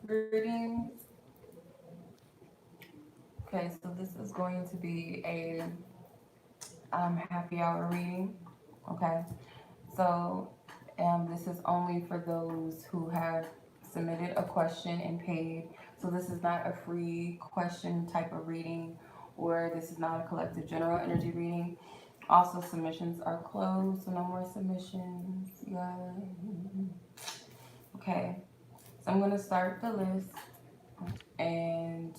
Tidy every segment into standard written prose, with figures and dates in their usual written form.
Greetings. Okay, so this is going to be a happy hour reading. Okay, so this is only for those who have submitted a question and paid. So this is not a free question type of reading, or this is not a collective general energy reading. Also, submissions are closed, so no more submissions. Yeah. Okay, so I'm gonna start the list. And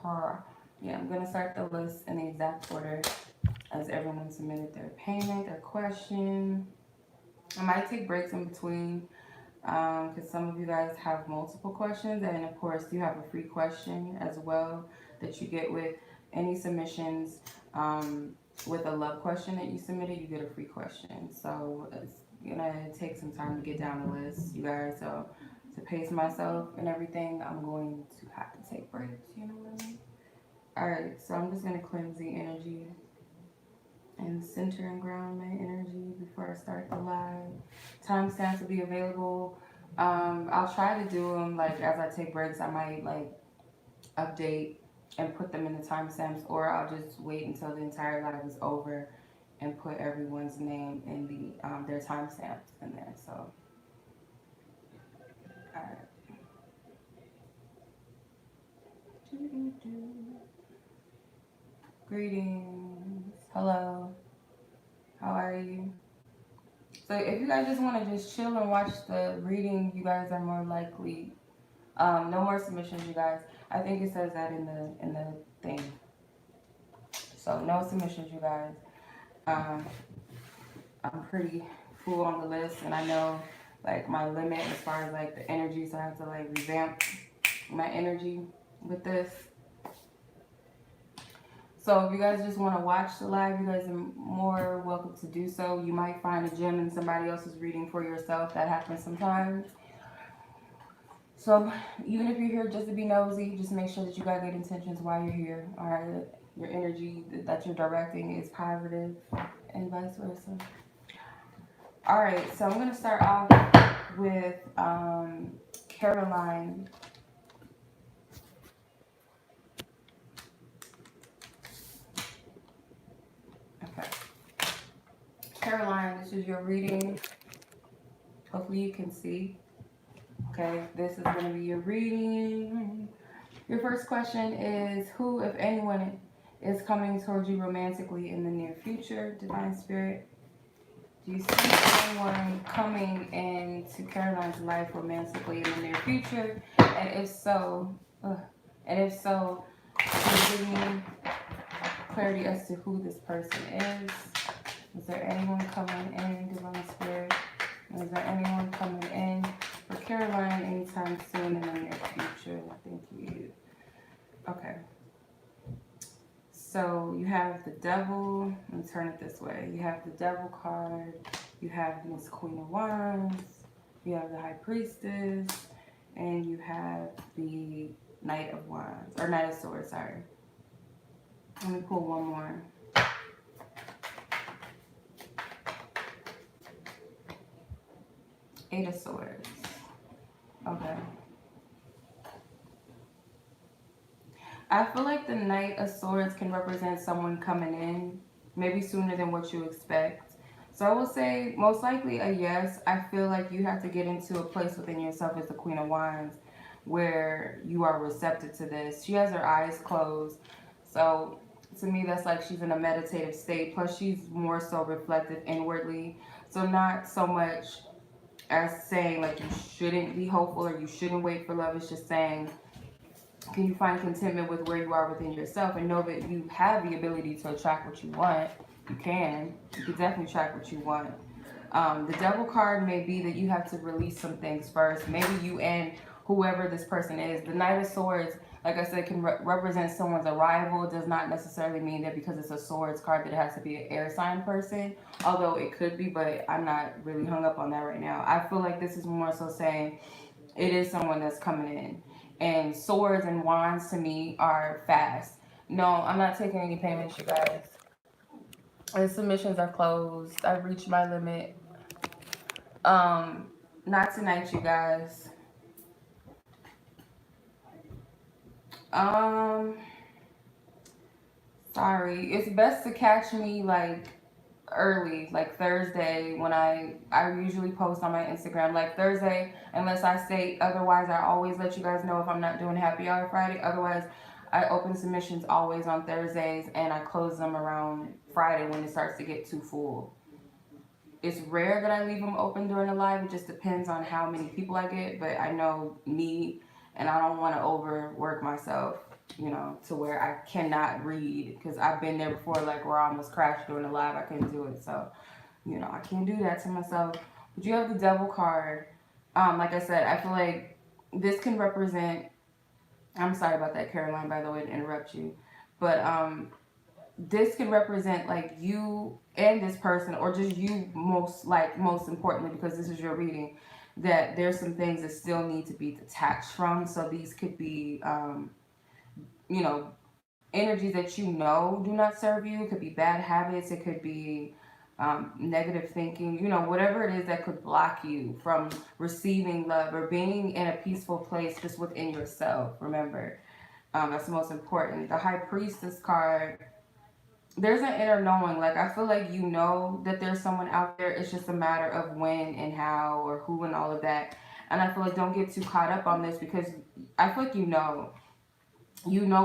her. Yeah, I'm gonna start the list in the exact order as everyone submitted their payment, their question. I might take breaks in between because some of you guys have multiple questions, and of course you have a free question as well that you get with any submissions. With a love question that you submitted, you get a free question. So it's gonna take some time to get down the list, you guys. So to pace myself and everything, I'm going to have to take breaks. You know what I mean? All right. So I'm just gonna cleanse the energy and center and ground my energy before I start the live. Timestamps will be available. I'll try to do them like as I take breaks. I might like update and put them in the timestamps, or I'll just wait until the entire live is over and put everyone's name in their timestamps in there. So, all right. Greetings. Hello. How are you? So if you guys just want to just chill and watch the reading, you guys are more likely. No more submissions, you guys. I think it says that in the thing. So no submissions, you guys. Um, I'm pretty full on the list, and I know like my limit as far as like the energy, so I have to like revamp my energy with this. So if you guys just want to watch the live, you guys are more welcome to do so. You might find a gem in somebody else's reading for yourself. That happens sometimes. So even if you're here just to be nosy, just make sure that you got good intentions while you're here. All right, your energy that you're directing is positive, and vice versa. All right, so I'm gonna start off with Caroline. Okay, Caroline, this is your reading. Hopefully you can see. Okay, this is gonna be your reading. Your first question is, who, if anyone, is coming towards you romantically in the near future? Divine Spirit, do you see anyone coming into Caroline's life romantically in the near future? And if so, can you give me clarity as to who this person is? Is there anyone coming in, Divine Spirit? Is there anyone coming in for Caroline anytime soon in the near future? Thank you. Okay. So you have the devil. Let me turn it this way. You have the devil card. You have Miss Queen of Wands. You have the High Priestess. And you have the Knight of Wands. Or Knight of Swords, sorry. Let me pull one more. Eight of Swords. Okay. I feel like the Knight of Swords can represent someone coming in, maybe sooner than what you expect. So I will say most likely a yes. I feel like you have to get into a place within yourself as the Queen of Wands where you are receptive to this. She has her eyes closed. So to me, that's like she's in a meditative state. Plus, she's more so reflective inwardly. So not so much as saying like you shouldn't be hopeful or you shouldn't wait for love. It's just saying, can you find contentment with where you are within yourself and know that you have the ability to attract what you want? You can definitely attract what you want. The devil card may be that you have to release some things first. Maybe you and whoever this person is. The Knight of Swords, like I said, can represent someone's arrival. It does not necessarily mean that because it's a swords card that it has to be an air sign person. Although it could be, but I'm not really hung up on that right now. I feel like this is more so saying it is someone that's coming in. And swords and wands to me are fast. No, I'm not taking any payments, you guys. The submissions are closed. I've reached my limit. Um, Not tonight, you guys. Um, Sorry. It's best to catch me like early, like Thursday when I usually post on my Instagram like Thursday unless I say otherwise. I always let you guys know if I'm not doing happy hour Friday. Otherwise, I open submissions always on Thursdays and I close them around Friday when it starts to get too full. It's rare that I leave them open during the live. It just depends on how many people I get. But I know me, and I don't want to overwork myself, to where I cannot read because I've been there before, like where I almost crashed during the live. I couldn't do it, so I can't do that to myself. But you have the Devil card. Like I said, I feel like this can represent. I'm sorry about that, Caroline. By the way, to interrupt you, but this can represent like you and this person, or just you most importantly, because this is your reading, that there's some things that still need to be detached from. So these could be you know energies that do not serve you. It could be bad habits, it could be negative thinking, whatever it is that could block you from receiving love or being in a peaceful place just within yourself. Remember, that's the most important. The High Priestess card, there's an inner knowing. Like, I feel like that there's someone out there. It's just a matter of when and how or who and all of that. And I feel like don't get too caught up on this, because I feel like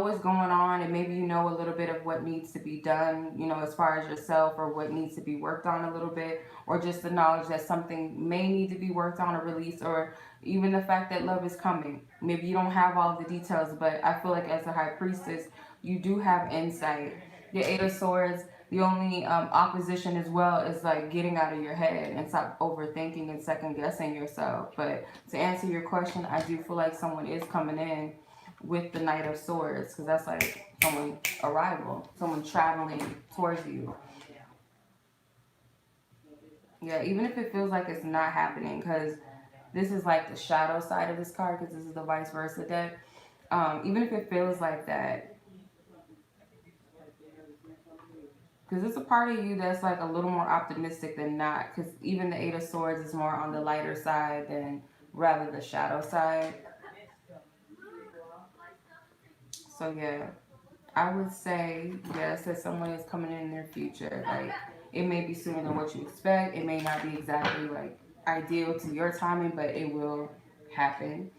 what's going on, and maybe a little bit of what needs to be done, as far as yourself, or what needs to be worked on a little bit, or just the knowledge that something may need to be worked on or released, or even the fact that love is coming. Maybe you don't have all the details, but I feel like as a High Priestess, you do have insight. The Eight of Swords, the only opposition as well is like getting out of your head and stop overthinking and second guessing yourself. But to answer your question, I do feel like someone is coming in with the Knight of Swords, because that's like someone arrival, someone traveling towards you. Yeah, even if it feels like it's not happening, because this is like the shadow side of this card, because this is the vice versa deck. Even if it feels like that, because it's a part of you that's like a little more optimistic than not, because even the Eight of Swords is more on the lighter side than rather the shadow side. So yeah, I would say yes, that someone is coming in their future. Like, it may be sooner than what you expect. It may not be exactly like ideal to your timing, but it will happen.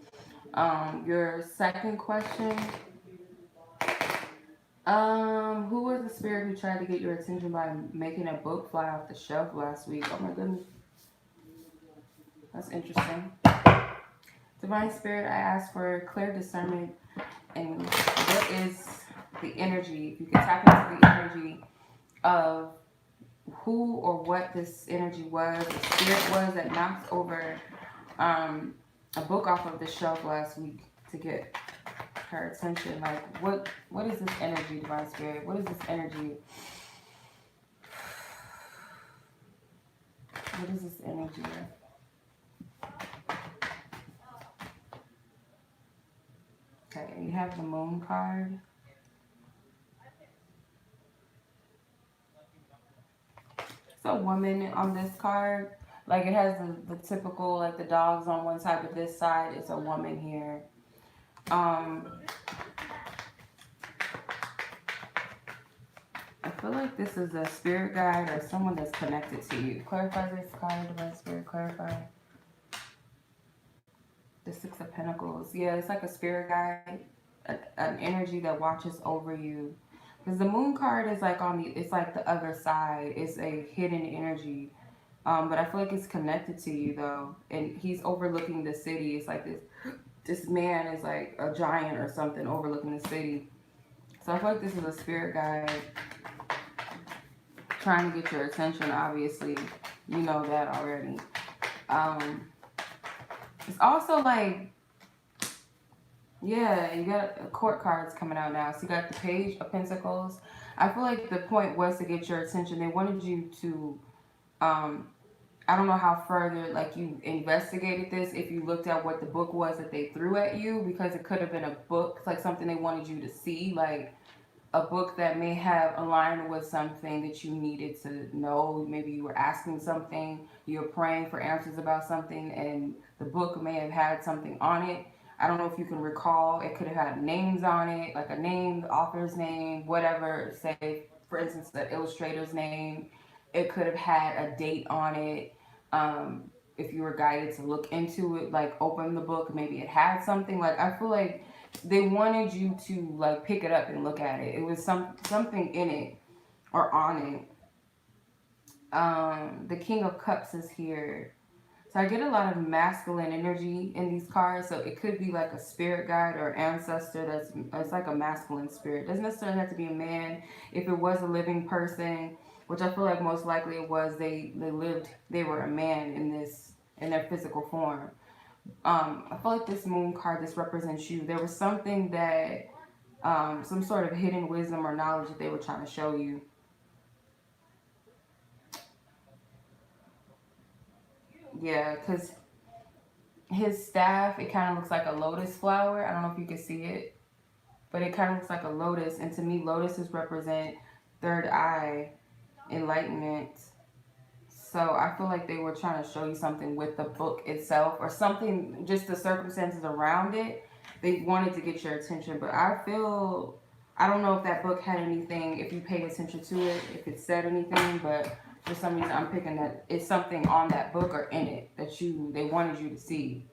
Your second question. Who was the spirit who tried to get your attention by making a book fly off the shelf last week? Oh my goodness, that's interesting. Divine Spirit, I ask for clear discernment and what is the energy. If you can tap into the energy of who or what this energy was, the spirit was that knocked over a book off of the shelf last week to get her attention. Like, what is this energy, Divine Spirit? What is this energy? What is this energy? Okay, you have the Moon card. It's a woman on this card. Like, it has the typical, like, the dogs on one side, but this side it's a woman here. I feel like this is a spirit guide or someone that's connected to you. Clarify this card, Divine Spirit, clarify. The Six of Pentacles. Yeah, it's like a spirit guide, an energy that watches over you. Because the Moon card is like it's like the other side. It's a hidden energy. But I feel like it's connected to you though. And he's overlooking the city. It's like this man is like a giant or something overlooking the city. So I feel like this is a spirit guide trying to get your attention, obviously. You know that already. It's also like, yeah, you got court cards coming out now. So you got the Page of Pentacles. I feel like the point was to get your attention. They wanted you to, I don't know how further, like, you investigated this, if you looked at what the book was that they threw at you, because it could have been a book, like something they wanted you to see, like a book that may have aligned with something that you needed to know. Maybe you were asking something, you were praying for answers about something, and the book may have had something on it. I don't know if you can recall. It could have had names on it, like a name, the author's name, whatever. Say, for instance, the illustrator's name. It could have had a date on it. If you were guided to look into it, like open the book, maybe it had something. Like I feel like they wanted you to like pick it up and look at it. It was something in it or on it. The King of Cups is here. So I get a lot of masculine energy in these cards. So it could be like a spirit guide or ancestor that's like a masculine spirit. Doesn't necessarily have to be a man. If it was a living person, which I feel like most likely it was, they were a man in their physical form. I feel like this moon card, this represents you. There was something that some sort of hidden wisdom or knowledge that they were trying to show you. Yeah, because his staff, it kind of looks like a lotus flower. I don't know if you can see it, but it kind of looks like a lotus. And to me, lotuses represent third eye, enlightenment. So I feel like they were trying to show you something with the book itself or something, just the circumstances around it. They wanted to get your attention, but I don't know if that book had anything, if you pay attention to it, if it said anything, but for some reason I'm picking that it's something on that book or in it that they wanted you to see.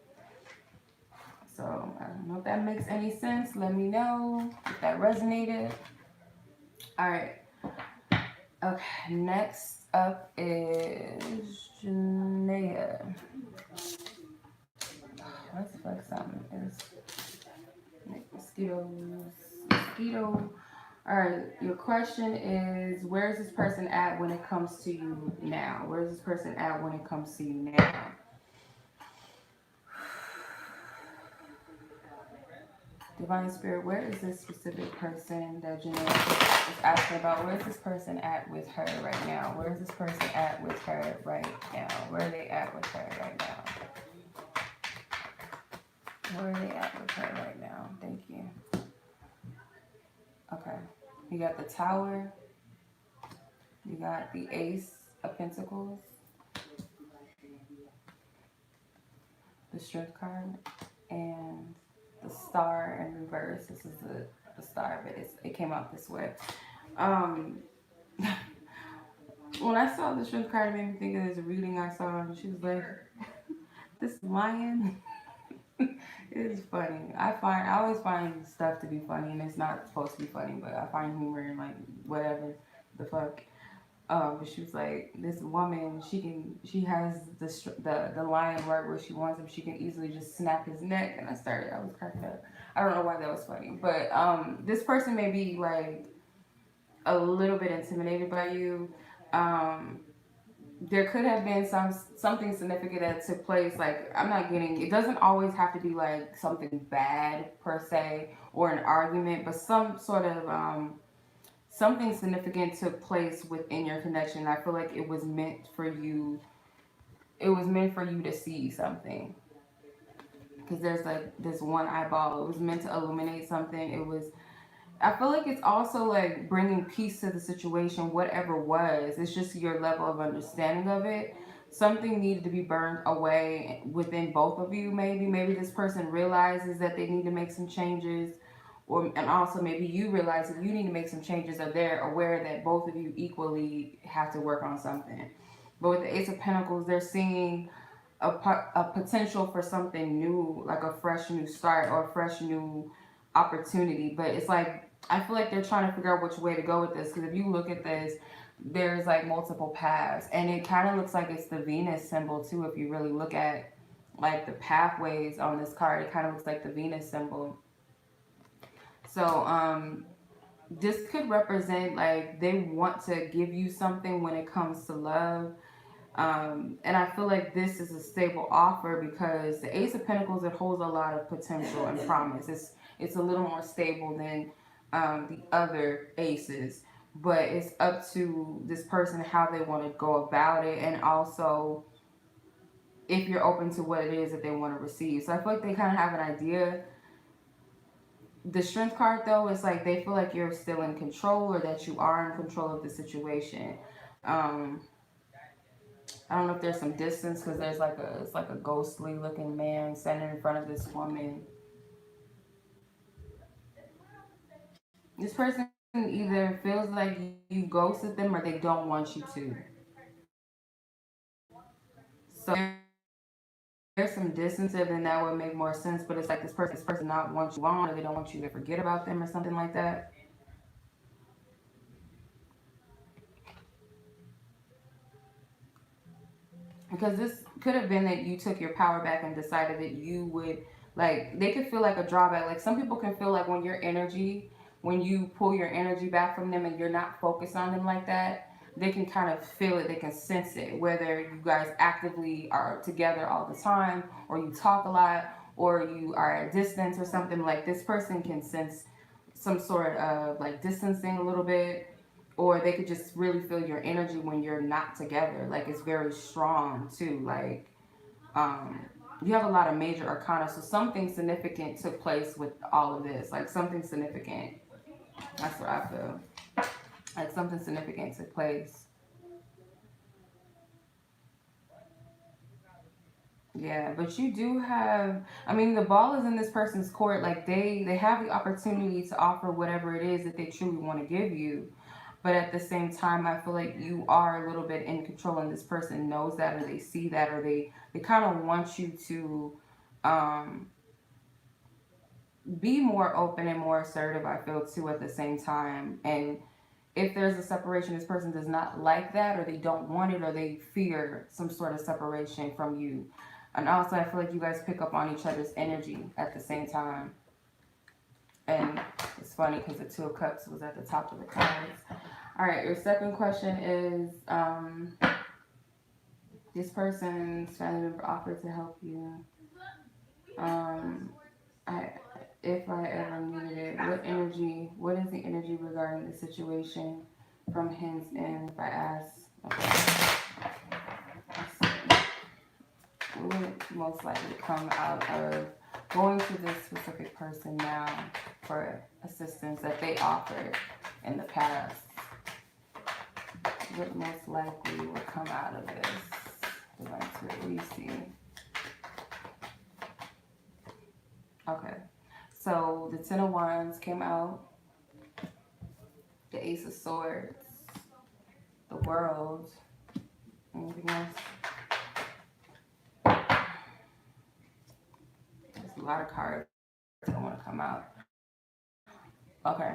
So I don't know if that makes any sense. Let me know if that resonated. All right. Okay, next up is Janaya. Let's fuck something. It's mosquito. All right, your question is, where is this person at when it comes to you now? Where is this person at when it comes to you now? Divine Spirit, where is this specific person that Janaya is asking about? Where is this person at with her right now? Where is this person at with her right now? Where are they at with her right now? Where are they at with her right now? Thank you. Okay. You got the Tower. You got the Ace of Pentacles. The Strength card. And the Star in reverse. This is the Star, but it came out this way. When I saw the Strength card, it made me think of this reading I saw, and she was like, this lion. It is funny. I always find stuff to be funny, and it's not supposed to be funny, but I find humor in like whatever the fuck. But she was like, this woman, she has the lion right where she wants him. She can easily just snap his neck, and I was cracking up. I don't know why that was funny, but this person may be like a little bit intimidated by you. There could have been something significant that took place. Like, I'm not getting, it doesn't always have to be like something bad per se or an argument, but some sort of something significant took place within your connection. I feel like it was meant for you. It was meant for you to see something, because there's like this one eyeball. It was meant to illuminate something. I feel like it's also like bringing peace to the situation, whatever was. It's just your level of understanding of it. Something needed to be burned away within both of you, maybe. Maybe this person realizes that they need to make some changes. And also maybe you realize that you need to make some changes, or they're aware that both of you equally have to work on something. But with the Ace of Pentacles, they're seeing a potential for something new, like a fresh new start or a fresh new opportunity. But it's like, I feel like they're trying to figure out which way to go with this, because if you look at this, there's like multiple paths, and it kind of looks like it's the Venus symbol too. If you really look at like the pathways on this card, it kind of looks like the Venus symbol. So this could represent like they want to give you something when it comes to love. And I feel like this is a stable offer, because the Ace of Pentacles, it holds a lot of potential and promise. It's a little more stable than the other aces, but it's up to this person how they want to go about it, and also if you're open to what it is that they want to receive. So I feel like they kind of have an idea. The Strength card, though, is like they feel like you're still in control, or that you are in control of the situation. I don't know if there's some distance, because it's like a ghostly looking man standing in front of this woman. This person either feels like you ghosted them or they don't want you to. So there's some distance there, then that would make more sense. But it's like this person not wants you on, or they don't want you to forget about them or something like that. Because this could have been that you took your power back and decided that you would, like, they could feel like a drawback. Like some people can feel like when you pull your energy back from them and you're not focused on them like that, they can kind of feel it, they can sense it, whether you guys actively are together all the time, or you talk a lot, or you are at distance or something. Like this person can sense some sort of like distancing a little bit, or they could just really feel your energy when you're not together. Like it's very strong too. Like um, you have a lot of major arcana, so something significant took place with all of this. Like something significant. That's what I feel. Like something significant took place. Yeah, but you do have. I mean, the ball is in this person's court. Like they have the opportunity to offer whatever it is that they truly want to give you. But at the same time, I feel like you are a little bit in control, and this person knows that, or they see that, or they kind of want you to um, be more open and more assertive. I feel too at the same time. And if there's a separation, this person does not like that, or they don't want it, or they fear some sort of separation from you. And also, I feel like you guys pick up on each other's energy at the same time. And it's funny because the Two of Cups was at the top of the cards. All right, your second question is this person's family member offered to help you. Um, I, if I ever needed it, what is the energy regarding the situation from his end? If I ask, okay, what would most likely come out of going to this specific person now for assistance that they offered in the past? What most likely will come out of this? Let's really see. Okay, so the Ten of Wands came out, the Ace of Swords, the World. Anything else? There's a lot of cards that want to come out. Okay,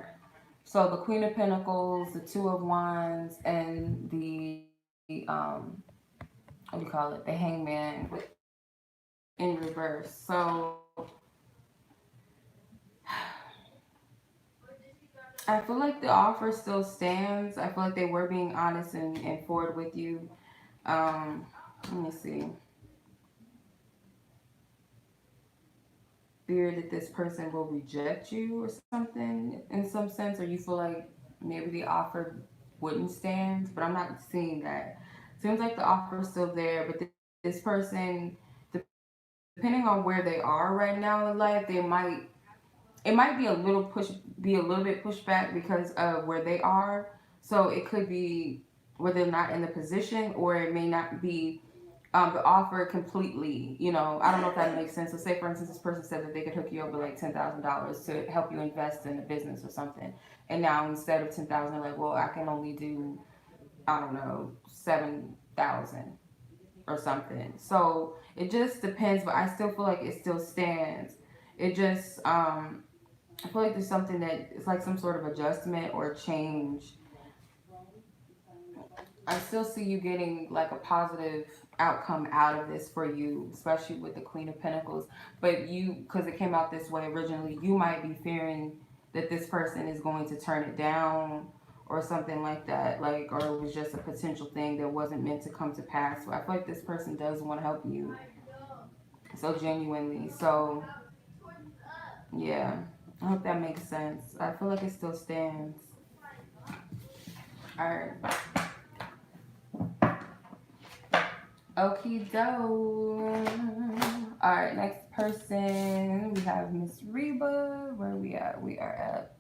so the Queen of Pentacles, the Two of Wands, and the what do you call it? The Hangman in reverse. So I feel like the offer still stands. I feel like they were being honest and forward with you. Let me see. Fear that this person will reject you or something in some sense, or you feel like maybe the offer wouldn't stand, but I'm not seeing that. Seems like the offer is still there, but this person, depending on where they are right now in life, it might be a little bit pushed back because of where they are. So it could be where they're not in the position, or it may not be the offer completely. You know, I don't know if that makes sense. So say for instance, this person said that they could hook you up with like $10,000 to help you invest in a business or something, and now instead of 10,000, they're like, well, I can only do, I don't know, 7,000 or something. So it just depends, but I still feel like it still stands. It just I feel like there's something that it's like some sort of adjustment or change. I still see you getting like a positive outcome out of this for you, especially with the Queen of Pentacles. But you, because it came out this way originally, you might be fearing that this person is going to turn it down or something like that, like, or it was just a potential thing that wasn't meant to come to pass. So I feel like this person does want to help you so genuinely. So yeah, I hope that makes sense. I feel like it still stands. All right. Okie doke. All right, next person. We have Miss Reba. Where are we at? We are at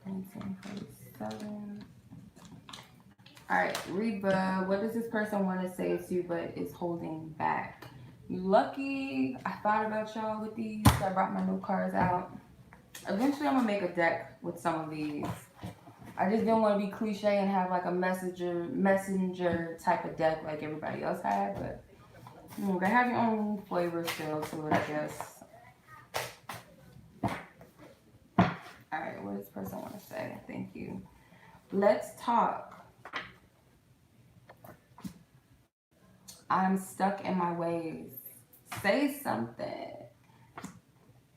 1947. All right, Reba. What does this person want to say to you but is holding back? You lucky. I thought about y'all with these. So I brought my new cards out. Eventually, I'm gonna make a deck with some of these. I just didn't want to be cliche and have like a messenger type of deck like everybody else had, but they have your own flavor still to it, I guess. All right, what does this person want to say? Thank you. Let's talk. I'm stuck in my ways. Say something.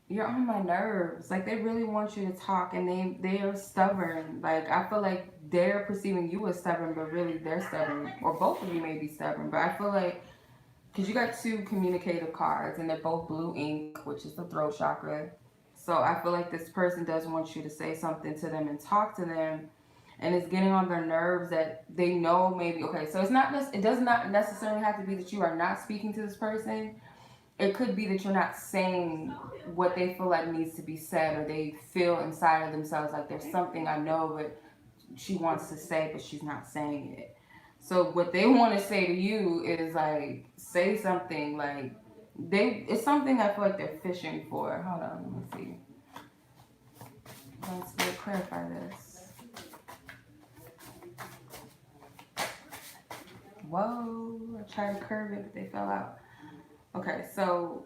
You're on my nerves. Like they really want you to talk, and they are stubborn. Like I feel like they're perceiving you as stubborn, but really they're stubborn, or both of you may be stubborn. But I feel like because you got two communicative cards, and they're both blue ink, which is the throat chakra. So I feel like this person does want you to say something to them and talk to them, and it's getting on their nerves that they know maybe okay. So it does not necessarily have to be that you are not speaking to this person. It could be that you're not saying what they feel like needs to be said, or they feel inside of themselves like there's something I know but she wants to say but she's not saying it. So what they want to say to you is like say something like it's something I feel like they're fishing for. Hold on, let me see. Let's clarify this. Whoa, I tried to curve it but they fell out. Okay, so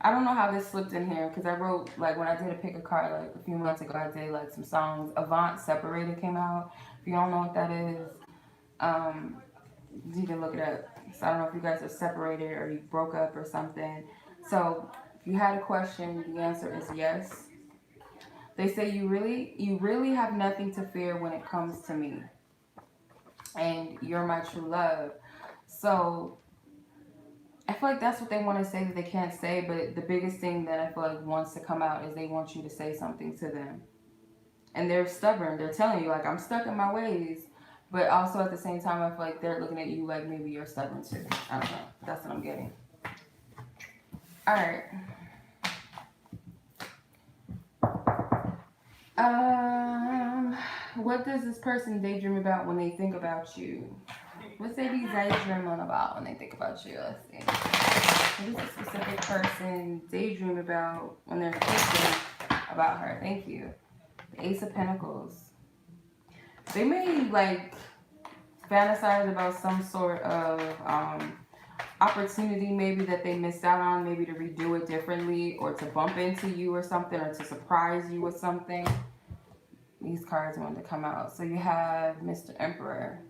I don't know how this slipped in here because I wrote like when I did a pick a card like a few months ago. I did like some songs. Avant Separated came out. If you don't know what that is, um, you can look it up. So I don't know if you guys are separated or you broke up or something. So if you had a question, the answer is yes. They say you really have nothing to fear when it comes to me, and you're my true love. So I feel like that's what they want to say that they can't say, but the biggest thing that I feel like wants to come out is they want you to say something to them. And they're stubborn. They're telling you, like, I'm stuck in my ways. But also at the same time, I feel like they're looking at you like maybe you're stubborn too. I don't know. That's what I'm getting. All right. What does this person daydream about when they think about you? What's they be daydreaming about when they think about you? Let's see. What does a specific person daydream about when they're thinking about her? Thank you. The Ace of Pentacles. They may like fantasize about some sort of opportunity maybe that they missed out on, maybe to redo it differently or to bump into you or something or to surprise you with something. These cards want to come out. So you have Mr. Emperor.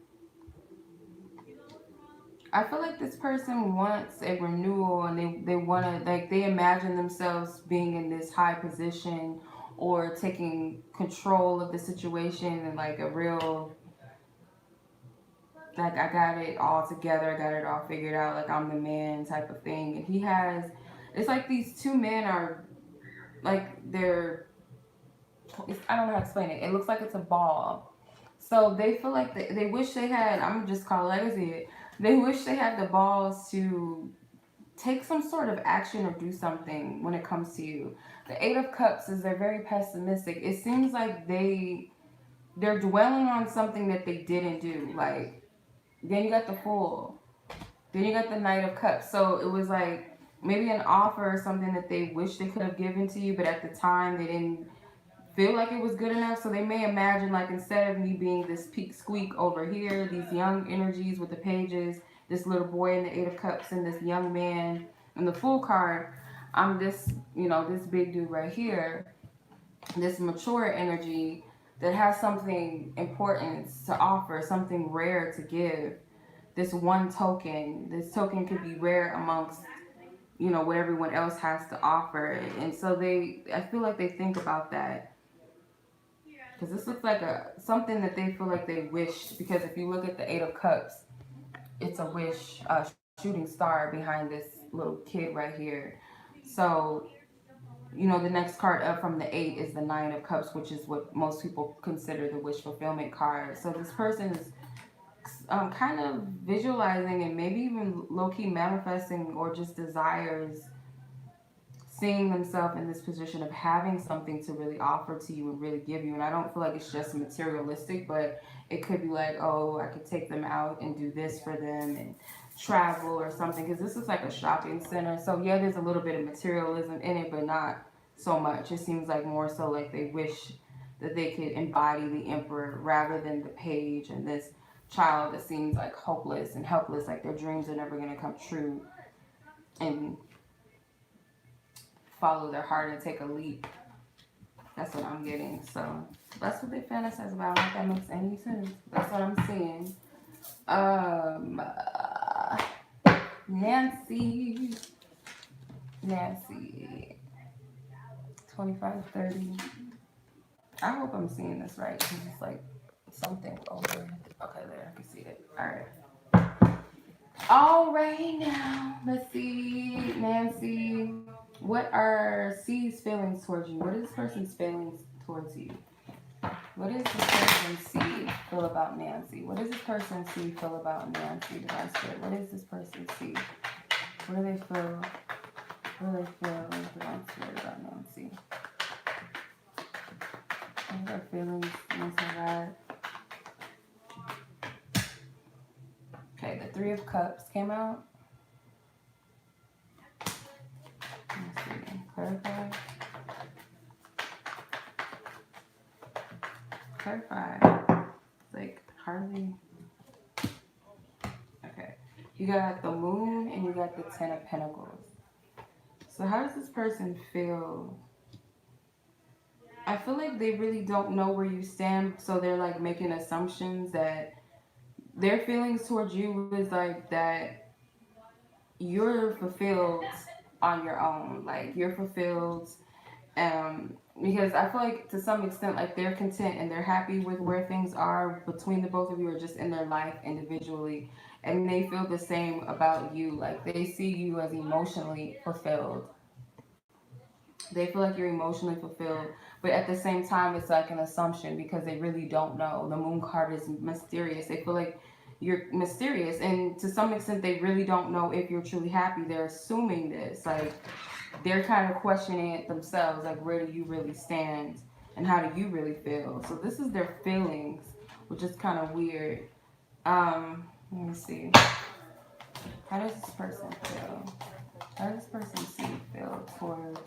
I feel like this person wants a renewal and they want to, like, they imagine themselves being in this high position or taking control of the situation and like a real, like, I got it all together, I got it all figured out, like I'm the man type of thing. And he has, it's like these two men are, like, I don't know how to explain it. It looks like it's a ball. So they feel like they wish they had, I'm just call it like I see it, they wish they had the balls to take some sort of action or do something when it comes to you. The Eight of Cups is they're very pessimistic. It seems like they're dwelling on something that they didn't do. Like, then you got the Fool. Then you got the Knight of Cups. So it was like maybe an offer or something that they wish they could have given to you, but at the time they didn't feel like it was good enough. So they may imagine, like, instead of me being this peak squeak over here, these young energies with the pages, this little boy in the Eight of Cups and this young man in the Fool card, I'm this, this big dude right here, this mature energy that has something important to offer, something rare to give. This one token, this token could be rare amongst, what everyone else has to offer. And so I feel like they think about that. Because this looks like something that they feel like they wish. Because if you look at the Eight of Cups, it's a wish, a shooting star behind this little kid right here. So, the next card up from the Eight is the Nine of Cups, which is what most people consider the wish fulfillment card. So this person is kind of visualizing and maybe even low-key manifesting or just desires seeing themselves in this position of having something to really offer to you and really give you. And I don't feel like it's just materialistic, but it could be like, oh, I could take them out and do this for them and travel or something. Because this is like a shopping center. So yeah, there's a little bit of materialism in it, but not so much. It seems like more so like they wish that they could embody the emperor rather than the page and this child that seems like hopeless and helpless, like their dreams are never going to come true and follow their heart and take a leap. That's what I'm getting. So that's what they fantasize about. If that makes any sense. That's what I'm seeing. Um, uh, Nancy. Nancy. 25, 30. I hope I'm seeing this right because it's like something over. Okay, there. I can see it. All right. All right, now. Let's see. Nancy. What are C's feelings towards you? What is this person's feelings towards you? What does this person see feel about Nancy? What does this person see feel about Nancy, Divine Spirit? What does this person see? What do they feel? What do they feel, Divine Spirit, about Nancy? What are their feelings, Nancy, God? Okay, the Three of Cups came out. Let's see. Clarify. Clarify. Like, hardly. Okay. You got the Moon and you got the Ten of Pentacles. So how does this person feel? I feel like they really don't know where you stand, so they're like making assumptions that their feelings towards you is like that you're fulfilled on your own. Like you're fulfilled because I feel like to some extent like they're content and they're happy with where things are between the both of you or just in their life individually, and they feel the same about you. Like they see you as emotionally fulfilled. They feel like you're emotionally fulfilled, but at the same time it's like an assumption because they really don't know. The Moon card is mysterious. They feel like you're mysterious, and to some extent they really don't know if you're truly happy. They're assuming this, like they're kind of questioning it themselves, like where do you really stand and how do you really feel. So this is their feelings, which is kind of weird. Let me see, how does this person feel? How does this person see feel towards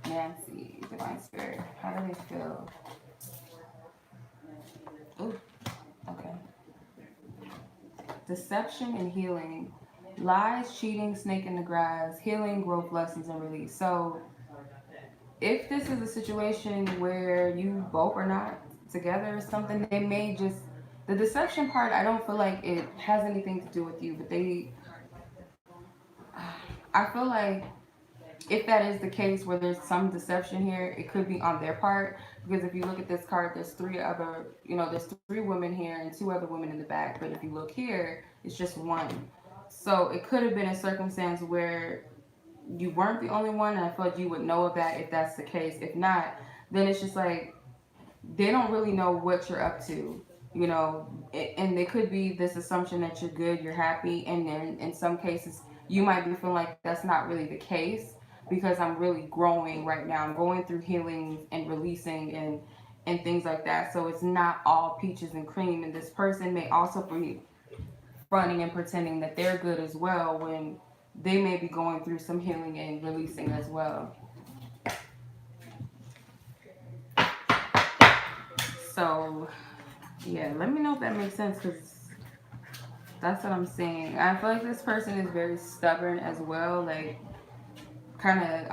Nancy, Divine Spirit? How do they feel? Ooh, okay. Deception and healing. Lies, cheating, snake in the grass, healing, growth, lessons, and release. So if this is a situation where you both are not together or something, they may just, the deception part, I don't feel like it has anything to do with you, but I feel like if that is the case where there's some deception here, it could be on their part. Because if you look at this card, there's there's three women here and two other women in the back. But if you look here, it's just one. So it could have been a circumstance where you weren't the only one, and I feel like you would know of that if that's the case. If not, then it's just like they don't really know what you're up to, and it could be this assumption that you're good, you're happy, and then in some cases you might be feeling like that's not really the case because I'm really growing right now. I'm going through healing and releasing and things like that. So it's not all peaches and cream, and this person may also be fronting and pretending that they're good as well when they may be going through some healing and releasing as well. So yeah, let me know if that makes sense because that's what I'm seeing. I feel like this person is very stubborn as well. Like, kind of,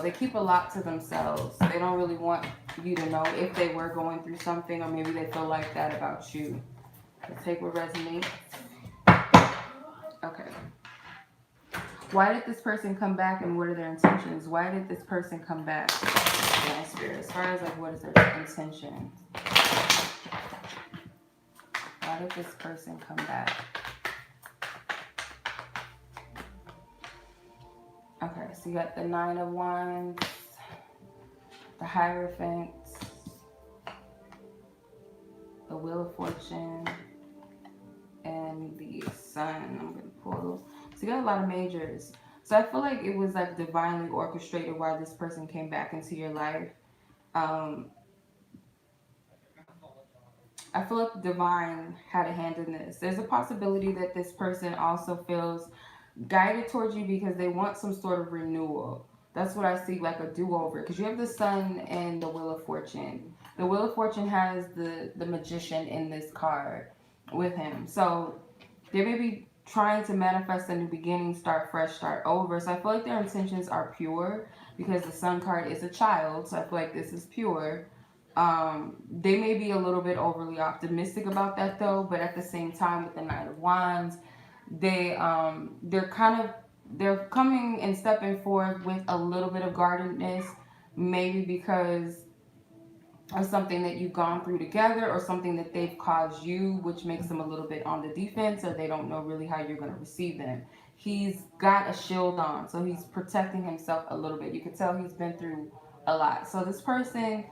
they keep a lot to themselves. They don't really want you to know if they were going through something, or maybe they feel like that about you. Let's take what resonates. Okay. Why did this person come back and what are their intentions? Why did this person come back? Yeah, Spirit. As far as like what is their intention? Why did this person come back? Okay, so you got the Nine of Wands, the Hierophant, the Wheel of Fortune, and the Sun. I'm going to pull those. So you got a lot of majors. So I feel like it was like divinely orchestrated why this person came back into your life. I feel like the divine had a hand in this. There's a possibility that this person also feels guided towards you because they want some sort of renewal. That's what I see, like a do-over. Because you have the Sun and the Wheel of Fortune. The Wheel of Fortune has the Magician in this card with him. So they may be trying to manifest a new beginning, start fresh, start over. So I feel like their intentions are pure because the Sun card is a child. So I feel like this is pure. They may be a little bit overly optimistic about that though, but at the same time with the Knight of Wands, they're coming and stepping forth with a little bit of guardedness, maybe because of something that you've gone through together or something that they've caused you, which makes them a little bit on the defense, or they don't know really how you're going to receive them. He's got a shield on, so he's protecting himself a little bit. You can tell he's been through a lot. So this person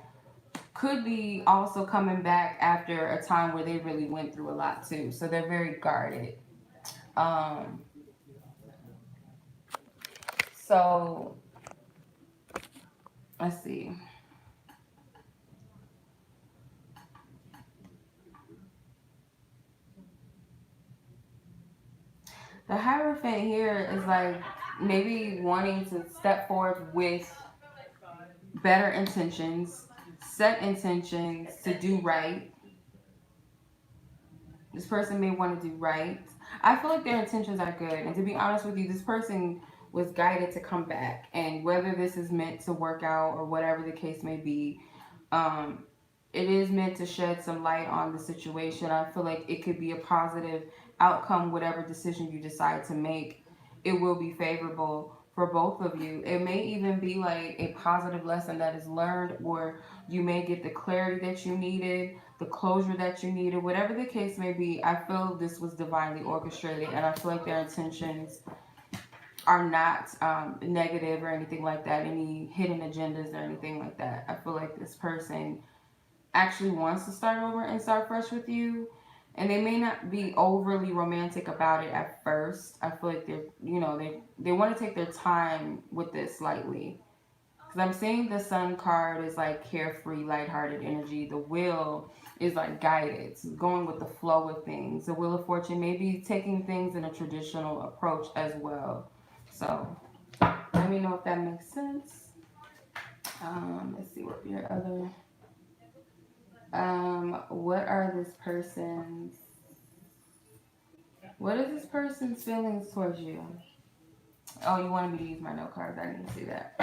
could be also coming back after a time where they really went through a lot too. So they're very guarded. Um, so let's see. The Hierophant here is like maybe wanting to step forth with better intentions, set intentions to do right. This person may want to do right. I feel like their intentions are good. And to be honest with you, this person was guided to come back. And whether this is meant to work out or whatever the case may be, um, it is meant to shed some light on the situation. I feel like it could be a positive outcome, whatever decision you decide to make. It will be favorable for both of you. It may even be like a positive lesson that is learned, or you may get the clarity that you needed, the closure that you needed, whatever the case may be. I feel this was divinely orchestrated, and I feel like their intentions are not negative or anything like that, any hidden agendas or anything like that. I feel like this person actually wants to start over and start fresh with you, and they may not be overly romantic about it at first. I feel like they want to take their time with this lightly, because I'm seeing the Sun card is like carefree, lighthearted energy. The Wheel is like guided, it's going with the flow of things. The Wheel of Fortune may be taking things in a traditional approach as well. So let me know if that makes sense. Let's see what your other what are this person's what is this person's feelings towards you? Oh, you wanted me to use my note cards. I didn't see that.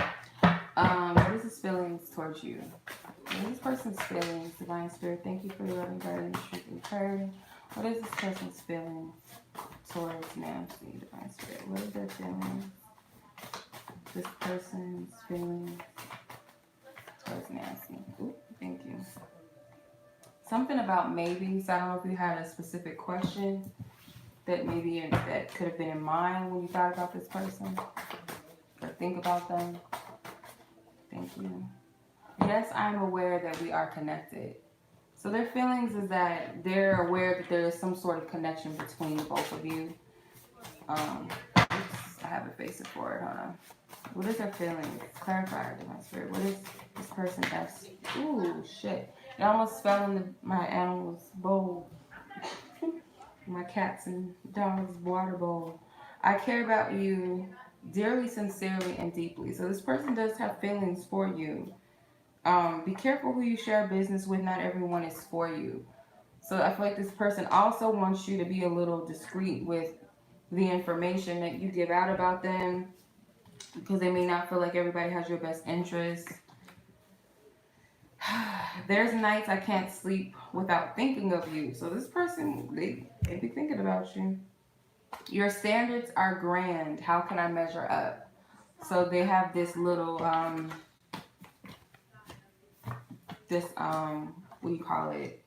What is his feelings towards you? What is this person's feelings? Divine Spirit, thank you for your loving guidance, truth, and clarity. What is this person's feelings towards Nancy? Divine Spirit, what is their feelings? This person's feelings towards Nancy. Ooh, thank you. Something about maybes. I don't know if you had a specific question that that could have been in mind when you thought about this person or think about them. Thank you. Yes, I'm aware that we are connected. So their feelings is that they're aware that there is some sort of connection between both of you. Oops, I have a face for it. Hold on. What is their feelings? Clarify it, my spirit. What is this person F's? Ooh, shit. It almost fell in my animal's bowl. My cat's and dog's water bowl. I care about you dearly, sincerely, and deeply. So this person does have feelings for you. Be careful who you share business with. Not everyone is for you. So I feel like this person also wants you to be a little discreet with the information that you give out about them, because they may not feel like everybody has your best interest. There's nights I can't sleep without thinking of you. So this person, they be thinking about you. Your standards are grand. How can I measure up? So they have this little, what do you call it?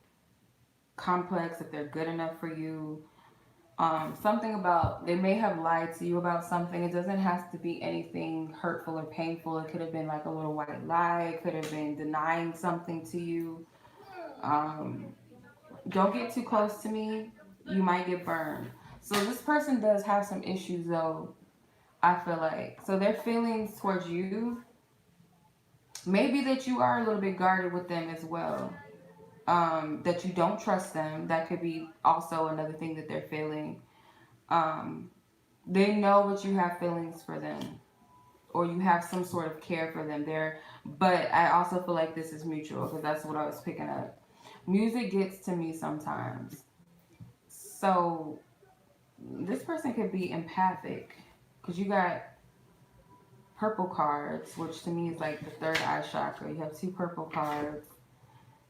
Complex, if they're good enough for you. Something about, they may have lied to you about something. It doesn't have to be anything hurtful or painful. It could have been like a little white lie. It could have been denying something to you. Don't get too close to me. You might get burned. So this person does have some issues though, I feel like. So their feelings towards you, maybe that you are a little bit guarded with them as well. That you don't trust them. That could be also another thing that they're feeling. They know that you have feelings for them. or you have some sort of care for them there. But I also feel like this is mutual because that's what I was picking up. Music gets to me sometimes. So this person could be empathic because you got purple cards, which to me is like the third eye chakra. You have two purple cards.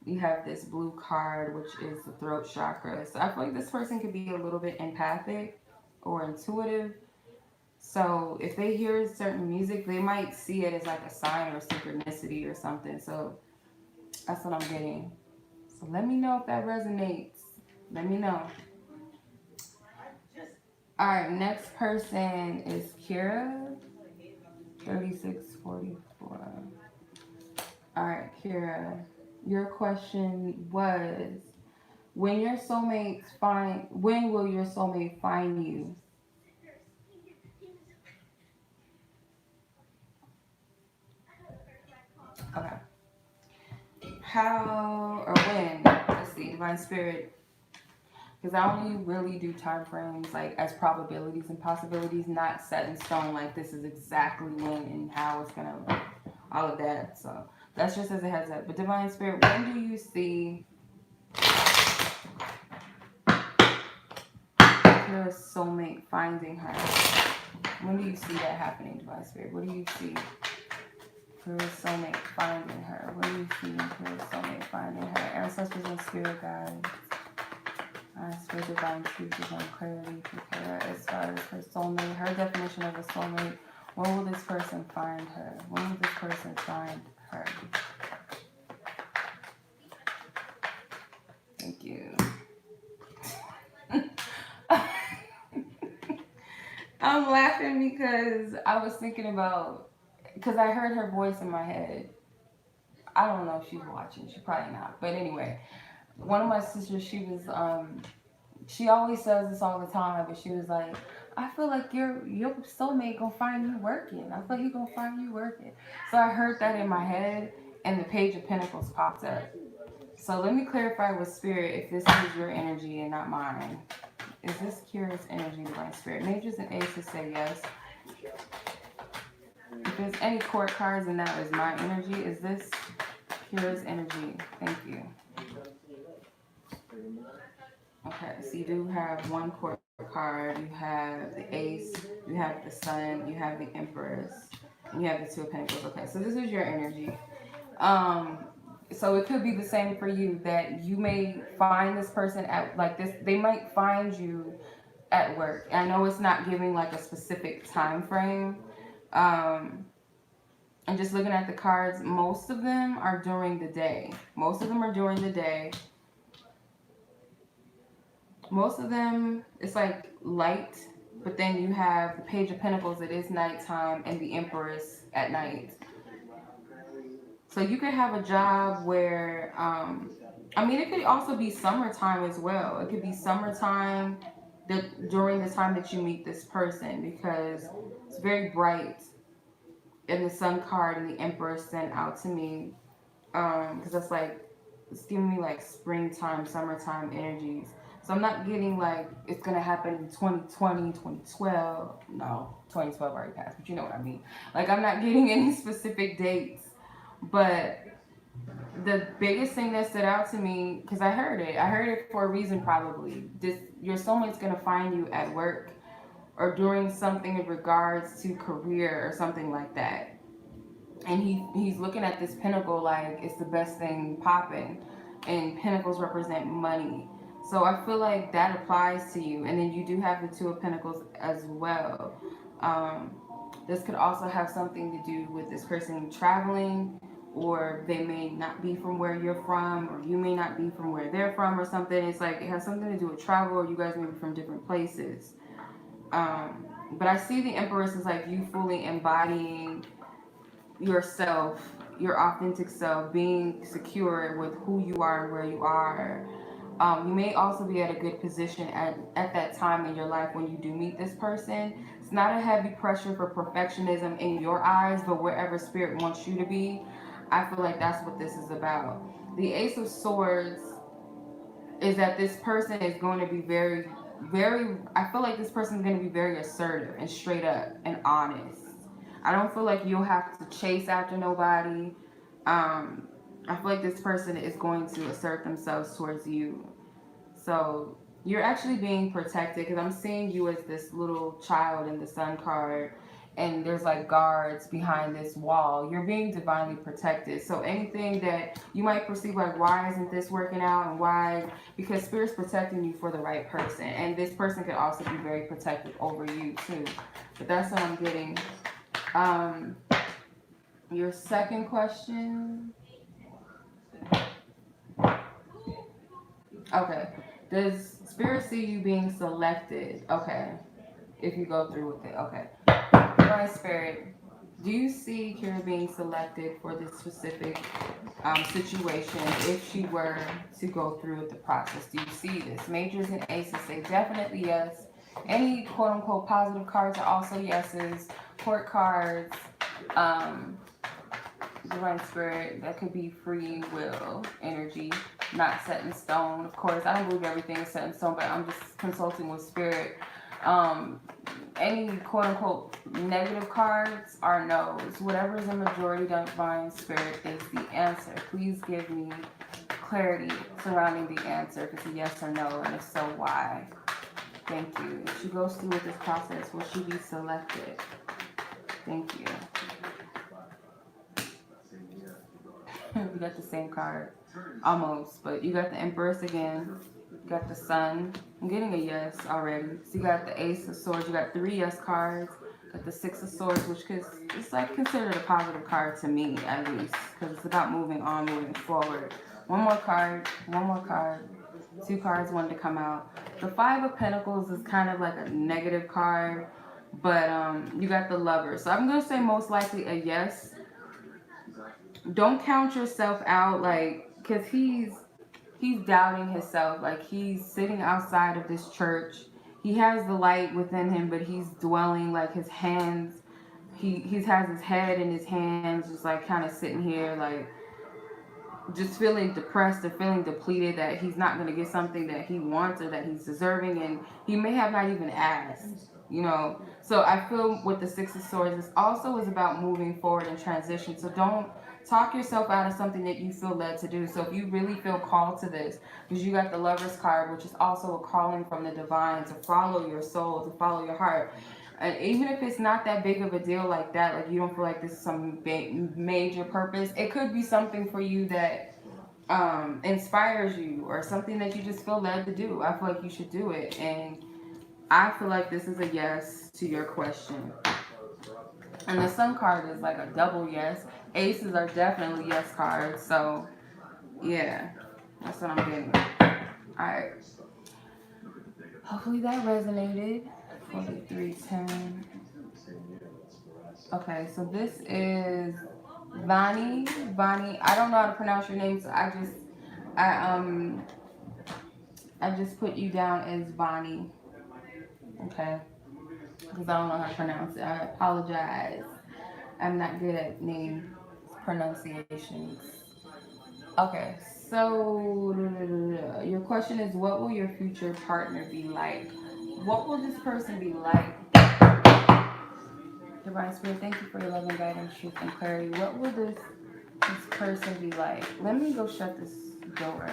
You have this blue card, which is the throat chakra. So I feel like this person could be a little bit empathic or intuitive. So if they hear certain music, they might see it as like a sign or synchronicity or something. So that's what I'm getting. So let me know if that resonates. Let me know. All right, next person is Kierra, 3644. All right, Kierra, your question was, when will your soulmate find you? Okay. How or when? Let's see, Divine Spirit, because I only really do time frames like as probabilities and possibilities, not set in stone. Like this is exactly when and how it's gonna, all of that. So that's just as a heads up. But Divine Spirit, when do you see your soulmate finding her? When do you see that happening, Divine Spirit? What do you see for your soulmate finding her? What do you see for your soulmate finding her? Ancestors and spirit guides. For divine truth, divine clarity for Kierra as far as her soulmate, her definition of a soulmate. When will this person find her? When will this person find her? Thank you. I'm laughing because I was thinking about, because I heard her voice in my head. I don't know if she's watching. She probably not. But anyway, one of my sisters, she always says this all the time, but she was like, I feel like your soulmate gonna find you working. I feel like he gonna find you working. So I heard that in my head, and the Page of Pentacles popped up. So let me clarify with Spirit if this is your energy and not mine. Is this Kierra's energy, Divine Spirit? Majors and aces say yes. If there's any court cards and that is my energy, is this Kierra's energy? Thank you. Okay, so you do have one court card. You have the ace, you have the sun, you have the empress, and you have the two of pentacles. Okay, so this is your energy. Um, so it could be the same for you, that you may find this person at like this. They might find you at work. I know it's not giving like a specific time frame. Um, and just looking at the cards, most of them are during the day. Most of them are during the day. Most of them, it's like light, but then you have the Page of Pentacles, it is nighttime, and the Empress at night. So you could have a job where, I mean, it could also be summertime as well. It could be summertime during the time that you meet this person, because it's very bright. And the Sun card and the Empress sent out to me, because that's like, it's giving me like springtime, summertime energies. So I'm not getting like it's gonna happen in 2020, 2012. No, 2012 already passed, but you know what I mean. Like I'm not getting any specific dates, but the biggest thing that stood out to me, because I heard it for a reason probably. This your soulmate's gonna find you at work or doing something in regards to career or something like that. And he's looking at this pentacle like it's the best thing popping, and pentacles represent money. So I feel like that applies to you. And then you do have the two of pentacles as well. um, this could also have something to do with this person traveling, or they may not be from where you're from, or you may not be from where they're from or something. It's like it has something to do with travel, or you guys may be from different places. But I see the Empress as like you fully embodying yourself, your authentic self, being secure with who you are and where you are. You may also be at a good position at that time in your life when you do meet this person. It's not a heavy pressure for perfectionism in your eyes, but wherever spirit wants you to be, I feel like that's what this is about. The Ace of Swords is that this person is going to be very, I feel like this person is going to be very assertive and straight up and honest. I don't feel like you'll have to chase after nobody. I feel like this person is going to assert themselves towards you. So you're actually being protected because I'm seeing you as this little child in the sun card, and there's like guards behind this wall. You're being divinely protected. So anything that you might perceive like, why isn't this working out, and why? Because Spirit's protecting you for the right person, and this person could also be very protective over you too. But that's what I'm getting. Um, your second question. Okay. Does Spirit see you being selected? Okay. If you go through with it. Okay. Divine Spirit, do you see Kierra being selected for this specific situation if she were to go through with the process? Do you see this? Majors and aces say definitely yes. Any quote unquote positive cards are also yeses. Court cards, um, Divine Spirit, that could be free will energy, not set in stone. Of course, I don't believe everything is set in stone, but I'm just consulting with Spirit. Um, any quote unquote negative cards are no's. Whatever is a majority, Divine Spirit, is the answer. Please give me clarity surrounding the answer. If it's a yes or no, and if so, why? Thank you. If she goes through with this process, will she be selected? Thank you. We got the same card. Almost, but you got the Empress again. You got the Sun. I'm getting a yes already. So you got the Ace of Swords. You got 3 yes cards. Got the Six of Swords, which it's like considered a positive card to me, at least, because it's about moving on, moving forward. One more card. One more card. 2 cards wanted to come out. The Five of Pentacles is kind of like a negative card, but you got the Lover. So I'm gonna say most likely a yes. Don't count yourself out, like, because he's doubting himself. Like, he's sitting outside of this church. He has the light within him, but he's dwelling, like, his hands. He has his head in his hands, just like kind of sitting here, like just feeling depressed or feeling depleted that he's not going to get something that he wants or that he's deserving, and he may have not even asked, you know. So I feel with the Six of Swords, this also is about moving forward and transition. So don't talk yourself out of something that you feel led to do. So if you really feel called to this, because you got the Lover's card, which is also a calling from the divine to follow your soul, to follow your heart. And even if it's not that big of a deal like that, like you don't feel like this is some big, major purpose, it could be something for you that inspires you, or something that you just feel led to do. I feel like you should do it. And I feel like this is a yes to your question. And the Sun card is like a double yes. Aces are definitely yes cards. So, yeah, that's what I'm getting. Alright. Hopefully that resonated. 4310. Okay, so this is Vani. Vani. I don't know how to pronounce your name, so I just put you down as Vani. Okay, because I don't know how to pronounce it. I apologize. I'm not good at name pronunciations. Okay, so your question is, what will your future partner be like? What will this person be like? Divine Spirit, thank you for your love and guidance, truth and clarity. What will this person be like? Let me go shut this door.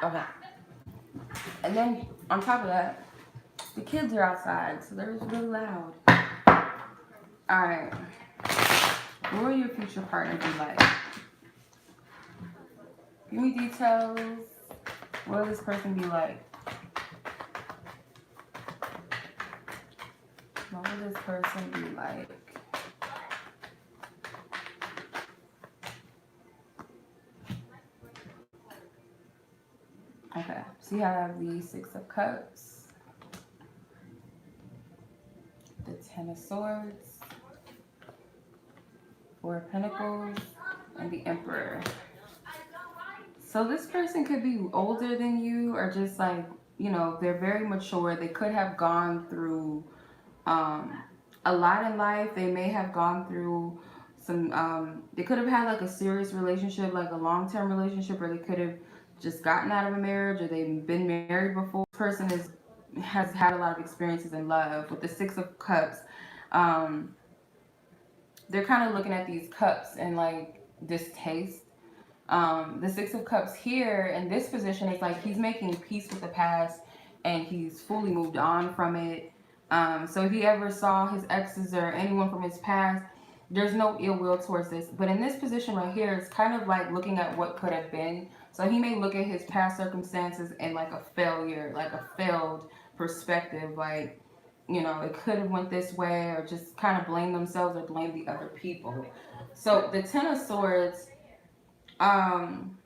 Okay. And then on top of that, the kids are outside, so they're just really loud. Alright. What will your future partner be like? Give me details. What will this person be like? What will this person be like? Okay. So you have the Six of Cups, the Ten of Swords, Four of Pentacles, and the Emperor. So this person could be older than you, or just like, you know, they're very mature. They could have gone through a lot in life. They may have gone through They could have had like a serious relationship, like a long-term relationship, or they could have just gotten out of a marriage, or they've been married before. This person has had a lot of experiences in love. With the Six of Cups, um, they're kind of looking at these cups and like distaste. The Six of Cups here in this position is like he's making peace with the past and he's fully moved on from it. So if he ever saw his exes or anyone from his past, there's no ill will towards this. But in this position right here, it's kind of like looking at what could have been. So he may look at his past circumstances and like a failure, like a failed perspective, like, you know, it could have went this way, or just kind of blame themselves or blame the other people. So the Ten of Swords, um,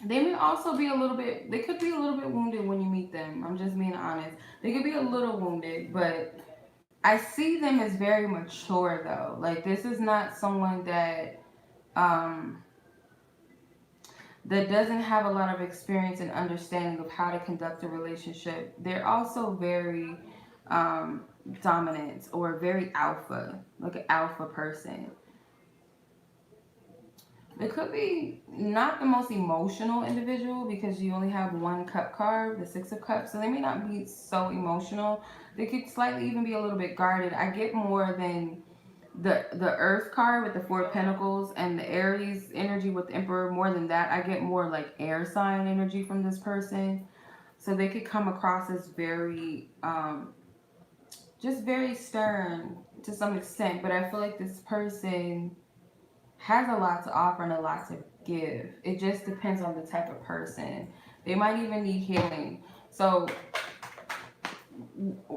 they may also be a little bit, they could be a little bit wounded when you meet them. I'm just being honest. They could be a little wounded, but I see them as very mature though. Like this is not someone um that doesn't have a lot of experience and understanding of how to conduct a relationship. They're also very um dominant or very alpha, like an alpha person. It could be not the most emotional individual because you only have one cup card, the Six of Cups, so they may not be so emotional. They could slightly even be a little bit guarded. I get more than the Earth card with the Four of Pentacles and the Aries energy with the Emperor. More than that, I get more like air sign energy from this person. So they could come across as very, just very stern to some extent. But I feel like this person has a lot to offer and a lot to give. It just depends on the type of person. They might even need healing. So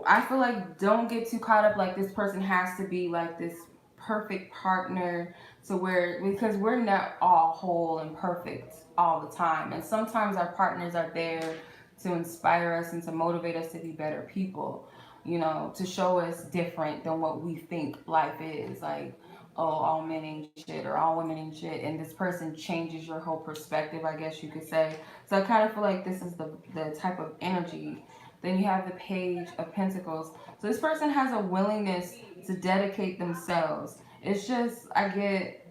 I feel like don't get too caught up like this person has to be like this perfect partner to where, because we're not all whole and perfect all the time. And sometimes our partners are there to inspire us and to motivate us to be better people, you know, to show us different than what we think life is. Like, oh, all men ain't shit or all women ain't shit. And this person changes your whole perspective, I guess you could say. So I kind of feel like this is the type of energy. Then you have the Page of Pentacles. So this person has a willingness to dedicate themselves. It's just I get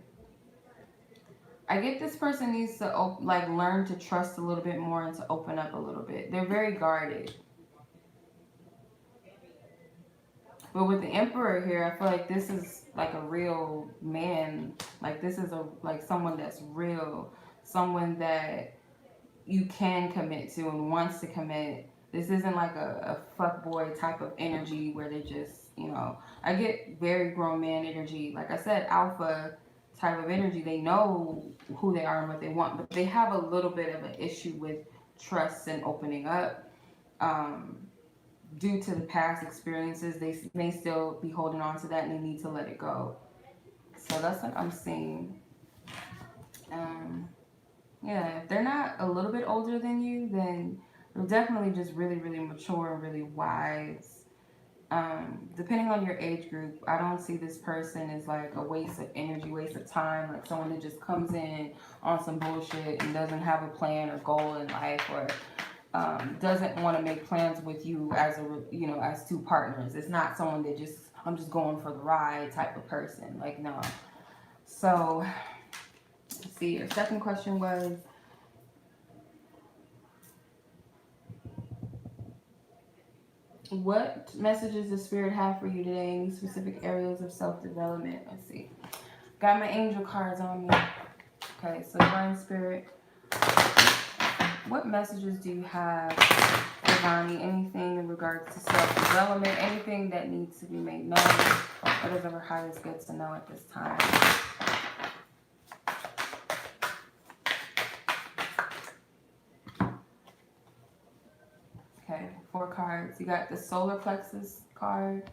this person needs to like learn to trust a little bit more and to open up a little bit. They're very guarded. But with the Emperor here, I feel like this is like a real man. Like this is a like someone that's real, someone that you can commit to and wants to commit. This isn't like a fuck boy type of energy where they just, you know, I get very grown man energy. Like I said, alpha type of energy. They know who they are and what they want, but they have a little bit of an issue with trust and opening up. Um, Due to the past experiences, they may still be holding on to that and they need to let it go. So that's what I'm seeing. Um, Yeah, if they're not a little bit older than you, then they're definitely just really, really mature and really wise. Depending on your age group, I don't see this person as like a waste of energy, waste of time, like someone that just comes in on some bullshit and doesn't have a plan or goal in life, or doesn't want to make plans with you as a, you know, as two partners. It's not someone that just, I'm just going for the ride type of person. Like, no. So, let's see, your second question was, what messages does Spirit have for you today? Any specific areas of self-development? Let's see. Got my angel cards on me. Okay, so Divine Spirit, what messages do you have for Vani? Anything in regards to self-development? Anything that needs to be made known? Whatever highest good to know at this time. Okay, 4 cards. You got the solar plexus card.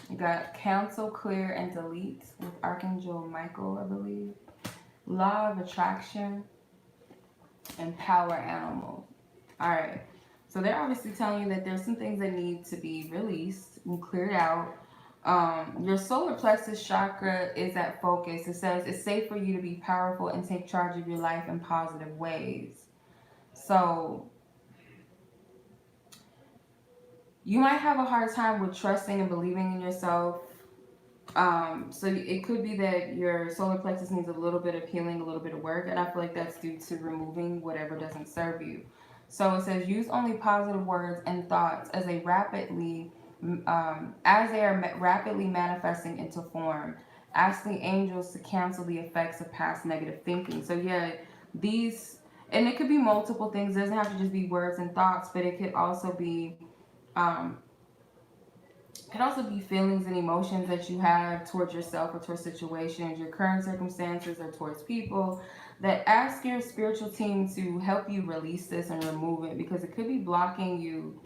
You got cancel, clear, and delete with Archangel Michael, I believe. Law of attraction and power animal. All right. So they're obviously telling you that there's some things that need to be released and cleared out. Your solar plexus chakra is at focus. It says it's safe for you to be powerful and take charge of your life in positive ways. So you might have a hard time with trusting and believing in yourself. So it could be that your solar plexus needs a little bit of healing, a little bit of work, and I feel like that's due to removing whatever doesn't serve you. So it says use only positive words and thoughts as they are rapidly manifesting into form. Ask the angels to cancel the effects of past negative thinking. So yeah, these, and it could be multiple things. It doesn't have to just be words and thoughts, but it um, could also be feelings and emotions that you have towards yourself or towards situations, your current circumstances, or towards people. That ask your spiritual team to help you release this and remove it, because it could be blocking you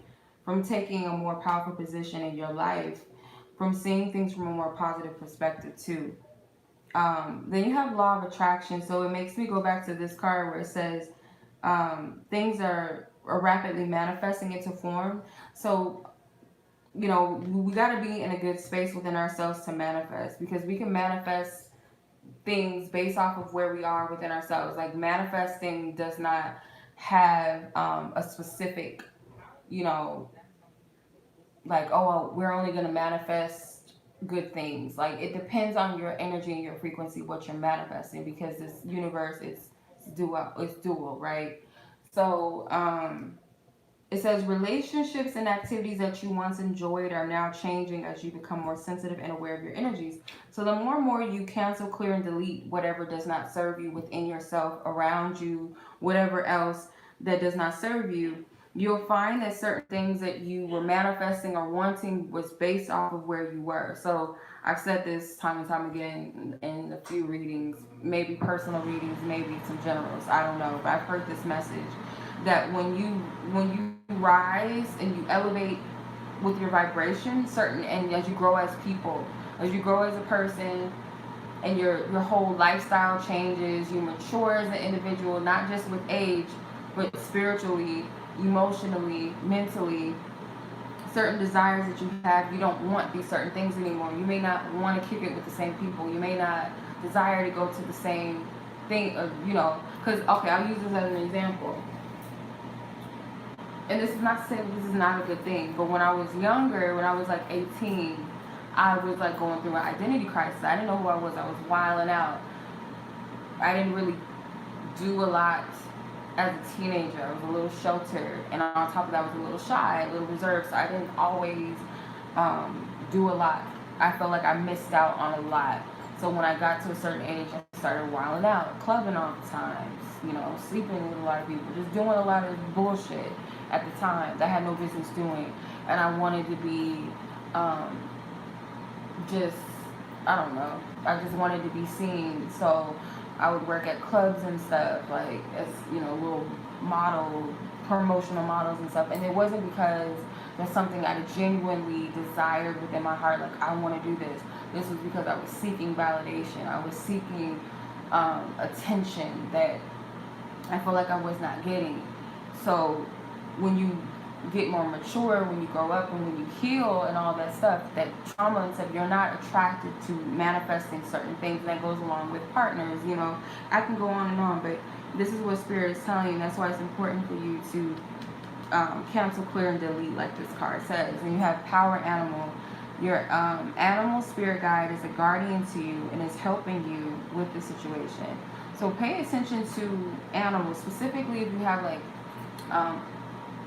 from taking a more powerful position in your life, from seeing things from a more positive perspective too. Then you have law of attraction. So it makes me go back to this card where it says things are rapidly manifesting into form. So we got to be in a good space within ourselves to manifest, because we can manifest things based off of where we are within ourselves. Like manifesting does not have a specific, you know, like, oh, well, we're only going to manifest good things. Like it depends on your energy and your frequency, what you're manifesting, because this universe is dual, right? So, it says relationships and activities that you once enjoyed are now changing as you become more sensitive and aware of your energies. So the more and more you cancel, clear, and delete whatever does not serve you within yourself, around you, whatever else that does not serve you, you'll find that certain things that you were manifesting or wanting was based off of where you were. So I've said this time and time again in a few readings, maybe personal readings, maybe some generals. I don't know, but I've heard this message that when you rise and you elevate with your vibration, certain, and as you grow as people, as you grow as a person, and your whole lifestyle changes, you mature as an individual, not just with age, but spiritually, emotionally, mentally. Certain desires that you have, you don't want these certain things anymore. You may not want to kick it with the same people. You may not desire to go to the same thing, because, okay, I'll use this as an example. And this is not to say that this is not a good thing, but when I was younger, when I was like 18, I was like going through an identity crisis. I didn't know who I was. I was wilding out. I didn't really do a lot as a teenager. I was a little sheltered, and on top of that, I was a little shy, a little reserved. So I didn't always do a lot. I felt like I missed out on a lot. So when I got to a certain age, I started wilding out, clubbing all the time, sleeping with a lot of people, just doing a lot of bullshit at the time that I had no business doing. And I wanted to be just, I don't know, I just wanted to be seen. So I would work at clubs and stuff, like as, little model, promotional models and stuff. And it wasn't because that's something I genuinely desired within my heart, like I want to do this. This was because I was seeking validation. I was seeking attention that I feel like I was not getting. So when you get more mature, when you grow up, and when you heal and all that stuff, that trauma and stuff, you're not attracted to manifesting certain things. That goes along with partners, I can go on and on, but this is what Spirit is telling you. That's why it's important for you to cancel, clear, and delete, like this card says. And you have power animal. Your animal spirit guide is a guardian to you and is helping you with the situation. So pay attention to animals, specifically if you have like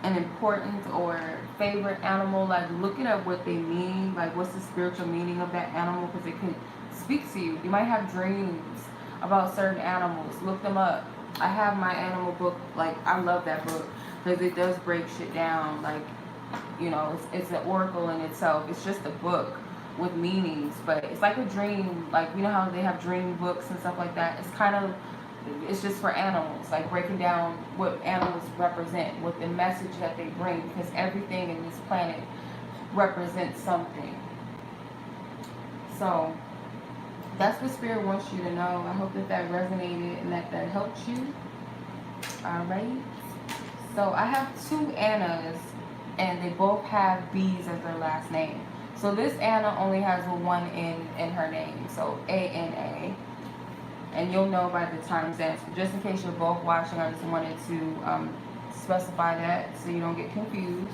an important or favorite animal. Like look it up what they mean, like what's the spiritual meaning of that animal, because it could speak to you. You might have dreams about certain animals. Look them up. I have my animal book. Like I love that book because it does break shit down. Like it's an oracle in itself. It's just a book with meanings, but it's like a dream. Like how they have dream books and stuff like that. It's just for animals, like breaking down what animals represent, what the message that they bring, because everything in this planet represents something. So that's what Spirit wants you to know. I hope that resonated and that helped you. All right. So I have two Annas, and they both have B's as their last name. So this Anna only has one N in her name, so ANA. And you'll know by the time stamps. Just in case you're both watching, I just wanted to specify that so you don't get confused.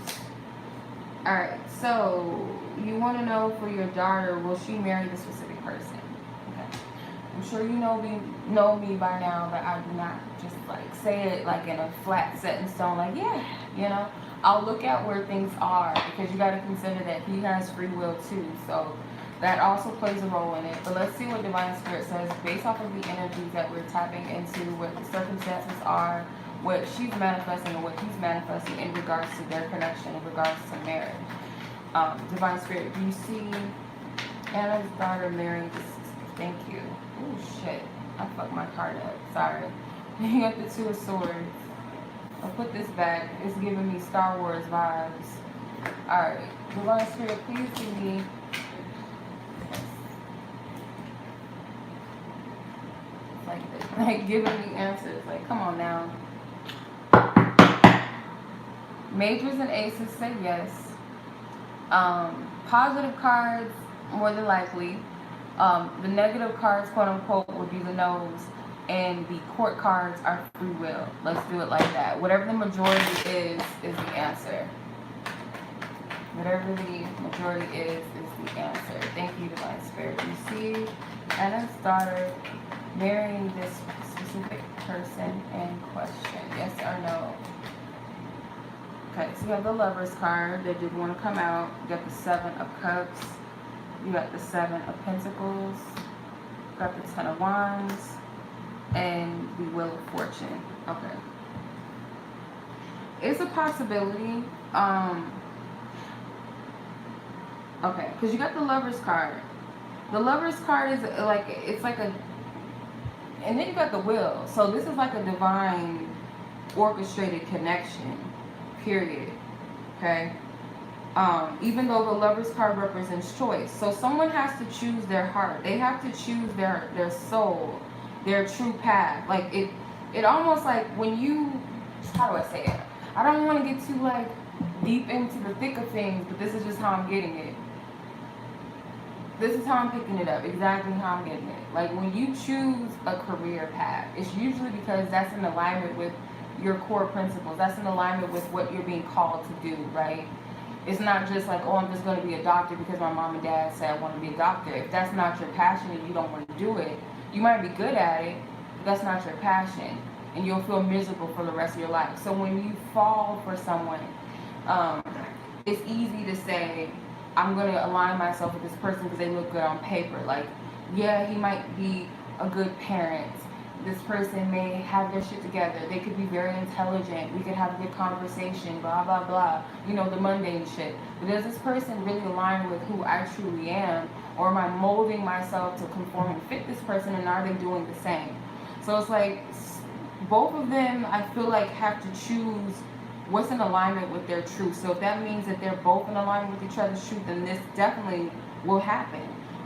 Alright, so you want to know for your daughter, will she marry the specific person? Okay. I'm sure you know me by now, but I do not just like say it like in a flat set in stone, like, yeah, you know. I'll look at where things are because you got to consider that he has free will too. So that also plays a role in it. But let's see what Divine Spirit says based off of the energies that we're tapping into, what the circumstances are, what she's manifesting and what he's manifesting in regards to their connection, in regards to marriage. Divine Spirit, do you see Anna's daughter marrying this? Thank you. Oh shit, I fucked my card up. Sorry. You got the Two of Swords. I'll put this back. It's giving me Star Wars vibes. Alright. Divine Spirit, please give me. Like giving me answers. Like, come on now. Majors and aces say yes. Positive cards, more than likely. The negative cards, quote unquote, would be the no's. And the court cards are free will. Let's do it like that. Whatever the majority is the answer. Whatever the majority is the answer. Thank you, Divine Spirit. You see Anna's daughter marrying this specific person in question. Yes or no? Okay, so you have the Lover's card that did want to come out. You got the Seven of Cups. You got the Seven of Pentacles. You got the Ten of Wands. And the Wheel of Fortune. Okay. It's a possibility. Okay, because you got the Lover's card. The Lover's card is like, it's like a, and then you got the Wheel. So this is like a divine orchestrated connection, period. Okay. Even though the Lover's card represents choice. So someone has to choose their heart. They have to choose their soul, their true path. Like it almost like when you, how do I say it? I don't want to get too like deep into the thick of things, but this is just how I'm getting it. This is how I'm picking it up, exactly how I'm getting it. Like when you choose a career path, it's usually because that's in alignment with your core principles. That's in alignment with what you're being called to do, right? It's not just like, oh, I'm just going to be a doctor because my mom and dad said I want to be a doctor. If that's not your passion and you don't want to do it, you might be good at it, but that's not your passion. And you'll feel miserable for the rest of your life. So when you fall for someone, it's easy to say, I'm going to align myself with this person because they look good on paper. Like, yeah, he might be a good parent. This person may have their shit together. They could be very intelligent. We could have a good conversation, blah, blah, blah. You know, the mundane shit. But does this person really align with who I truly am? Or am I molding myself to conform and fit this person, and are they doing the same? So it's like, both of them, I feel like, have to choose what's in alignment with their truth. So if that means that they're both in alignment with each other's truth, then this definitely will happen.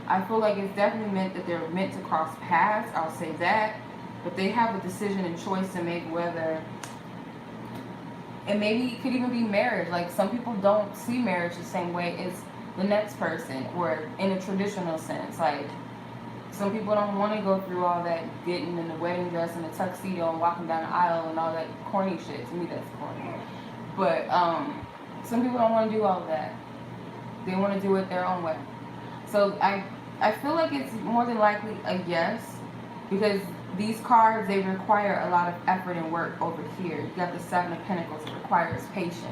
I feel like it's definitely meant that they're meant to cross paths. I'll say that. But they have a decision and choice to make whether, and maybe it could even be marriage. Like some people don't see marriage the same way as the next person, or in a traditional sense. Like some people don't want to go through all that getting in the wedding dress and the tuxedo and walking down the aisle and all that corny shit. To me, that's corny. But some people don't want to do all of that. They want to do it their own way. So I feel like it's more than likely a yes, because these cards, they require a lot of effort and work over here. You got the Seven of Pentacles. It requires patience.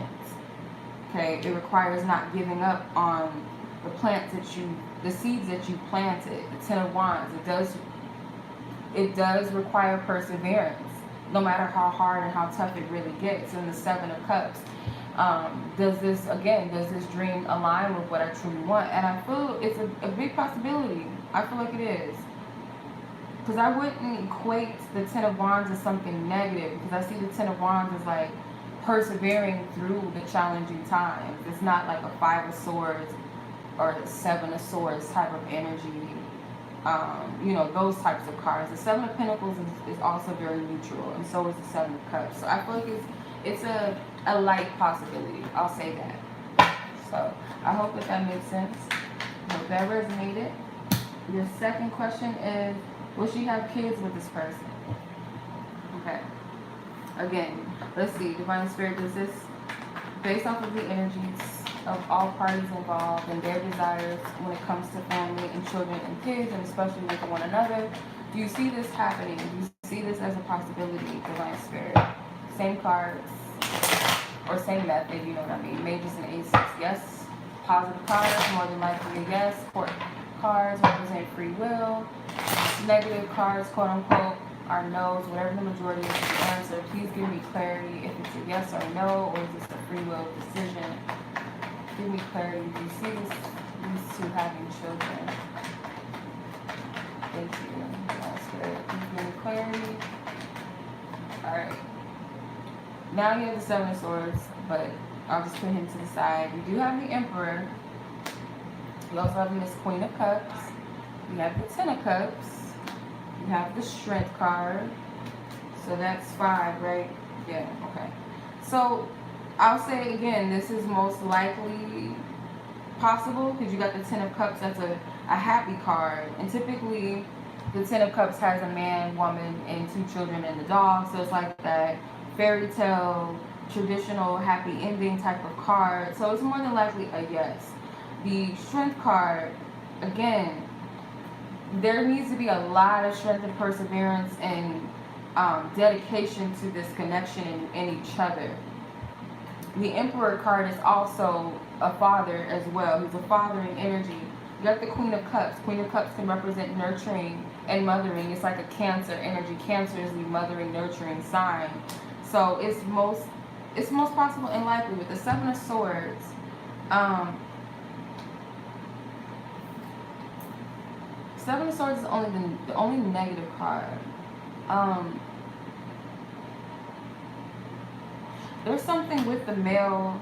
Okay, it requires not giving up on the plants that the seeds that you planted. The Ten of Wands. It does require perseverance, no matter how hard and how tough it really gets. And the Seven of Cups. Does this dream align with what I truly want? And I feel it's a big possibility. I feel like it is. Because I wouldn't equate the Ten of Wands as something negative, because I see the Ten of Wands as like persevering through the challenging times. It's not like a Five of Swords or a Seven of Swords type of energy. You know, those types of cards. The Seven of Pentacles is also very neutral, and so is the Seven of Cups. So I feel like it's a light possibility. I'll say that. So I hope that makes sense. I hope that resonated. Your second question is, will she have kids with this person? Okay. Again, let's see. Divine Spirit, does this, based off of the energies, of all parties involved and their desires when it comes to family and children and kids, and especially with one another. Do you see this happening? Do you see this as a possibility, Divine Spirit? Same cards, or same method, you know what I mean? Mages and aces, yes. Positive cards, more than likely a yes. Court cards represent free will. Negative cards, quote unquote, are no's. Whatever the majority is the answer, please give me clarity if it's a yes or a no, or is this a free will decision? Give me clarity. Do you see these two having children? Thank you. That's good. Please give me clarity. Alright. Now you have the Seven of Swords, but I'll just put him to the side. We do have the Emperor. We also have Miss Queen of Cups. We have the Ten of Cups. We have the Strength card. So that's 5, right? Yeah, okay. So I'll say again, this is most likely possible because you got the Ten of Cups. That's a happy card. And typically the Ten of Cups has a man, woman, and 2 children and the dog. So it's like that fairy tale, traditional happy ending type of card. So it's more than likely a yes. The Strength card, again, there needs to be a lot of strength and perseverance and dedication to this connection in each other. The Emperor card is also a father as well. He's a fathering energy. You got the Queen of Cups. Queen of Cups can represent nurturing and mothering. It's like a Cancer energy. Cancer is the mothering, nurturing sign. So it's most possible and likely with the Seven of Swords. Seven of Swords is the only negative card. There's something with the male,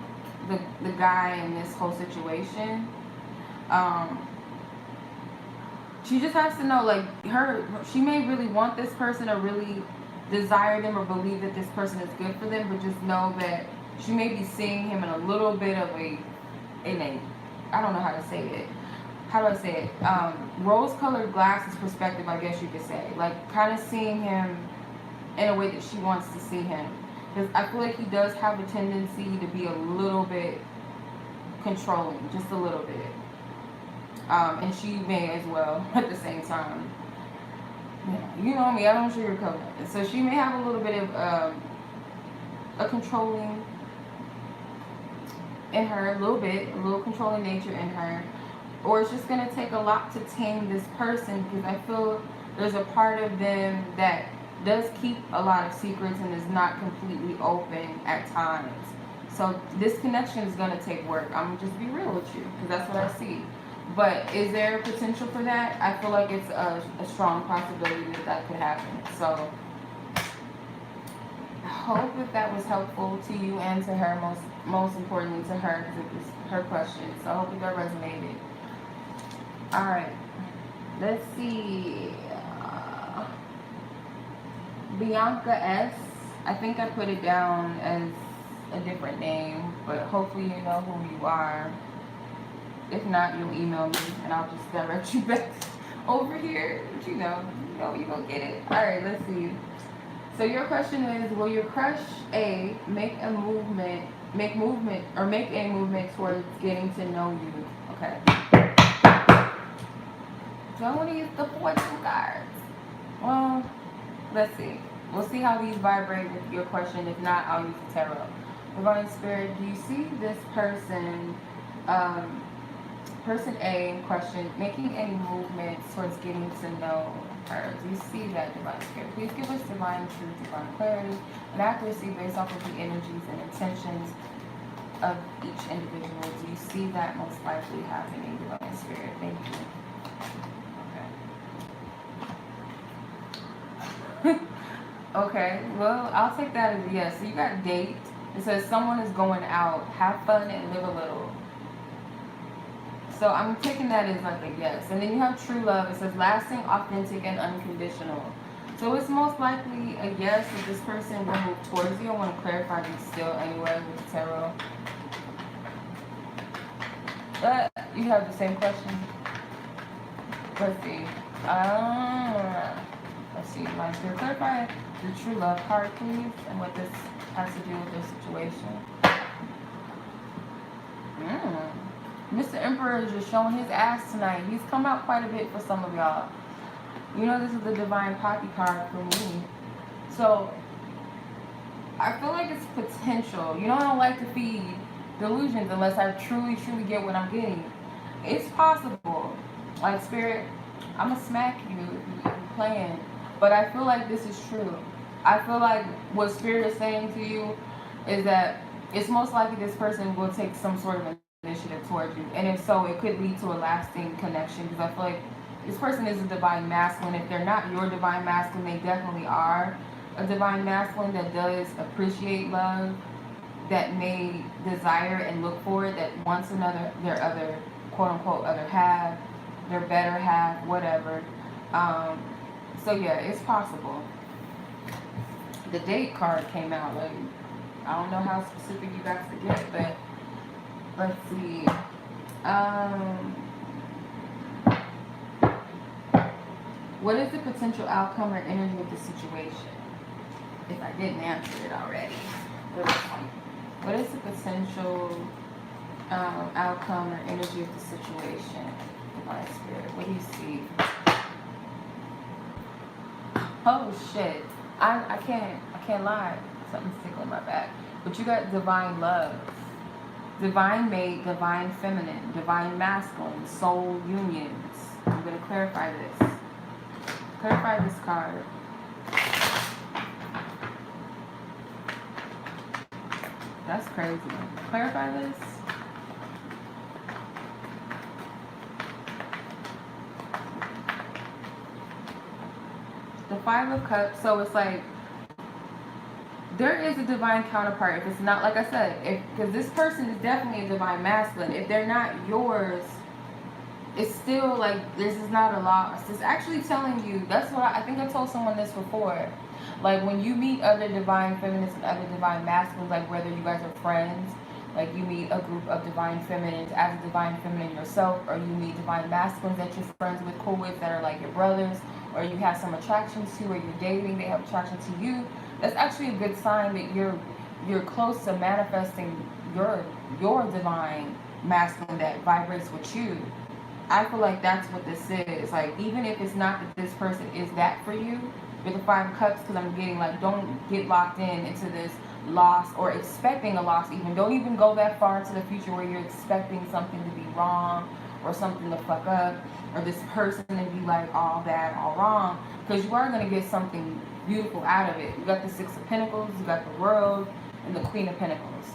the guy in this whole situation. She just has to know, like, she may really want this person or really desire them or believe that this person is good for them, but just know that she may be seeing him in a little bit of I don't know how to say it. How do I say it? Rose-colored glasses perspective, I guess you could say. Like, kind of seeing him in a way that she wants to see him. Because I feel like he does have a tendency to be a little bit controlling, just a little bit. And she may as well at the same time. Yeah, you know me, I don't sugarcoat it. So she may have a little bit of a controlling in her, a little controlling nature in her. Or it's just going to take a lot to tame this person, because I feel there's a part of them that does keep a lot of secrets and is not completely open at times. So this connection is going to take work. I'm going to just be real with you, because that's what I see. But is there potential for that? I feel like it's a strong possibility that could happen. So I hope that was helpful to you and to her, most importantly to her, because it was her question. So I hope that resonated. Alright, let's see. Bianca S. I think I put it down as a different name, but hopefully you know who you are. If not, you'll email me and I'll just direct you back over here. But you know, you gonna get it. Alright, let's see. So your question is, will your crush A make a movement towards getting to know you? Okay. So I want to use the fortune cards. Well, let's see. We'll see how these vibrate with your question. If not, I'll use the tarot. Divine Spirit, do you see this person, person A in question, making any movements towards getting to know her? Do you see that, Divine Spirit? Please give us divine truth, divine clarity, and accuracy based off of the energies and intentions of each individual. Do you see that most likely happening, Divine Spirit? Thank you. Okay, well, I'll take that as a yes. So you got date. It says someone is going out, have fun, and live a little. So I'm taking that as like a yes. And then you have true love. It says lasting, authentic, and unconditional. So it's most likely a yes if this person will move towards you. I want to clarify these still anyway with the tarot. But you have the same question. Let's see. Let's see. Like, to clarify the true love card, please, and what this has to do with their situation. Mm. Mr. Emperor is just showing his ass tonight. He's come out quite a bit for some of y'all. You know, this is the Divine Poppy card for me. So, I feel like it's potential. You know, I don't like to feed delusions unless I truly get what I'm getting. It's possible. Like, Spirit, I'm going to smack you if you're playing. But I feel like this is true. I feel like what Spirit is saying to you is that it's most likely this person will take some sort of initiative towards you. And if so, it could lead to a lasting connection. Because I feel like this person is a divine masculine. If they're not your divine masculine, they definitely are a divine masculine that does appreciate love, that may desire and look for it, that wants their other, quote unquote, other half, their better half, whatever. So yeah, it's possible. The date card came out. Like, I don't know how specific you guys to get, but let's see. What is the potential outcome or energy of the situation? If I didn't answer it already. What is the potential outcome or energy of the situation? Divine Spirit, what do you see? Oh shit. I can't lie. Something's tickling my back. But you got divine love. Divine mate, divine feminine, divine masculine, soul unions. I'm gonna clarify this. Clarify this card. That's crazy. Clarify this. The Five of Cups. So it's like there is a divine counterpart. If it's not, like I said, because this person is definitely a divine masculine. If they're not yours, it's still like this is not a loss. It's actually telling you. That's what I think I told someone this before. Like when you meet other divine feminines and other divine masculines, like whether you guys are friends, like you meet a group of divine feminines as a divine feminine yourself, or you meet divine masculines that you're friends with, cool with, that are like your brothers, or you have some attraction to, or you're dating, they have attraction to you. That's actually a good sign that you're close to manifesting your divine masculine that vibrates with you. I feel like that's what this is. Like, even if it's not that this person is that for you, with the Five of Cups, because I'm getting like, don't get locked into this loss or expecting a loss even. Don't even go that far into the future where you're expecting something to be wrong or something to fuck up or this person to be like all bad, all wrong, because you are going to get something beautiful out of it. You got the Six of Pentacles, you got the World, and the Queen of Pentacles.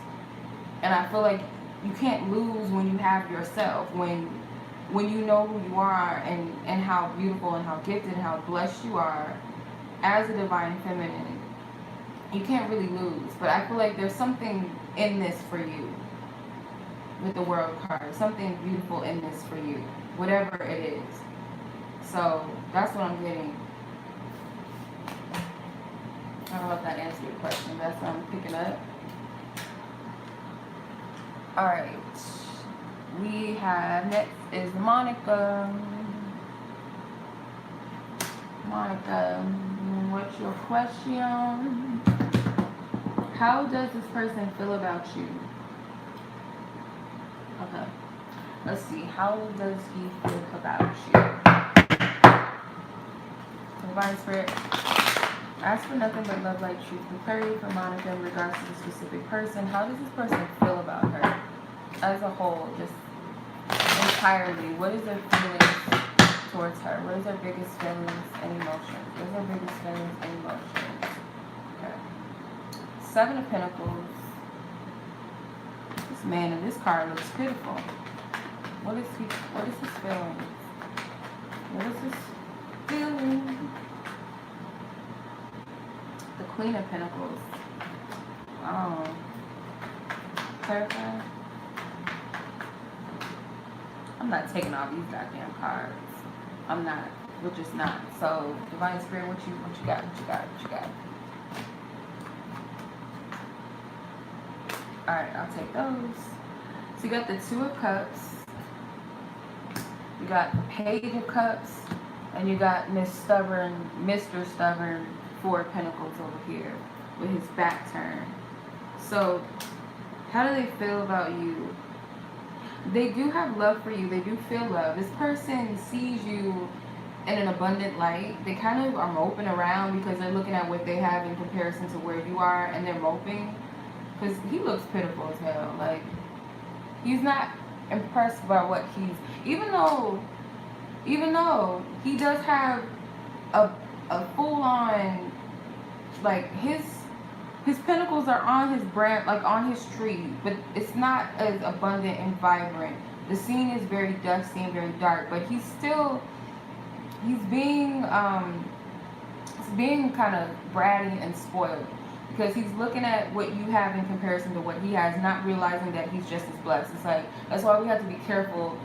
And I feel like you can't lose when you have yourself, when you know who you are and how beautiful and how gifted and how blessed you are as a divine feminine. You can't really lose. But I feel like there's something in this for you with the World card. Something beautiful in this for you, whatever it is. So that's what I'm getting. I don't know if that answered your question. That's what I'm picking up. Alright. We have, next is Monica. Monica, what's your question? How does this person feel about you? Okay. Let's see. How does he feel about you? Divine Spirit, ask for nothing but love, light, truth, and clarity for Monica in regards to the specific person. How does this person feel about her as a whole, just entirely? What is their feelings towards her? What is their biggest feelings and emotions? What is their biggest feelings and emotions? Okay. Seven of Pentacles. This man in this card looks pitiful. What is his feeling? What is his feeling? The Queen of Pentacles. Clarify. I'm not taking all these goddamn cards. I'm not. We're just not. So, Divine Spirit, what you got? What you got? Alright, I'll take those. So you got the Two of Cups. You got the Page of Cups. And you got Mr. Stubborn, Four of Pentacles over here with his back turned. So, how do they feel about you? They do have love for you. They do feel love. This person sees you in an abundant light. They kind of are moping around because they're looking at what they have in comparison to where you are, and they're moping because he looks pitiful as hell. Like, he's not impressed by what he's, even though he does have a full on, like, his pinnacles are on his branch, like on his tree, but it's not as abundant and vibrant. The scene is very dusty and very dark, but he's being kind of bratty and spoiled because he's looking at what you have in comparison to what he has, not realizing that he's just as blessed. It's like, that's why we have to be careful.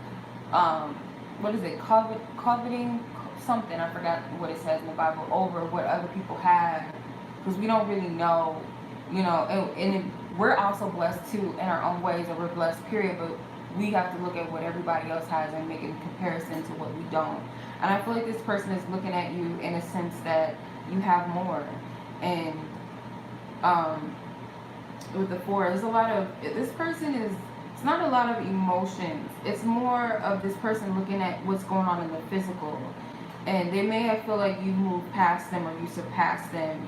What is it? Coveting something, I forgot what it says in the Bible, over what other people have, because we don't really know, and we're also blessed too in our own ways, or we're blessed, period, but we have to look at what everybody else has and make it in comparison to what we don't. And I feel like this person is looking at you in a sense that you have more. And with the four, there's a lot of, this person is, it's not a lot of emotions. It's more of this person looking at what's going on in the physical. And they may have feel like you moved past them or you surpassed them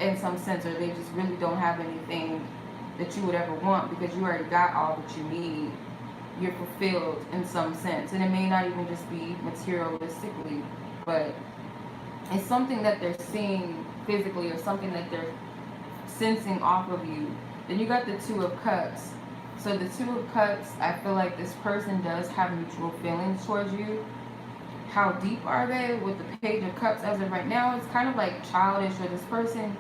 in some sense, or they just really don't have anything that you would ever want because you already got all that you need. You're fulfilled in some sense. And it may not even just be materialistically, but it's something that they're seeing physically or something that they're sensing off of you. Then you got the Two of Cups. So the Two of Cups, I feel like this person does have mutual feelings towards you. How deep are they? With the Page of Cups as of right now, it's kind of like childish, or this person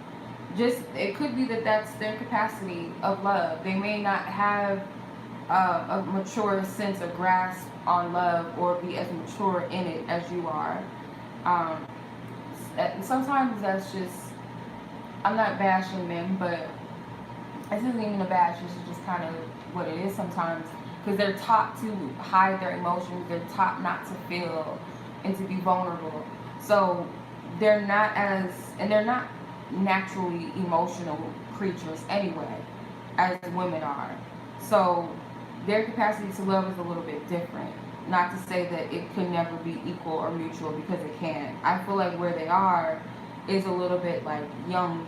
just, it could be that that's their capacity of love. They may not have a mature sense of grasp on love or be as mature in it as you are. Sometimes that's just, I'm not bashing men, but this isn't even a bash, this is just kind of what it is sometimes, because they're taught to hide their emotions, they're taught not to feel and to be vulnerable. So they're not naturally emotional creatures anyway, as women are. So their capacity to love is a little bit different. Not to say that it could never be equal or mutual, because it can. I feel like where they are is a little bit like young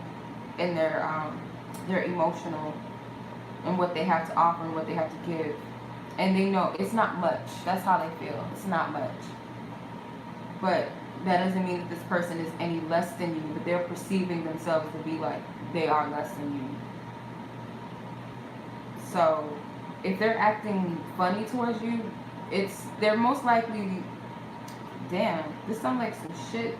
in their emotional and what they have to offer and what they have to give. And they know it's not much. That's how they feel. It's not much. But that doesn't mean that this person is any less than you, but they're perceiving themselves to be like they are less than you. So if they're acting funny towards you, they're most likely, damn, this sounds like some shit.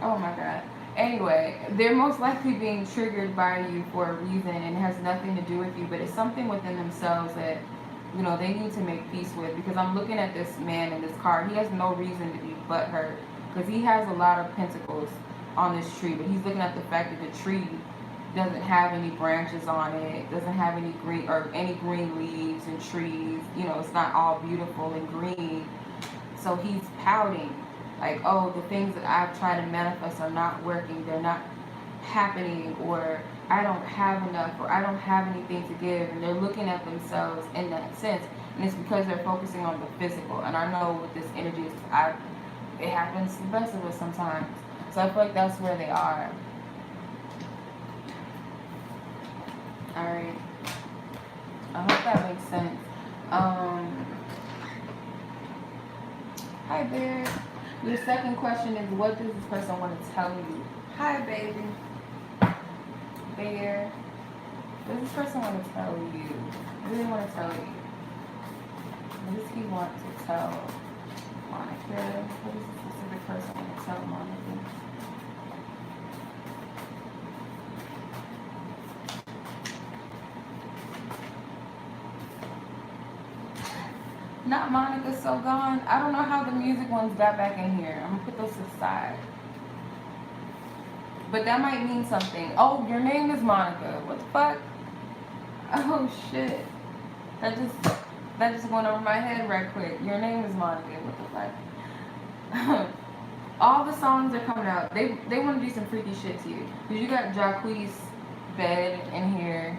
Oh my god. Anyway, they're most likely being triggered by you for a reason, and it has nothing to do with you, but it's something within themselves that, they need to make peace with. Because I'm looking at this man in this card. He has no reason to be butthurt, because he has a lot of pentacles on this tree, but he's looking at the fact that the tree doesn't have any branches on it, doesn't have any green leaves and trees. It's not all beautiful and green. So he's pouting. Like, oh, the things that I've tried to manifest are not working. They're not happening, or I don't have enough, or I don't have anything to give. And they're looking at themselves in that sense. And it's because they're focusing on the physical. And I know with this energy, it happens to the best of us sometimes. So I feel like that's where they are. Alright. I hope that makes sense. Hi, Bear. Your second question is, what does this person want to tell you? Hi, baby. Bear. What does this person want to tell you? What do they want to tell you? What does he want to tell Monica? What does this specific person want to tell Monica? Not Monica, so gone. I don't know how the music ones got back in here. I'm gonna put those to the side. But that might mean something. Oh, your name is Monica. What the fuck? Oh shit. That just went over my head right quick. Your name is Monica. What the fuck? All the songs are coming out. They want to do some freaky shit to you. Because you got Jacquees' bed in here.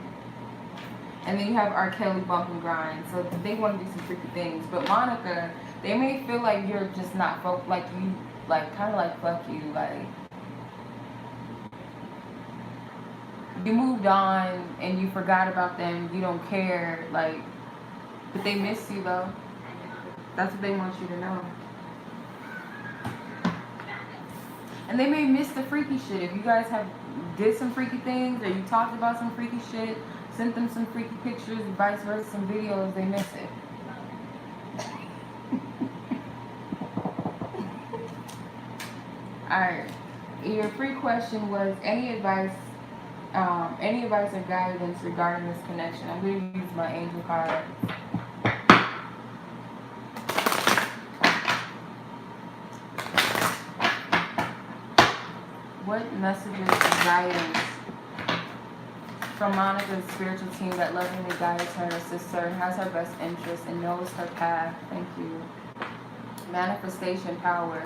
And then you have R. Kelly, bump and grind. So they want to do some freaky things. But Monica, they may feel like you're just not like you, like kind of like fuck you, like you moved on and you forgot about them. You don't care, like, but they miss you though. That's what they want you to know. And they may miss the freaky shit. If you guys have did some freaky things or you talked about some freaky shit, sent them some freaky pictures, and vice versa, some videos, they miss it. Alright. Your free question was any advice or guidance regarding this connection. I'm going to use my angel card. What messages and guidance from Monica's spiritual team that lovingly guides her and assists her and has her best interest and knows her path? Thank you. Manifestation power.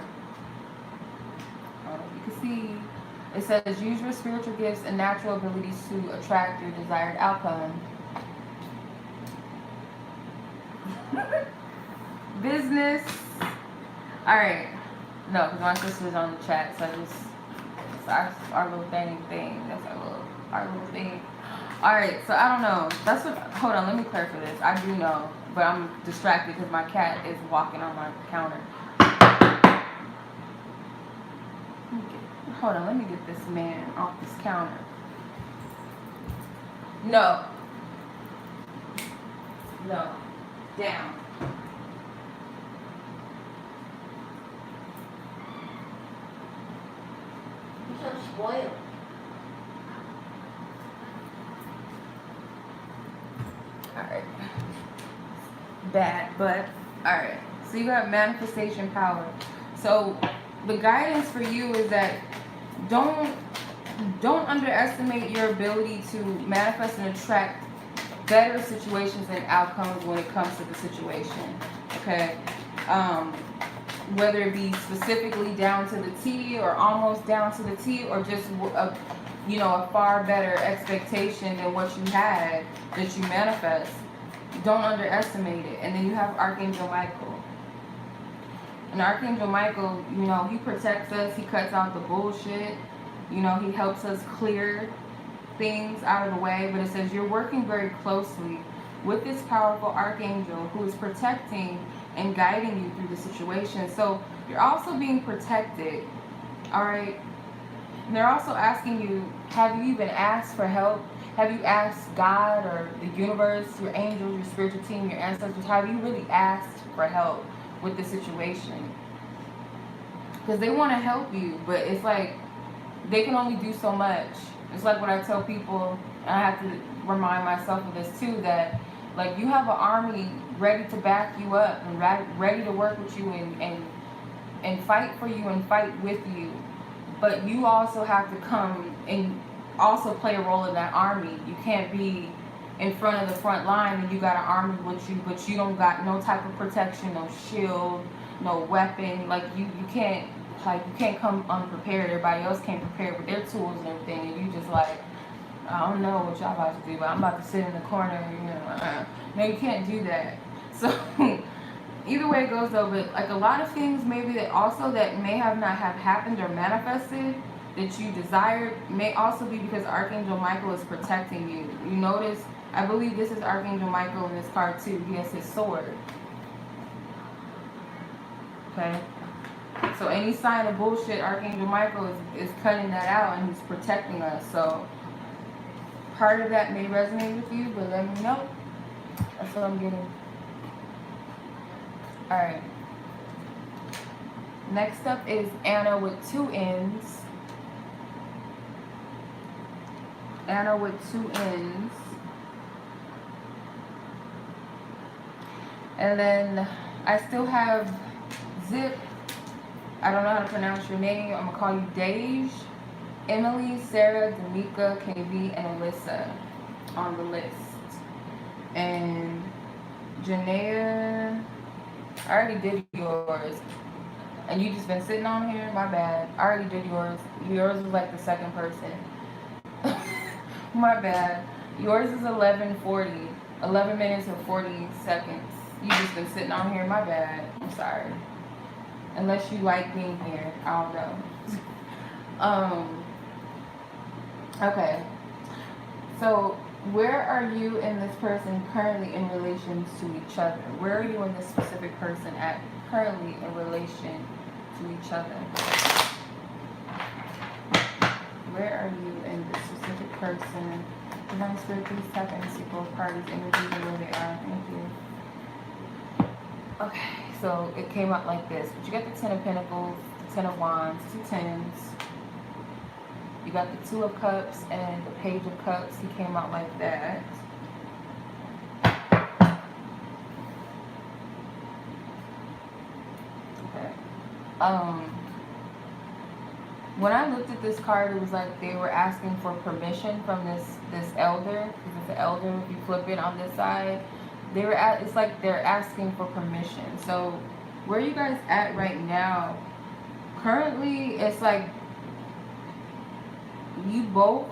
You can see it says use your spiritual gifts and natural abilities to attract your desired outcome. Business. Alright. No, because my sister's on the chat, so our little thing. That's our little thing. Alright, so I don't know. That's what. Hold on, let me clarify this. I do know, but I'm distracted because my cat is walking on my counter. Hold on, let me get this man off this counter. No. Down. You're so spoiled. Alright. Bad, but alright. So you got manifestation power. So the guidance for you is that don't underestimate your ability to manifest and attract better situations and outcomes when it comes to the situation. Okay? Whether it be specifically down to the T or almost down to the T or just a far better expectation than what you had that you manifest. Don't underestimate it. And then you have Archangel Michael. And Archangel Michael, he protects us. He cuts out the bullshit. He helps us clear things out of the way. But it says you're working very closely with this powerful Archangel who is protecting and guiding you through the situation. So you're also being protected. Alright? And they're also asking you, have you even asked for help? Have you asked God or the universe, your angels, your spiritual team, your ancestors, have you really asked for help with the situation? Because they want to help you, but it's like they can only do so much. It's like what I tell people, and I have to remind myself of this too, that like you have an army ready to back you up and ready to work with you and fight for you and fight with you. But you also have to come and also play a role in that army. You can't be in front of the front line and you got an army with you, but you don't got no type of protection, no shield, no weapon. Like you can't come unprepared. Everybody else came prepared with their tools and everything, and you just like, I don't know what y'all about to do, but I'm about to sit in the corner. No, you can't do that. So either way it goes though, but like a lot of things maybe that may have not have happened or manifested that you desired may also be because Archangel Michael is protecting you. You notice, I believe this is Archangel Michael in this card too. He has his sword. Okay? So any sign of bullshit, Archangel Michael is cutting that out and he's protecting us. So part of that may resonate with you, but let me know. That's what I'm getting. Alright. Next up is Anna with 2 N's. Anna with 2 N's. And then I still have Zip. I don't know how to pronounce your name. I'm going to call you Deaj, Emily, Sara, Damika, KV, and Alyssa on the list. And Janaya, I already did yours. And you just been sitting on here? My bad. I already did yours. Yours was like the second person. My bad. Yours is 11:40, 11 minutes and 40 seconds. You just been sitting on here. My bad. I'm sorry. Unless you like being here, I don't know. Okay. So, where are you and this person currently in relation to each other? Where are you and this specific person at currently in relation to each other? Where are you and this specific person? Divine Spirit, please tap in and see both parties' energies and where they are. Thank you. Okay, so it came out like this. But you got the Ten of Pentacles, the Ten of Wands, two tens. You got the Two of Cups and the Page of Cups. He came out like that. Okay. When I looked at this card, it was like they were asking for permission from this elder. Because it's an elder. If you flip it on this side, it's like they're asking for permission. So where you guys at right now? Currently, it's like you both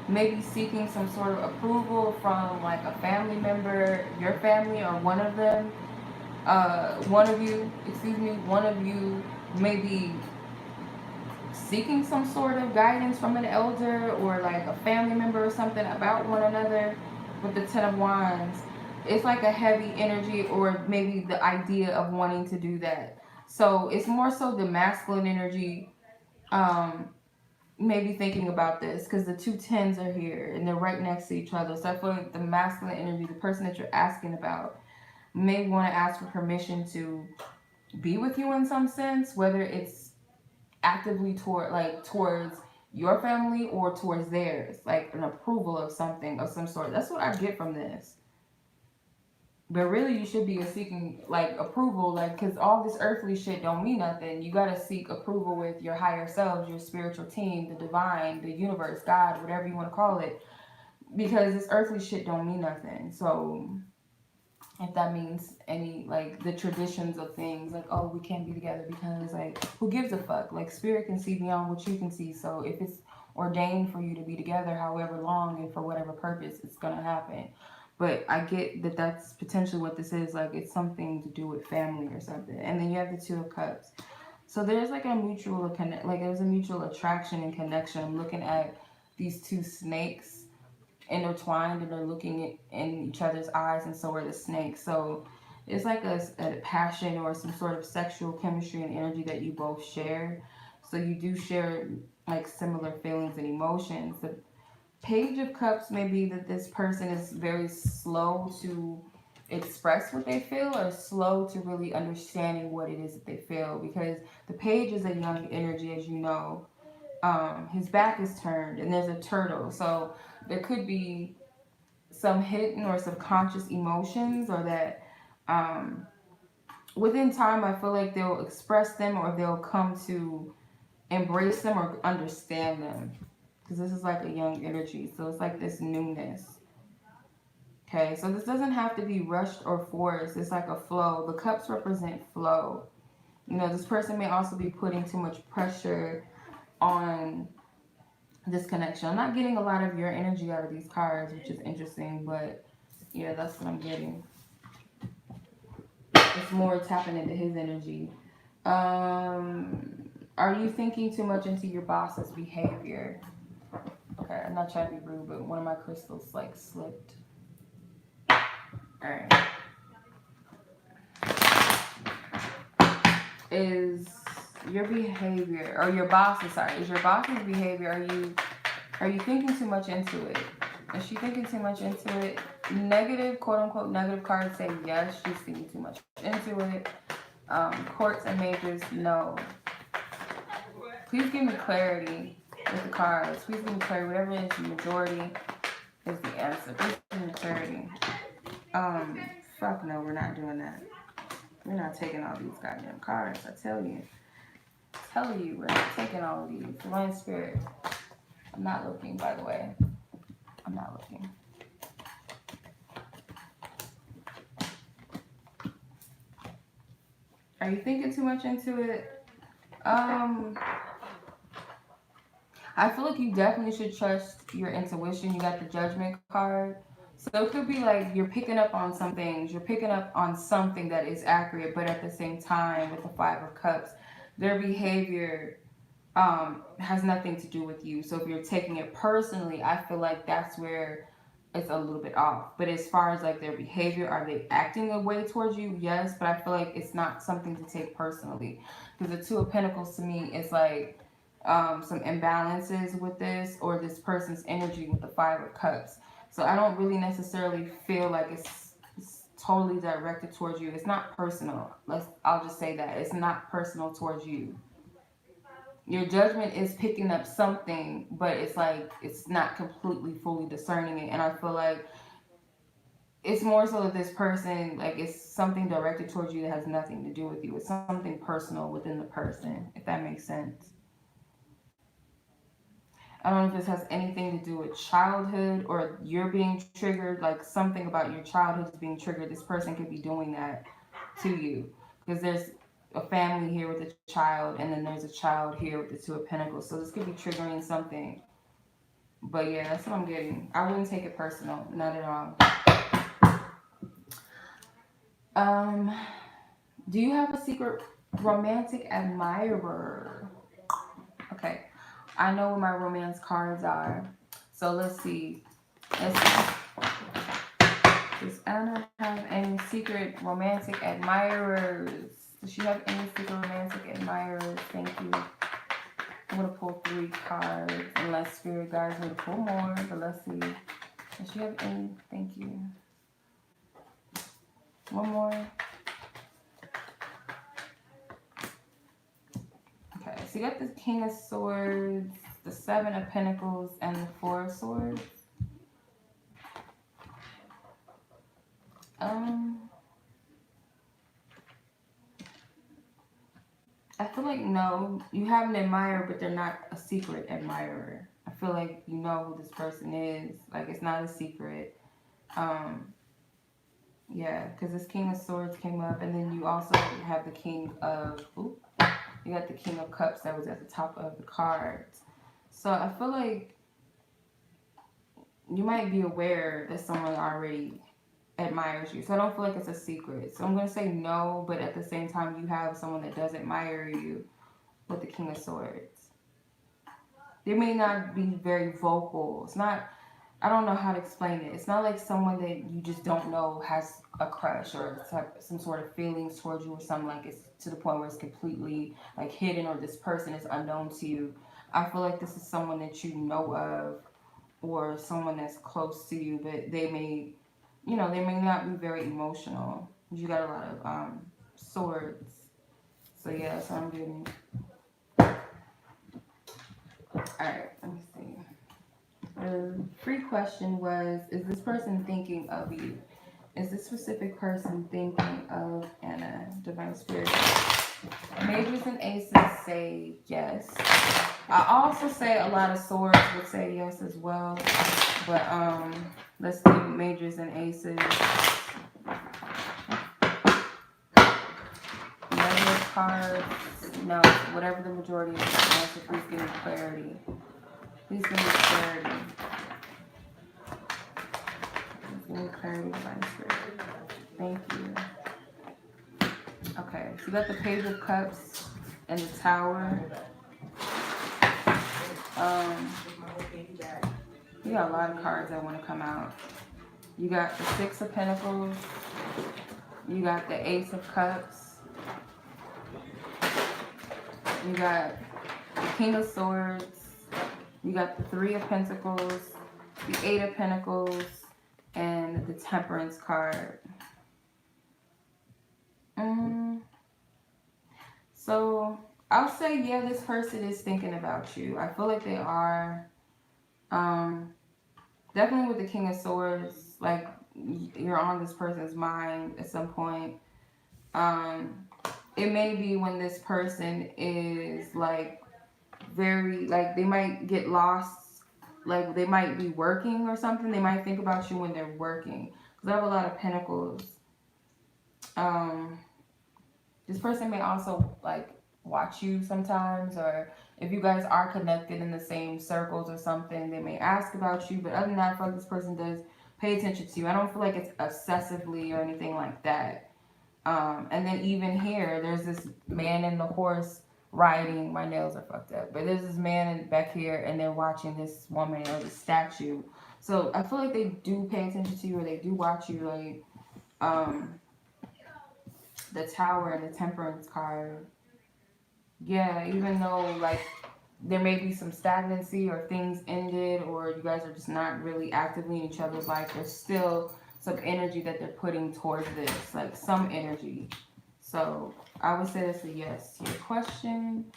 may be seeking some sort of approval from like a family member, your family, or one of them. One of you may be seeking some sort of guidance from an elder or like a family member or something about one another. With the Ten of Wands, it's like a heavy energy, or maybe the idea of wanting to do that. So it's more so the masculine energy, maybe thinking about this, because the two tens are here and they're right next to each other. So I feel like the masculine energy, the person that you're asking about, may want to ask for permission to be with you in some sense, whether it's actively towards your family or towards theirs, like an approval of something of some sort. That's what I get from this. But really, you should be seeking like approval, like, because all this earthly shit don't mean nothing. You gotta seek approval with your higher selves, your spiritual team, the divine, the universe, God, whatever you want to call it, because this earthly shit don't mean nothing. So if that means any, like, the traditions of things, like, oh, we can't be together because, like, who gives a fuck? Like, spirit can see beyond what you can see. So if it's ordained for you to be together however long and for whatever purpose, it's gonna happen. But I get that that's potentially what this is. Like, it's something to do with family or something. And then you have the Two of Cups. So there's like a mutual connect, like there's a mutual attraction and connection. I'm looking at these two snakes intertwined, and they're looking in each other's eyes, and so are the snakes. So it's like a passion or some sort of sexual chemistry and energy that you both share. So you do share like similar feelings and emotions. The Page of Cups may be that this person is very slow to express what they feel, or slow to really understanding what it is that they feel, because the Page is a young energy, as you know. His back is turned and there's a turtle, so there could be some hidden or subconscious emotions, or that within time I feel like they'll express them, or they'll come to embrace them or understand them, because this is like a young energy, so it's like this newness. Okay, so this doesn't have to be rushed or forced. It's like a flow. The cups represent flow. You know, this person may also be putting too much pressure on this connection. I'm not getting a lot of your energy out of these cards, which is interesting, but yeah, that's what I'm getting. It's more tapping into his energy. Are you thinking too much into your boss's behavior? Okay, I'm not trying to be rude, but one of my crystals like slipped. Alright. Is your behavior, or your boss's, sorry, is your boss's behavior, are you thinking too much into it? Is she thinking too much into it? Negative, quote unquote, negative cards say yes, she's thinking too much into it. Courts and majors, no. Please give me clarity with the cards. Please give me clarity. Whatever it is, the majority is the answer. Please give me clarity. Fuck no, we're not doing that. We're not taking all these goddamn cards, I tell you. We're not taking all of these. Divine Spirit. I'm not looking, by the way. I'm not looking. Are you thinking too much into it? I I feel like you definitely should trust your intuition. You got the Judgment card. So it could be like you're picking up on some things. You're picking up on something that is accurate, but at the same time, with the Five of Cups, their behavior has nothing to do with you. So if you're taking it personally, I feel like that's where it's a little bit off. But as far as like their behavior, are they acting a way towards you? Yes, but I feel like it's not something to take personally. Because the Two of Pentacles to me is like some imbalances with this, or this person's energy with the Five of Cups. So I don't really necessarily feel like it's totally directed towards you. It's not personal. I'll just say that it's not personal towards you. Your judgment is picking up something, but it's like it's not completely fully discerning it. And I feel like it's more so that this person, like, it's something directed towards you that has nothing to do with you. It's something personal within the person, if that makes sense. I don't know if this has anything to do with childhood, or you're being triggered, like something about your childhood is being triggered. This person could be doing that to you, because there's a family here with a child, and then there's a child here with the Two of Pentacles. So this could be triggering something. But yeah, that's what I'm getting. I wouldn't take it personal, not at all. Do you have a secret romantic admirer? Okay, I know what my romance cards are. So let's see. Let's see. Does Anna have any secret romantic admirers? Does she have any secret romantic admirers? Thank you. I'm going to pull 3 cards, unless Spirit guides me to pull more, but let's see. Does she have any? Thank you. One more. Okay, so you got the King of Swords, the Seven of Pentacles, and the Four of Swords. I feel like no, you have an admirer, but they're not a secret admirer. I feel like you know who this person is. Like, it's not a secret. Yeah, because this King of Swords came up, and then you also have the King of, you got the King of Cups that was at the top of the cards. So I feel like you might be aware that someone already admires you. So I don't feel like it's a secret. So I'm going to say no, but at the same time, you have someone that does admire you with the King of Swords. They may not be very vocal. It's not, I don't know how to explain it. It's not like someone that you just don't know has a crush or some sort of feelings towards you, or something like it's to the point where it's completely like hidden, or this person is unknown to you. I feel like this is someone that you know of, or someone that's close to you, but they may, they may not be very emotional. You got a lot of swords. So yeah, that's what I'm getting. Alright, let me see. The free question was, is this person thinking of you? Is this specific person thinking of Anna, Divine Spirit? Majors and aces say yes. I also say a lot of swords would say yes as well. But let's do majors and aces. Negative cards. No, whatever the majority is, so please give me clarity. Please give me clarity. Please give me clarity, Divine Spirit. Thank you. Okay, so you got the Page of Cups and the Tower. You got a lot of cards that want to come out. You got the Six of Pentacles. You got the Ace of Cups. You got the King of Swords. You got the Three of Pentacles, the Eight of Pentacles, and the Temperance card. So I'll say, yeah, this person is thinking about you. I feel like they are. Definitely with the King of Swords, like you're on this person's mind at some point. It may be when this person is like very, like they might get lost, like they might be working or something. They might think about you when they're working. Because I have a lot of pentacles. This person may also like watch you sometimes, or if you guys are connected in the same circles or something, they may ask about you. But other than that, I feel like this person does pay attention to you. I don't feel like it's obsessively or anything like that. And then even here, there's this man and the horse riding. My nails are fucked up, but there's this man back here, and they're watching this woman or this statue. So I feel like they do pay attention to you, or they do watch you. Like um, the Tower and the Temperance card. Yeah, even though like there may be some stagnancy or things ended or you guys are just not really actively in each other's life, there's still some energy that they're putting towards this, like some energy. So I would say that's a yes to your question.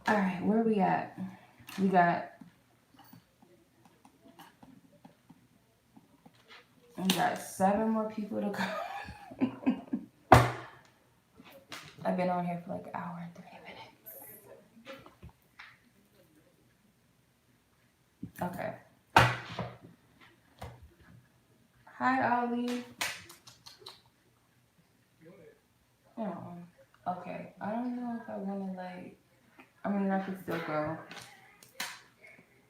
All right, where are we at? We got 7 more people to go. I've been on here for like an hour and 3 minutes. Okay. Hi, Ollie. Oh, okay. I don't know if I want to like. I mean, I could still go.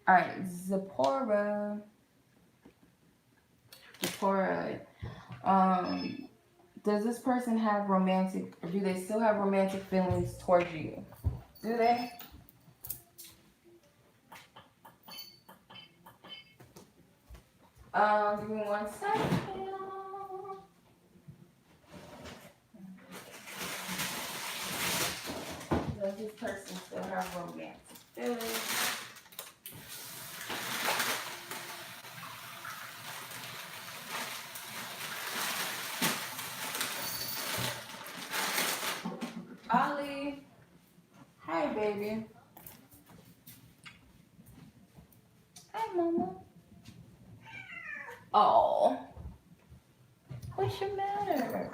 All right, Zipporah. Zipporah. Um, does this person have romantic, or do they still have romantic feelings towards you? Do they? Give me 1 second. Does this person still have romantic feelings? Ollie. Hi, baby. Hi, mama. Oh, what's your matter?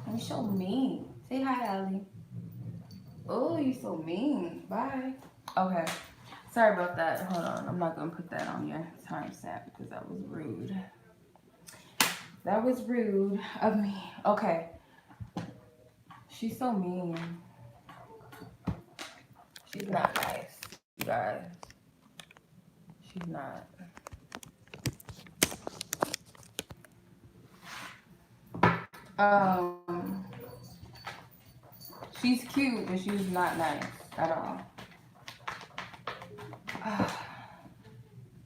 You're so mean. Say hi, Ollie. Oh, you so mean. Bye. Okay. Sorry about that. Hold on. I'm not gonna put that on your timestamp because that was rude. That was rude of me. Okay. She's so mean. She's not nice, you guys. She's not. Um, she's cute, but she's not nice at all.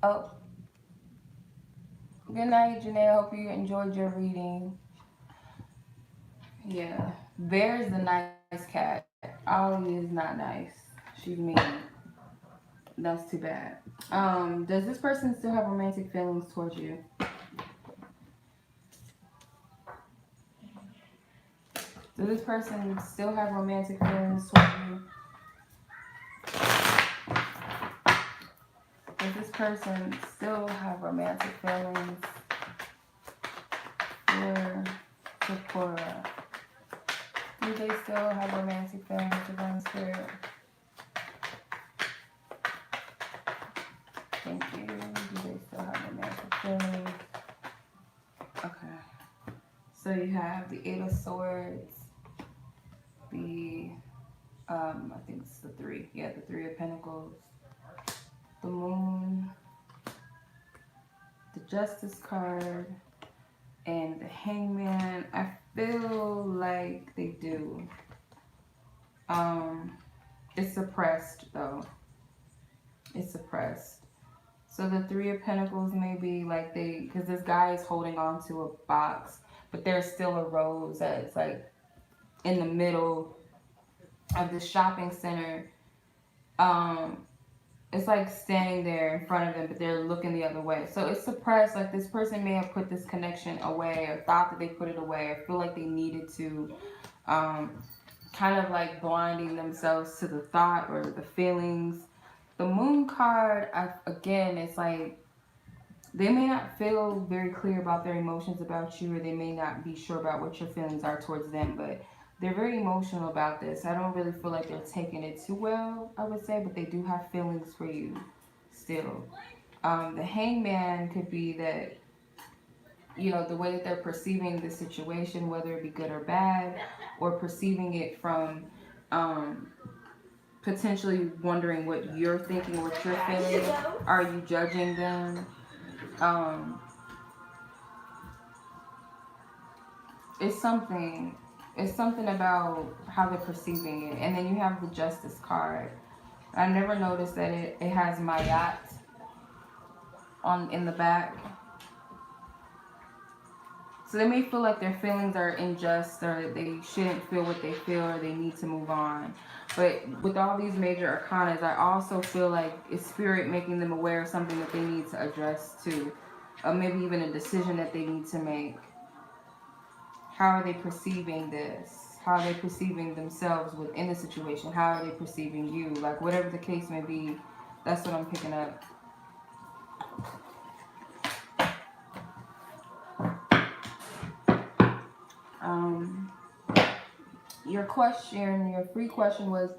Oh, good night, Janaya. Hope you enjoyed your reading. Yeah, Bear's the nice cat. Ollie is not nice. She's mean. That's too bad. Does this person still have romantic feelings towards you? Does this person still have romantic feelings towards you? Does this person still have romantic feelings for Zipporah? Do they still have romantic feelings for Divine Spirit? Thank you. Do they still have romantic feelings? Okay. So you have the Eight of Swords, the I think it's the 3. Yeah, the 3 of Pentacles, the Moon, the Justice card, and the Hangman. I feel like they do. It's suppressed though. It's suppressed. So the 3 of Pentacles may be like because this guy is holding on to a box, but there's still a rose that's like in the middle of the shopping center. It's like standing there in front of them, but they're looking the other way. So it's suppressed. Like this person may have put this connection away or thought that they put it away or feel like they needed to, kind of like blinding themselves to the thought or the feelings. The Moon card, again, it's like they may not feel very clear about their emotions about you, or they may not be sure about what your feelings are towards them, but they're very emotional about this. I don't really feel like they're taking it too well, I would say, but they do have feelings for you still. The Hangman could be that, the way that they're perceiving the situation, whether it be good or bad, or perceiving it from potentially wondering what you're thinking, what you're feeling. Are you judging them? Um, it's something. It's something about how they're perceiving it. And then you have the Justice card. I never noticed that it has Mayat in the back. So they may feel like their feelings are unjust, or they shouldn't feel what they feel, or they need to move on. But with all these major arcanas, I also feel like it's spirit making them aware of something that they need to address too. Maybe even a decision that they need to make. How are they perceiving this? How are they perceiving themselves within the situation? How are they perceiving you? Like, whatever the case may be, that's what I'm picking up. Your free question was,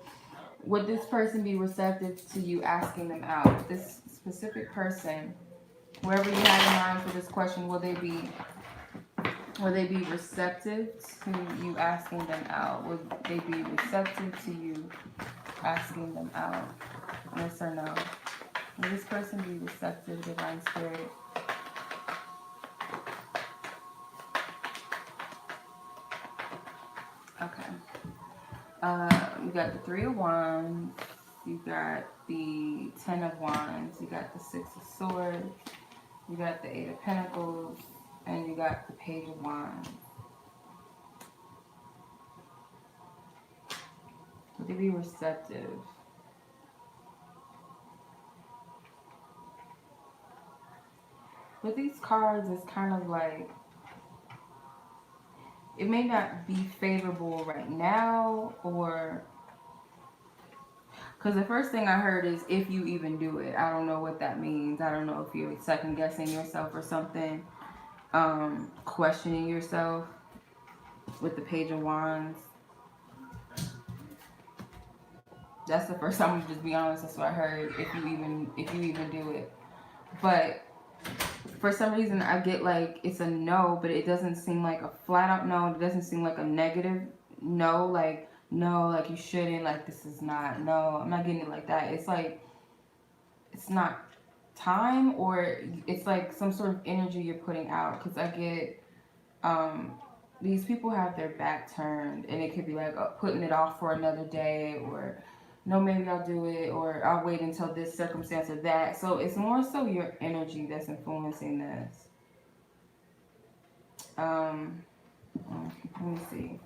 would this person be receptive to you asking them out? This specific person, whoever you had in mind for this question, will they be receptive to you asking them out? Would they be receptive to you asking them out? Yes or no? Will this person be receptive, Divine Spirit? Okay. You got the Three of Wands. You got the Ten of Wands. You got the Six of Swords. You got the Eight of Pentacles. And you got the Page of Wands. Would they be receptive? With these cards, it's kind of like, it may not be favorable right now, or because the first thing I heard is if you even do it. I don't know what that means. I don't know if you're second guessing yourself or something, questioning yourself with the Page of Wands. That's the first time. I'm just be honest. That's what I heard. If you even do it, but for some reason I get like it's a no, but it doesn't seem like a flat out no. It doesn't seem like a negative no, like no, like you shouldn't, like this is not, no, I'm not getting it like that. It's like it's not time, or it's like some sort of energy you're putting out, because I get these people have their back turned, and it could be like putting it off for another day, or no, maybe I'll do it, or I'll wait until this circumstance or that. So it's more so your energy that's influencing this. Let me see.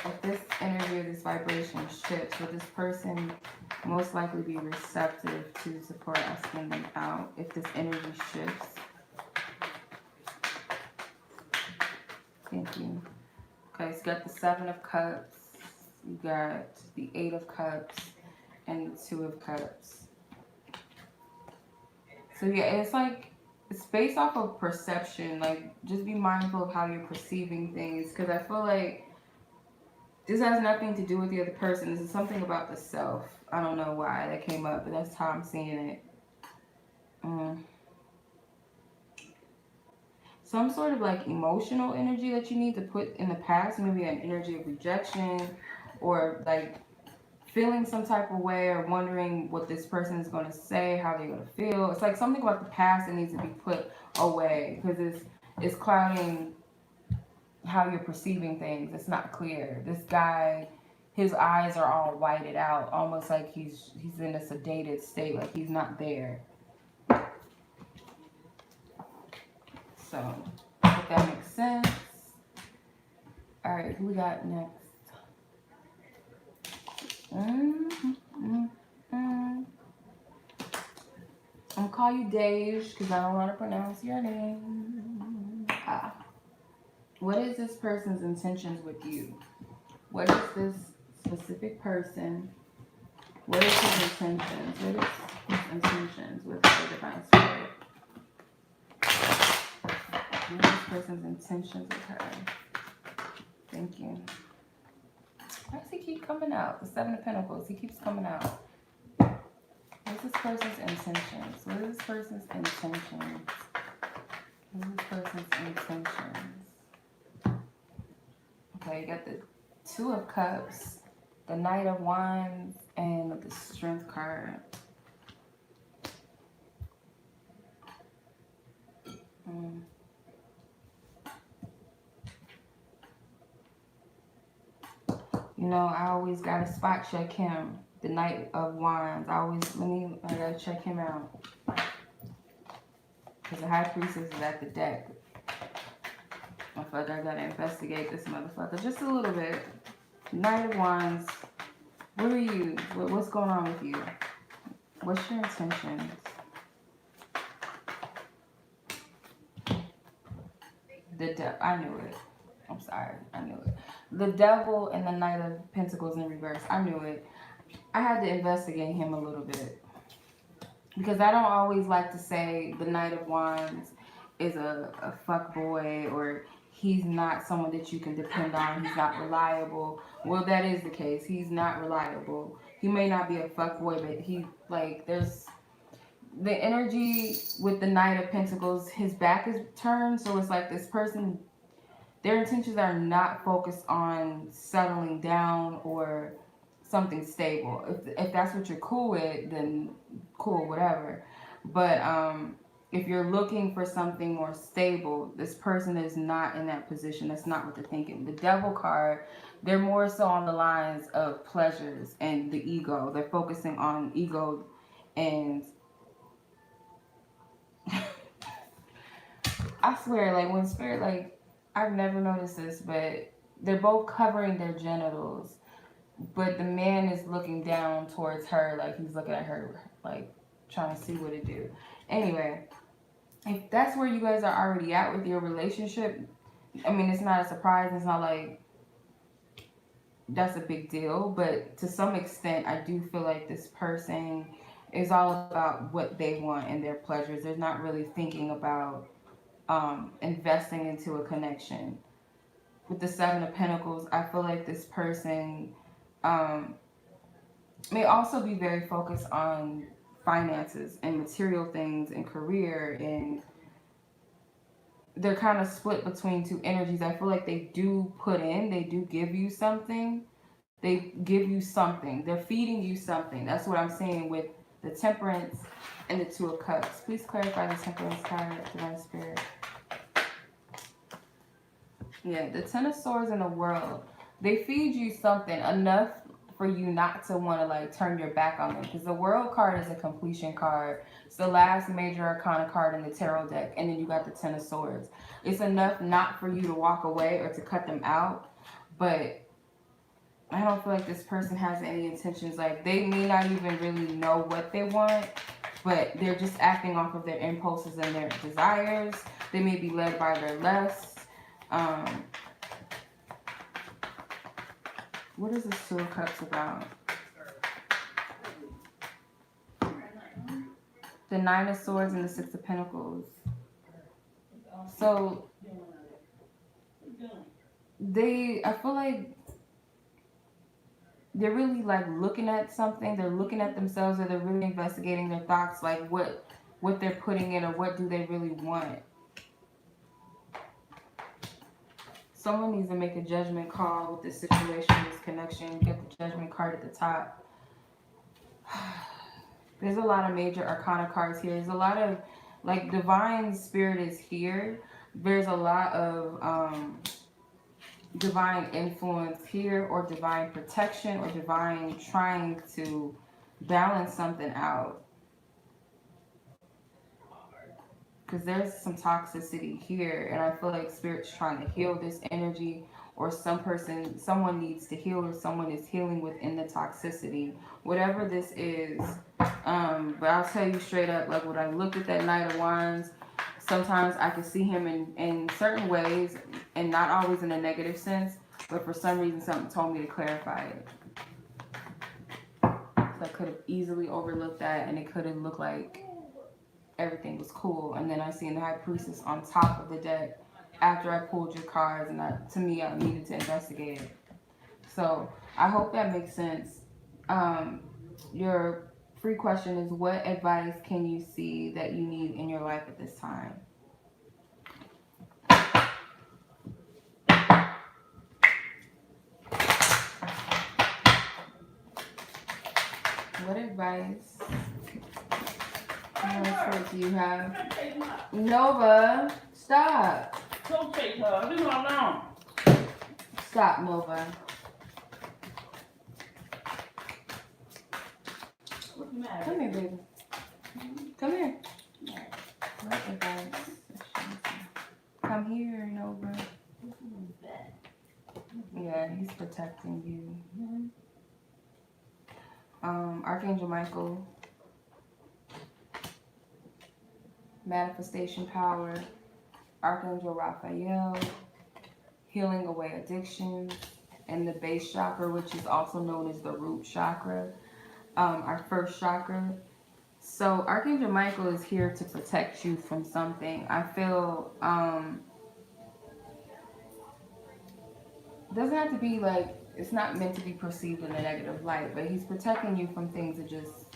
If this energy or this vibration shifts, will this person most likely be receptive to support asking them out? If this energy shifts. Thank you. Okay, so you got the Seven of Cups, you got the Eight of Cups, and the Two of Cups. So yeah, it's like, it's based off of perception. Like, just be mindful of how you're perceiving things, because I feel like this has nothing to do with the other person. This is something about the self. I don't know why that came up, but that's how I'm seeing it. Some sort of like emotional energy that you need to put in the past, maybe an energy of rejection, or like feeling some type of way, or wondering what this person is going to say, how they're going to feel. It's like something about the past that needs to be put away, because it's clouding how you're perceiving things. It's not clear. This guy, his eyes are all whited out, almost like he's in a sedated state, like he's not there. So, if that makes sense. All right, who we got next? I'm gonna call you Dej because I don't want to pronounce your name. What is this person's intentions with you? What is this specific person? What is his intentions? What is his intentions with the Divine Spirit? What is this person's intentions with her? Thank you. Why does he keep coming out? The Seven of Pentacles. He keeps coming out. What's this person's intentions? What is this person's intentions? What is this person's intentions? Okay, you got the Two of Cups, the Knight of Wands, and the Strength card. You know, I always gotta spot check him. The Knight of Wands. I gotta check him out. Because the High Priestess is at the deck. I feel like I gotta investigate this motherfucker just a little bit. Knight of Wands. Where are you? What's going on with you? What's your intentions? The devil. I knew it. I'm sorry. I knew it. The devil and the Knight of Pentacles in reverse. I knew it. I had to investigate him a little bit. Because I don't always like to say the Knight of Wands is a fuck boy, or he's not someone that you can depend on. He's not reliable. Well, that is the case. He's not reliable. He may not be a fuck boy, but there's the energy with the Knight of Pentacles. His back is turned, so it's like this person, their intentions are not focused on settling down or something stable. If that's what you're cool with, then cool, whatever. But if you're looking for something more stable, this person is not in that position. That's not what they're thinking. The Devil card, they're more so on the lines of pleasures and the ego. They're focusing on ego and I swear, like when spirit, like I've never noticed this, but they're both covering their genitals. But the man is looking down towards her, like he's looking at her, like trying to see what to do. Anyway, if that's where you guys are already at with your relationship, I mean, it's not a surprise. It's not like that's a big deal. But to some extent, I do feel like this person is all about what they want and their pleasures. They're not really thinking about investing into a connection. With the Seven of Pentacles, I feel like this person may also be very focused on finances and material things and career, and they're kind of split between two energies. I feel like they do they do give you something. They give you something. They're feeding you something. That's what I'm saying with the Temperance and the Two of Cups. Please clarify the Temperance card, Divine Spirit. Yeah, the Ten of Swords in the World. They feed you something enough for you not to want to like turn your back on them, because the World card is a completion card. It's the last major arcana card in the tarot deck, and then you got the Ten of Swords. It's enough not for you to walk away or to cut them out, but I don't feel like this person has any intentions. Like they may not even really know what they want, but they're just acting off of their impulses and their desires. They may be led by their lusts. What is this Two of Cups about? The Nine of Swords and the Six of Pentacles. So I feel like they're really like looking at something. They're looking at themselves, or they're really investigating their thoughts, like what they're putting in, or what do they really want. Someone needs to make a judgment call with this situation, this connection. Get the Judgment card at the top. There's a lot of major arcana cards here. There's a lot of, like, Divine Spirit is here. There's a lot of divine influence here, or divine protection, or divine trying to balance something out. Because there's some toxicity here, and I feel like Spirit's trying to heal this energy, or someone needs to heal, or someone is healing within the toxicity, whatever this is. But I'll tell you straight up, like when I looked at that Knight of Wands, sometimes I can see him in certain ways, and not always in a negative sense, but for some reason something told me to clarify it. So I could have easily overlooked that, and it could have looked like everything was cool, and then I seen the High Priestess on top of the deck after I pulled your cards, and to me I needed to investigate it. So I hope that makes sense. Your free question is, what advice can you see that you need in your life at this time? What advice do you have? Nova, stop. Don't take her. Leave her alone. Stop, Nova. What's the matter? Come here, baby. Come here. What advice? Come here, Nova. Yeah, he's protecting you. Archangel Michael, manifestation power. Archangel Raphael, healing away addictions, and the base chakra, which is also known as the root chakra, our first chakra. So Archangel Michael is here to protect you from something. I feel doesn't have to be like, it's not meant to be perceived in a negative light, but he's protecting you from things that just,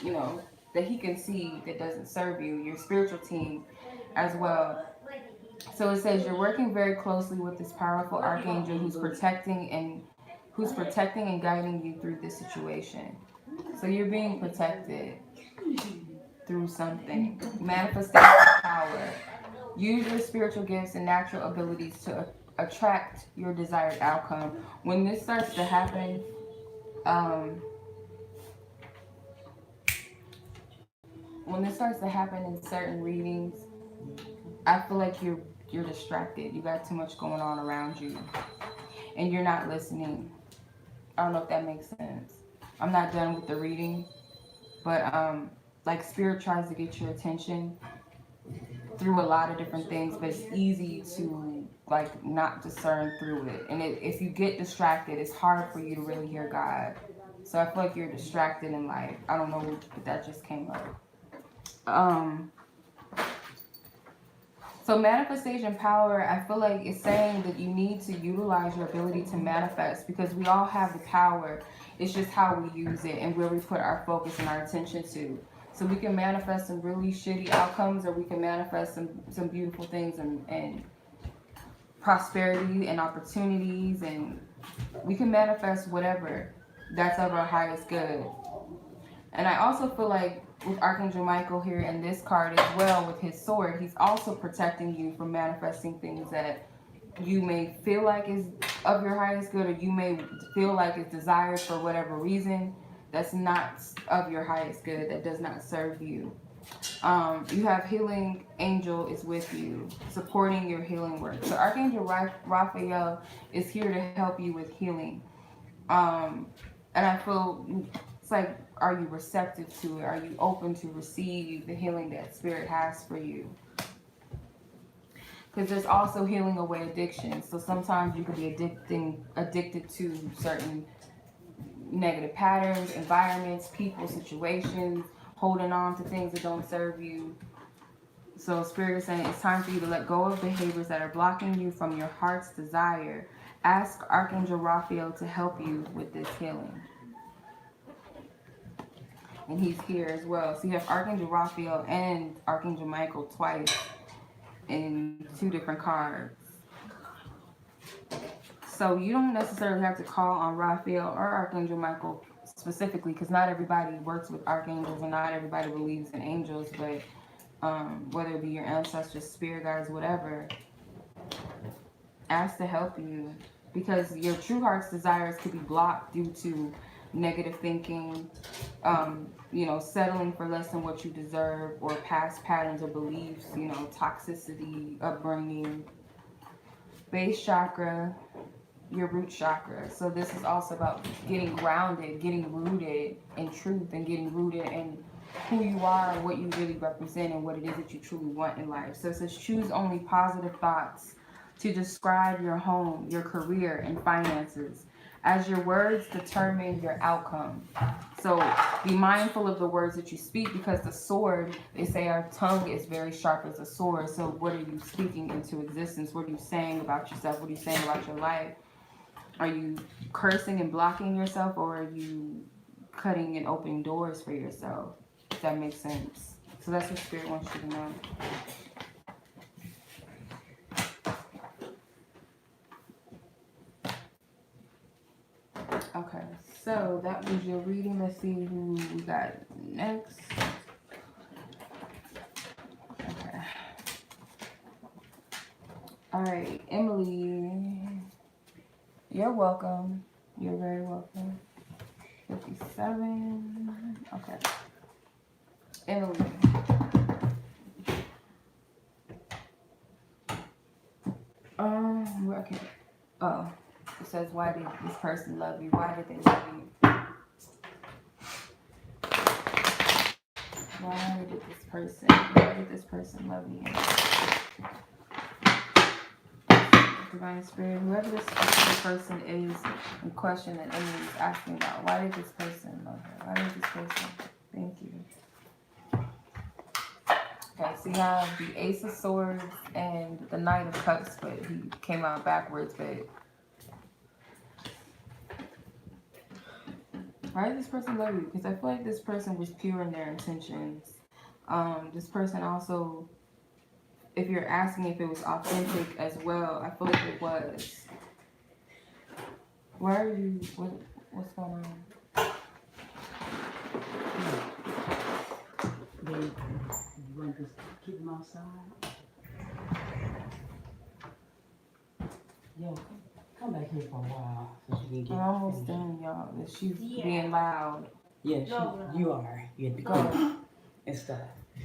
that he can see that doesn't serve you, your spiritual team as well. So it says you're working very closely with this powerful archangel who's protecting and guiding you through this situation. So you're being protected through something. Manifestation power. Use your spiritual gifts and natural abilities to attract your desired outcome. When this starts to happen, in certain readings, I feel like you're distracted. You got too much going on around you, and you're not listening. I don't know if that makes sense. I'm not done with the reading, but like spirit tries to get your attention through a lot of different things, but it's easy to like not discern through it. And if you get distracted, it's hard for you to really hear God. So I feel like you're distracted in life. I don't know, but that just came up. So manifestation power, I feel like it's saying that you need to utilize your ability to manifest, because we all have the power. It's just how we use it and where we put our focus and our attention to. So we can manifest some really shitty outcomes, or we can manifest some beautiful things and prosperity and opportunities, and we can manifest whatever that's of our highest good. And I also feel like with Archangel Michael here in this card as well, with his sword, he's also protecting you from manifesting things that you may feel like is of your highest good, or you may feel like is desired for whatever reason that's not of your highest good, that does not serve you. You have healing angel is with you, supporting your healing work. So Archangel Raphael is here to help you with healing. And I feel it's like, are you receptive to it? Are you open to receive the healing that Spirit has for you? Because there's also healing away addiction. So sometimes you could be addicted to certain negative patterns, environments, people, situations, holding on to things that don't serve you. So Spirit is saying it's time for you to let go of behaviors that are blocking you from your heart's desire. Ask Archangel Raphael to help you with this healing. And he's here as well. So you have Archangel Raphael and Archangel Michael twice in two different cards. So you don't necessarily have to call on Raphael or Archangel Michael specifically, because not everybody works with archangels and not everybody believes in angels, but whether it be your ancestors, spirit guides, whatever, ask to help you, because your true heart's desires could be blocked due to negative thinking, settling for less than what you deserve, or past patterns or beliefs, toxicity, upbringing. Base chakra, your root chakra. So this is also about getting grounded, getting rooted in truth, and getting rooted in who you are, what you really represent, and what it is that you truly want in life. So it says choose only positive thoughts to describe your home, your career, and finances, as your words determine your outcome. So be mindful of the words that you speak, because the sword, they say our tongue is very sharp as a sword. So what are you speaking into existence? What are you saying about yourself? What are you saying about your life? Are you cursing and blocking yourself, or are you cutting and opening doors for yourself? If that makes sense. So that's what Spirit wants you to know. Okay, so that was your reading. Let's see who we got next. Okay. All right, Emily. You're welcome. You're very welcome. 57. Okay. Emily. Okay. Oh, it says, why did this person love you? Why did they love you? Why did this person love you? Divine Spirit, whoever this person is in question that Emily is asking about, why did this person love her? Why did this person? Thank you. Okay, so you have the Ace of Swords and the Knight of Cups, but he came out backwards, but why did this person love you? Because I feel like this person was pure in their intentions. This person also, if you're asking if it was authentic as well, I feel like it was. Why are you, what's going on? You want to keep them outside? Yeah, come back here for a while so she can get. I'm almost done, y'all. She's being loud. Yeah, you are. You have to go and stuff.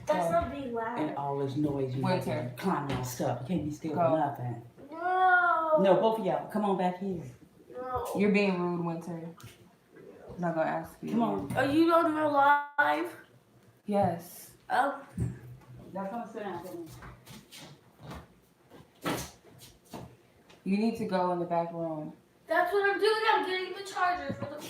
That's not being loud. And all this noise, you have to climb on stuff. You can't be still for nothing. No. No, both of y'all, come on back here. No. You're being rude, Winter. I'm not gonna ask you. Come on. Are you on real live? Yes. Oh. Now come sit down. You need to go in the back room. That's what I'm doing. I'm getting the charger for the.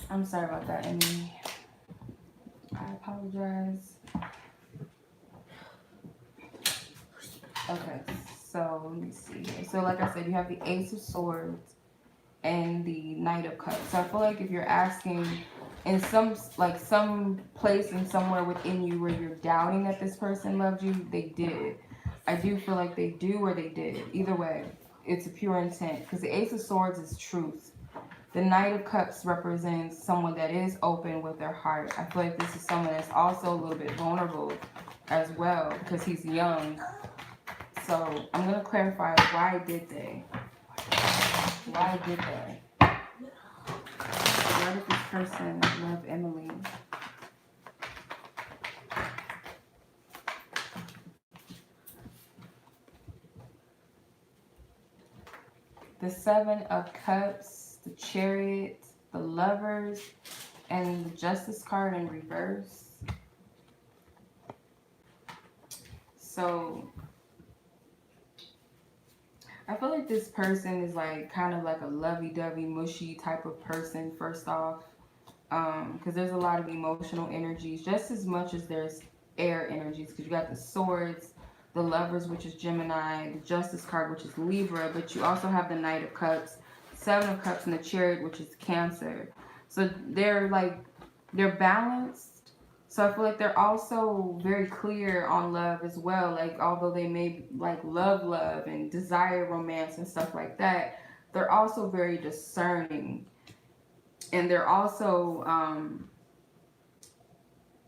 I'm sorry about that, Emily. I apologize. Okay, so let me see here. So like I said, you have the Ace of Swords and the Knight of Cups. So I feel like if you're asking in some place and somewhere within you where you're doubting that this person loved you, they did. I do feel like they do or they did. Either way, it's a pure intent because the Ace of Swords is truth. The Knight of Cups represents someone that is open with their heart. I feel like this is someone that's also a little bit vulnerable as well because he's young. So I'm going to clarify, why did they? Why did they? Why did this person love Emily? The Seven of Cups, the Chariot, the Lovers, and the Justice card in reverse. So I feel like this person is like kind of like a lovey-dovey, mushy type of person, first off. Because there's a lot of emotional energies, just as much as there's air energies. Because you got the Swords, the Lovers, which is Gemini, the Justice card, which is Libra, but you also have the Knight of Cups, Seven of Cups, and the Chariot, which is Cancer. So they're balanced. So I feel like they're also very clear on love as well. Like, although they may like love and desire romance and stuff like that, they're also very discerning. And they're also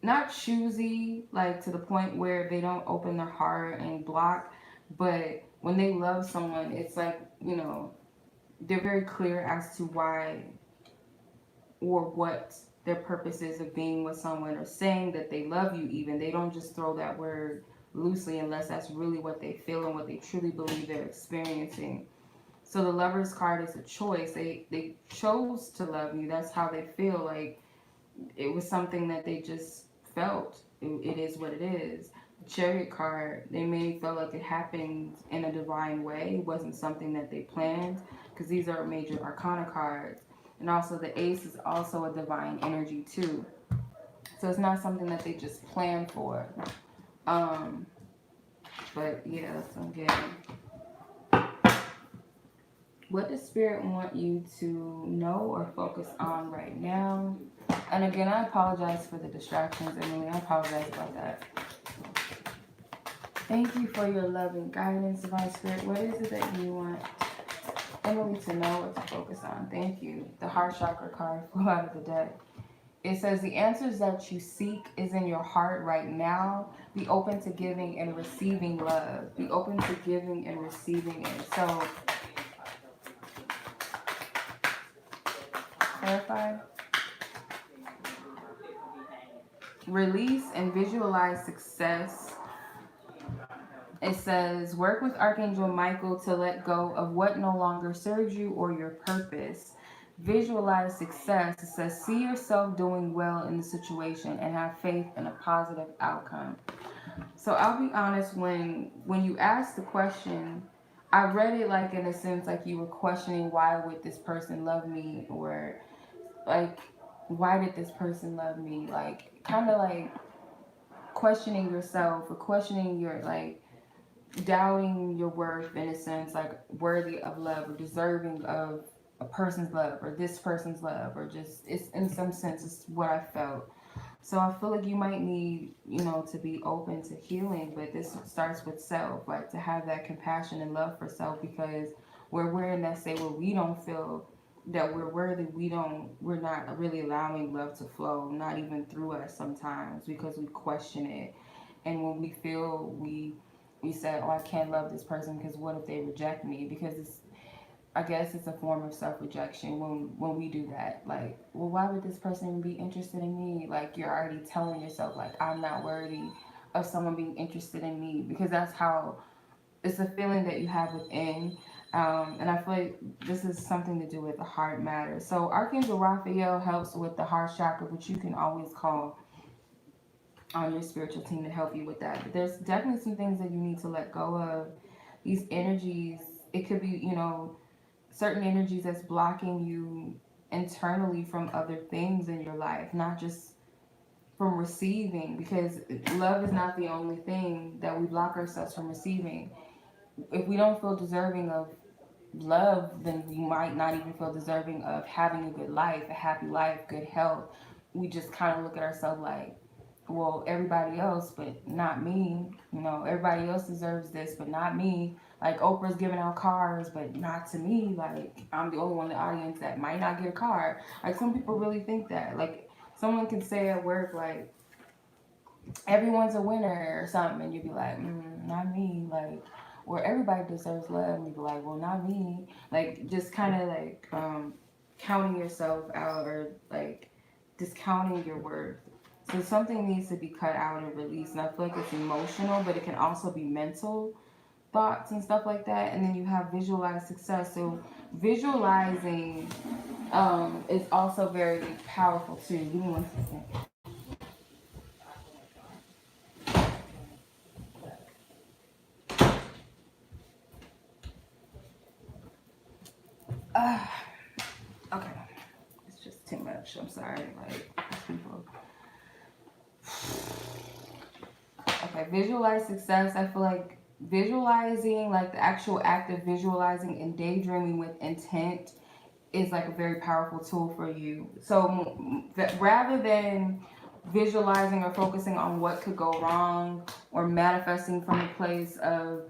not choosy, like to the point where they don't open their heart and block. But when they love someone, it's like, you know, they're very clear as to why or what their purpose is of being with someone or saying that they love you even. They don't just throw that word loosely unless that's really what they feel and what they truly believe they're experiencing. So the Lover's card is a choice. They chose to love you. That's how they feel. Like, it was something that they just felt. It is what it is. The Chariot card, they may feel like it happened in a divine way. It wasn't something that they planned, because these are major arcana cards. And also the Ace is also a divine energy too. So it's not something that they just planned for. But yeah, that's what I'm getting. What does Spirit want you to know or focus on right now? And again, I apologize for the distractions, Emily. I apologize about that. Thank you for your love and guidance, Divine Spirit. What is it that you want Emily to know what to focus on? Thank you. The heart chakra card flew out of the deck. It says the answers that you seek is in your heart right now. Be open to giving and receiving love. Be open to giving and receiving it. So, clarify. Release and visualize success. It says, work with Archangel Michael to let go of what no longer serves you or your purpose. Visualize success. It says, see yourself doing well in the situation and have faith in a positive outcome. So I'll be honest, when you asked the question, I read it like in a sense like you were questioning why would this person love me, or like why did this person love me? Like kind of like questioning yourself or questioning your like doubting your worth in a sense, like worthy of love or deserving of a person's love or this person's love, or just it's in some sense it's what I felt. So I feel like you might need, to be open to healing, but this starts with self, like to have that compassion and love for self, because where we're in that state where we don't feel that we're worthy, we're not really allowing love to flow, not even through us sometimes, because we question it. And when we feel we say, oh, I can't love this person because what if they reject me? Because I guess it's a form of self-rejection when we do that. Like, well, why would this person be interested in me? Like, you're already telling yourself, like, I'm not worthy of someone being interested in me, because that's how it's a feeling that you have within. And I feel like this is something to do with the heart matter. So Archangel Raphael helps with the heart chakra, which you can always call on your spiritual team to help you with that. But there's definitely some things that you need to let go of. These energies, it could be, certain energies that's blocking you internally from other things in your life, not just from receiving, because love is not the only thing that we block ourselves from receiving. If we don't feel deserving of love, then we might not even feel deserving of having a good life, a happy life, good health. We just kind of look at ourselves like, well, everybody else, but not me. Everybody else deserves this, but not me. Like Oprah's giving out cars, but not to me. Like I'm the only one in the audience that might not get a car. Like some people really think that. Like someone can say at work, like everyone's a winner or something, and you'd be like, not me. Like, or everybody deserves love, and you'd be like, well, not me. Like just kind of like counting yourself out, or like discounting your worth. So something needs to be cut out and released. And I feel like it's emotional, but it can also be mental thoughts and stuff like that. And then you have visualized success. So visualizing is also very powerful too. Give me 1 second. Uh, okay. It's just too much. I'm sorry. Like, people. Okay, visualize success. I feel like visualizing, like the actual act of visualizing and daydreaming with intent, is like a very powerful tool for you. So rather than visualizing or focusing on what could go wrong, or manifesting from a place of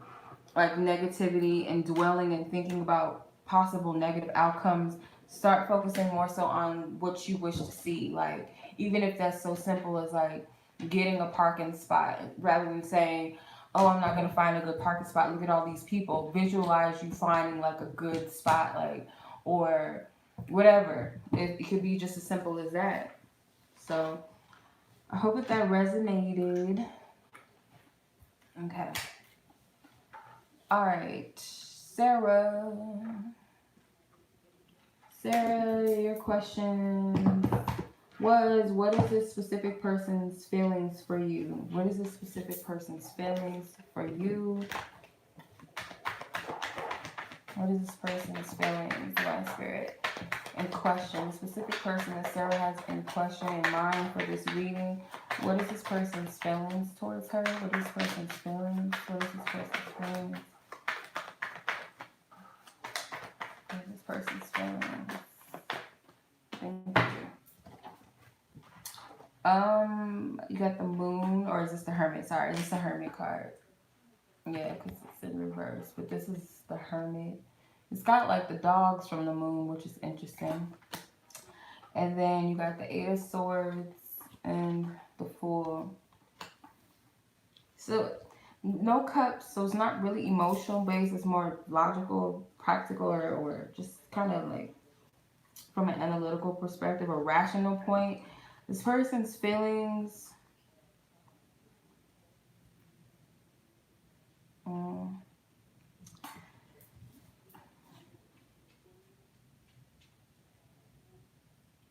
like negativity and dwelling and thinking about possible negative outcomes, start focusing more so on what you wish to see. Like even if that's so simple as like getting a parking spot, rather than saying, oh, I'm not going to find a good parking spot, look at all these people. Visualize you finding like a good spot, like, or whatever. It could be just as simple as that. So I hope that resonated. Okay. All right, Sara, your question was, what is this specific person's feelings for you? What is this specific person's feelings for you? What is this person's feelings, Divine Spirit? In question, the specific person that Sara has in question in mind for this reading. What is this person's feelings towards her? What is this person's feelings? What is this person's feelings? What is this person's feelings? Thank you. You got the moon, or is this the hermit? Sorry, is this the hermit card? Yeah, because it's in reverse. But this is the Hermit. It's got like the dogs from the moon, which is interesting. And then you got the Eight of Swords and the Fool. So no cups, so it's not really emotional based. It's more logical, practical, or just kind of like from an analytical perspective, a rational point. This person's feelings. Um,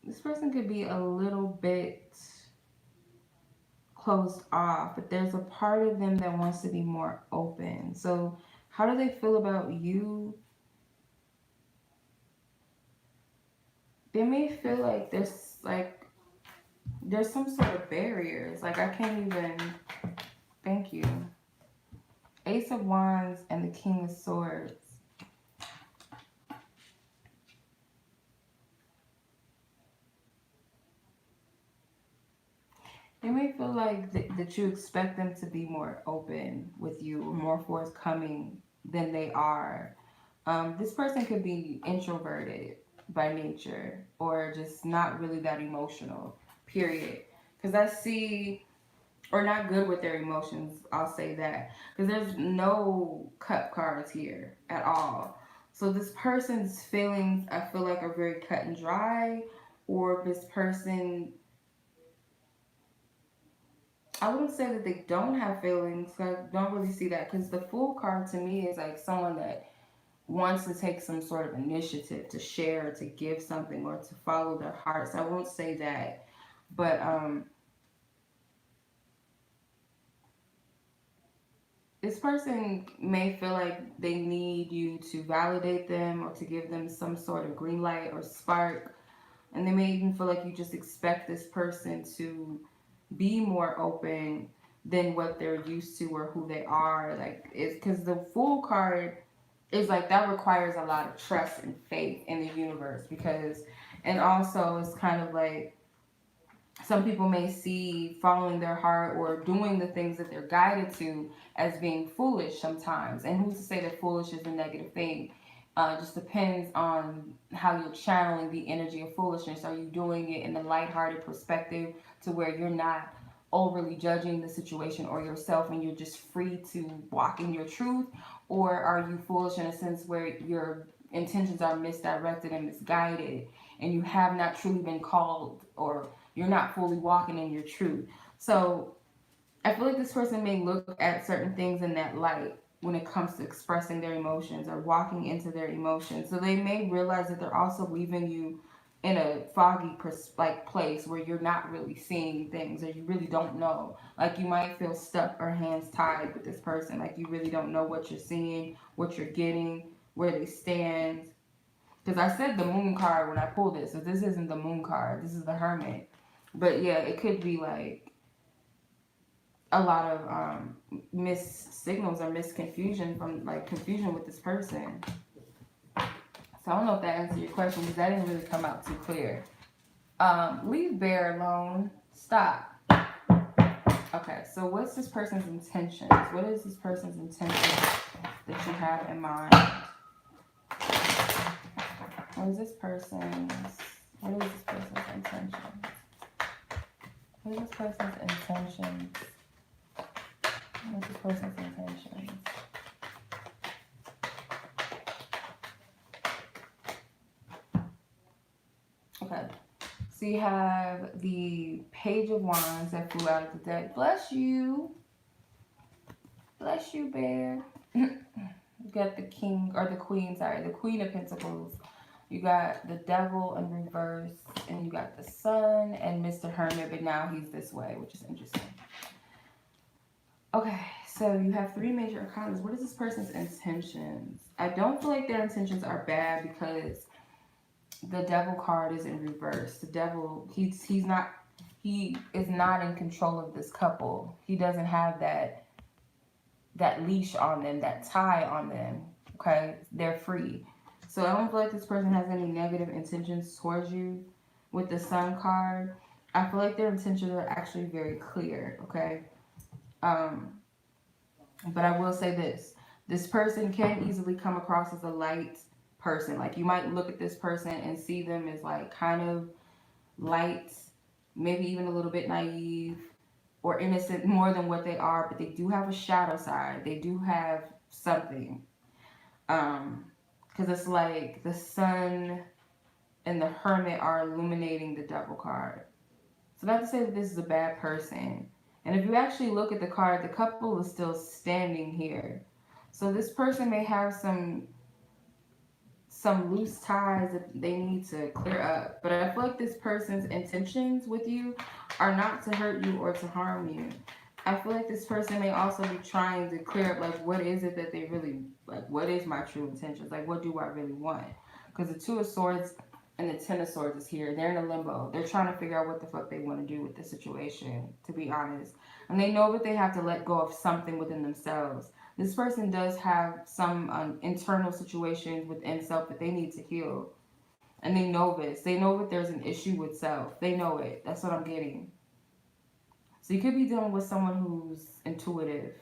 this person could be a little bit closed off, but there's a part of them that wants to be more open. So, how do they feel about you? They may feel like there's some sort of barriers. Like I can't even. Thank you. Ace of Wands and the King of Swords. They may feel like that you expect them to be more open with you or more forthcoming than they are. This person could be introverted by nature or just not really that emotional, period. Because I see, or not good with their emotions, I'll say that. Because there's no cup cards here at all. So this person's feelings, I feel like, are very cut and dry, or this person, I wouldn't say that they don't have feelings. I don't really see that because the Fool card to me is like someone that wants to take some sort of initiative to share, to give something, or to follow their hearts. I won't say that, but this person may feel like they need you to validate them or to give them some sort of green light or spark, and they may even feel like you just expect this person to be more open than what they're used to or who they are. Like it's because the Fool card is like that requires a lot of trust and faith in the universe, because and also it's kind of like some people may see following their heart or doing the things that they're guided to as being foolish sometimes. And who's to say that foolish is a negative thing? It just depends on how you're channeling the energy of foolishness. Are you doing it in a lighthearted perspective to where you're not overly judging the situation or yourself and you're just free to walk in your truth? Or are you foolish in a sense where your intentions are misdirected and misguided and you have not truly been called, or you're not fully walking in your truth? So I feel like this person may look at certain things in that light when it comes to expressing their emotions or walking into their emotions. So they may realize that they're also leaving you in a foggy place where you're not really seeing things or you really don't know. Like you might feel stuck or hands tied with this person. Like you really don't know what you're seeing, what you're getting, where they stand. Because I said the moon card when I pulled it, so this isn't the moon card. This is the Hermit. But yeah, it could be like a lot of missed signals or misconfusion from like confusion with this person. So I don't know if that answered your question because that didn't really come out too clear. Leave Bear alone. Stop. Okay, so what's this person's intentions? What is this person's intention that you have in mind? What is this person's intentions? What is this person's intentions? What's this person's intentions? Okay. So you have the Page of Wands that flew out of the deck. Bless you. Bless you, Bear. You got the King, or the Queen, sorry, the Queen of Pentacles. You got the Devil in reverse, and you got the Sun and Mr. Hermit, but now he's this way, which is interesting. Okay, so you have three major arcanas. What is this person's intentions? I don't feel like their intentions are bad because the Devil card is in reverse. The Devil, he is not in control of this couple. He doesn't have that leash on them, that tie on them. Okay, they're free. So I don't feel like this person has any negative intentions towards you. With the Sun card, I feel like their intentions are actually very clear. Okay, But I will say this. This person can easily come across as a light person. Like you might look at this person and see them as like kind of light, maybe even a little bit naive or innocent more than what they are, but they do have a shadow side. They do have something. Because it's like the sun and the hermit are illuminating the devil card. So not to say that this is a bad person. And if you actually look at the card, the couple is still standing here. So this person may have some loose ties that they need to clear up. But I feel like this person's intentions with you are not to hurt you or to harm you. I feel like this person may also be trying to clear up like what is it that they really like, what is my true intentions? Like what do I really want? Because the Two of Swords and the Ten of Swords is here. They're in a limbo. They're trying to figure out what the fuck they want to do with the situation, to be honest. And they know that they have to let go of something within themselves. This person does have some internal situations within self that they need to heal. And they know this. They know that there's an issue with self. They know it. That's what I'm getting. So you could be dealing with someone who's intuitive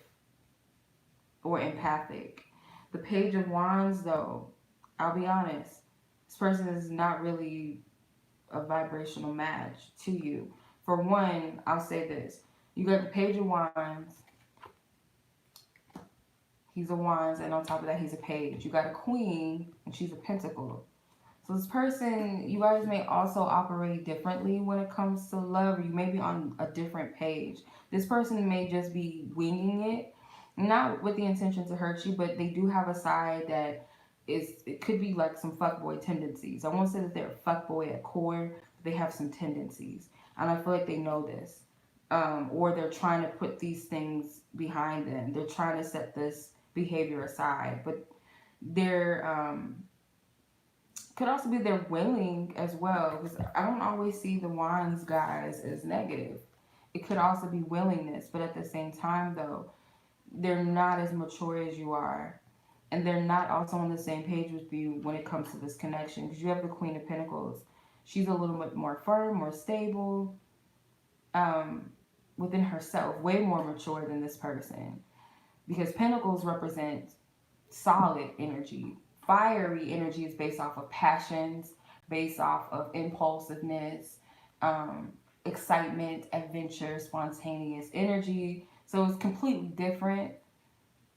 or empathic. The Page of Wands, though, I'll be honest, this person is not really a vibrational match to you. For one, I'll say this. You got the Page of Wands. He's a Wands, and on top of that, he's a Page. You got a Queen, and she's a Pentacle. So this person, you guys may also operate differently when it comes to love, or you may be on a different page. This person may just be winging it, not with the intention to hurt you, but they do have a side that it could be like some fuckboy tendencies. I won't say that they're a fuckboy at core, but they have some tendencies. And I feel like they know this. Or they're trying to put these things behind them. They're trying to set this behavior aside. But they're could also be they're willing as well, because I don't always see the wands guys as negative. It could also be willingness, but at the same time though, they're not as mature as you are, and they're not also on the same page with you when it comes to this connection, because you have the Queen of Pentacles. She's a little bit more firm, more stable, within herself, way more mature than this person, because Pentacles represent solid energy. Fiery energy is based off of passions, based off of impulsiveness, excitement, adventure, spontaneous energy. So it's completely different.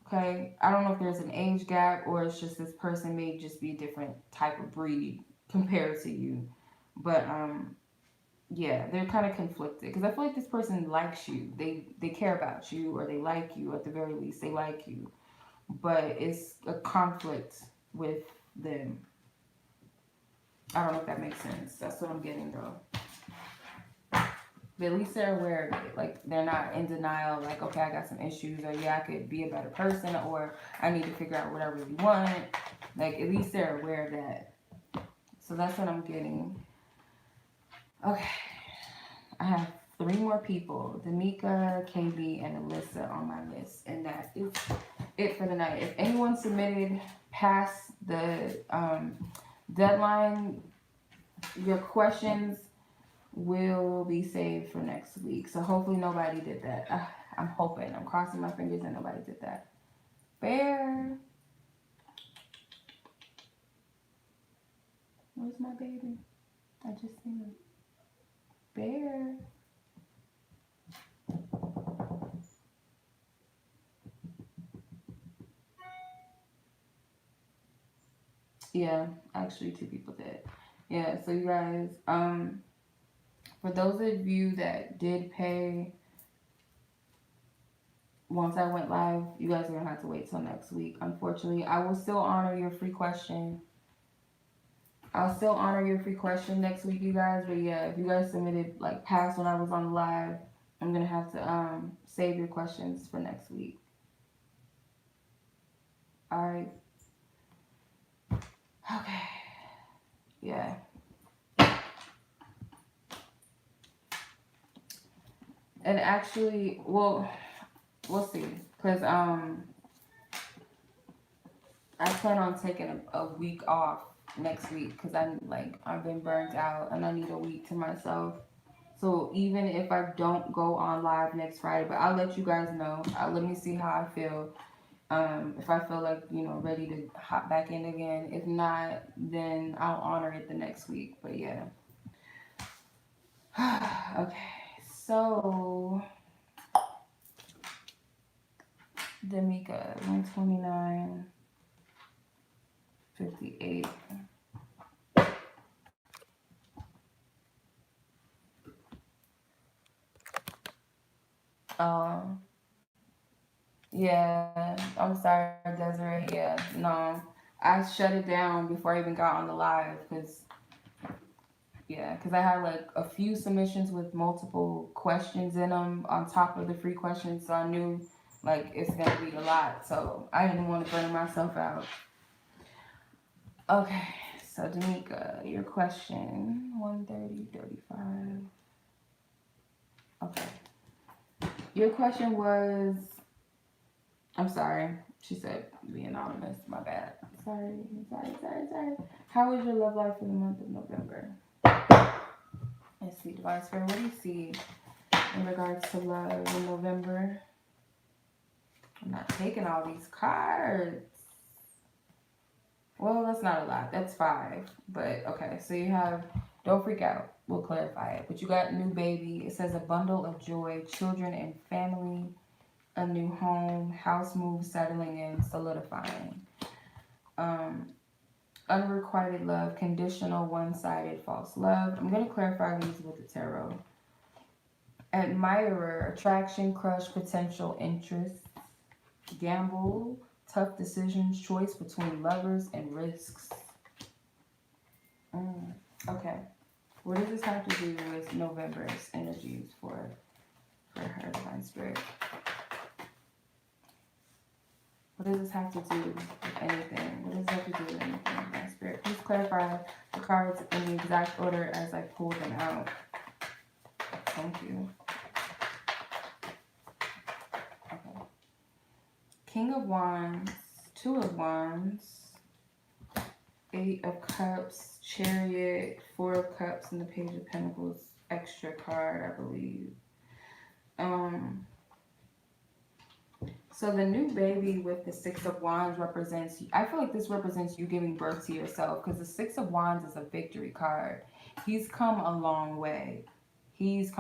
Okay, I don't know if there's an age gap or it's just this person may just be a different type of breed compared to you. But yeah, they're kind of conflicted because I feel like this person likes you. They care about you, or they like you. At the very least, they like you. But it's a conflict with them. I don't know if that makes sense. That's what I'm getting though. But at least they're aware of it. Like they're not in denial. Like, okay, I got some issues, or yeah, I could be a better person, or I need to figure out what I really want. Like at least they're aware of that. So that's what I'm getting. Okay, I have 3 more people: Damika, KB, and Alyssa on my list, and that is it for the night. If anyone submitted past the deadline, your questions will be saved for next week. So hopefully nobody did that. I'm hoping. I'm crossing my fingers that nobody did that. Bear. Where's my baby? I just seen him. Bear. Yeah, actually 2 people did. Yeah, so you guys, for those of you that did pay, once I went live, you guys are gonna have to wait till next week. Unfortunately, I will still honor your free question. I'll still honor your free question next week, you guys. But yeah, if you guys submitted like past when I was on live, I'm gonna have to save your questions for next week. All right. Okay. Yeah. And actually, well, we'll see. Cause I plan on taking a week off next week because I've been burnt out and I need a week to myself. So even if I don't go on live next Friday, but I'll let you guys know. Let me see how I feel. If I feel like, ready to hop back in again. If not, then I'll honor it the next week. But yeah. Okay. So Damika, 129.58. Um, yeah, I'm sorry, Desiree. Yeah, no, I shut it down before I even got on the live because I had like a few submissions with multiple questions in them on top of the free questions, so I knew like it's gonna be a lot, so I didn't want to burn myself out. Okay, so Damika, your question 130.35. Okay, your question was. I'm sorry. She said, be anonymous. My bad. Sorry. How is your love life for the month of November? Let's see, Divine Spirit, what do you see in regards to love in November? I'm not taking all these cards. Well, that's not a lot. That's 5. But, okay, so you have, don't freak out. We'll clarify it. But you got new baby. It says a bundle of joy, children and family, a new home, house move, settling in, solidifying. Unrequited love, conditional, one-sided, false love. I'm going to clarify these with the tarot. Admirer, attraction, crush, potential, interest, gamble, tough decisions, choice between lovers, and risks. Okay. What does this have to do with November's energies for her, Divine Spirit? What does this have to do with anything? What does this have to do with anything, Divine Spirit? Please clarify the cards in the exact order as I pull them out. Thank you. Okay. King of Wands, 2 of Wands, 8 of Cups, Chariot, 4 of Cups, and the Page of Pentacles extra card, I believe. So the new baby with the 6 of Wands represents, I feel like this represents you giving birth to yourself, because the 6 of Wands is a victory card. He's come a long way. He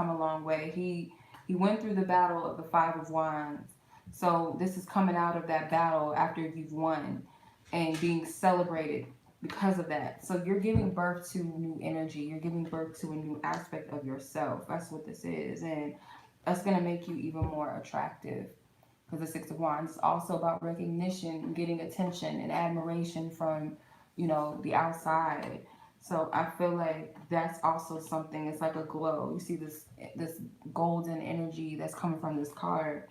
went through the battle of the 5 of Wands. So this is coming out of that battle after you've won and being celebrated because of that. So you're giving birth to new energy. You're giving birth to a new aspect of yourself. That's what this is. And that's going to make you even more attractive. Because the 6 of Wands is also about recognition, getting attention and admiration from, the outside. So I feel like that's also something. It's like a glow. You see this golden energy that's coming from this card.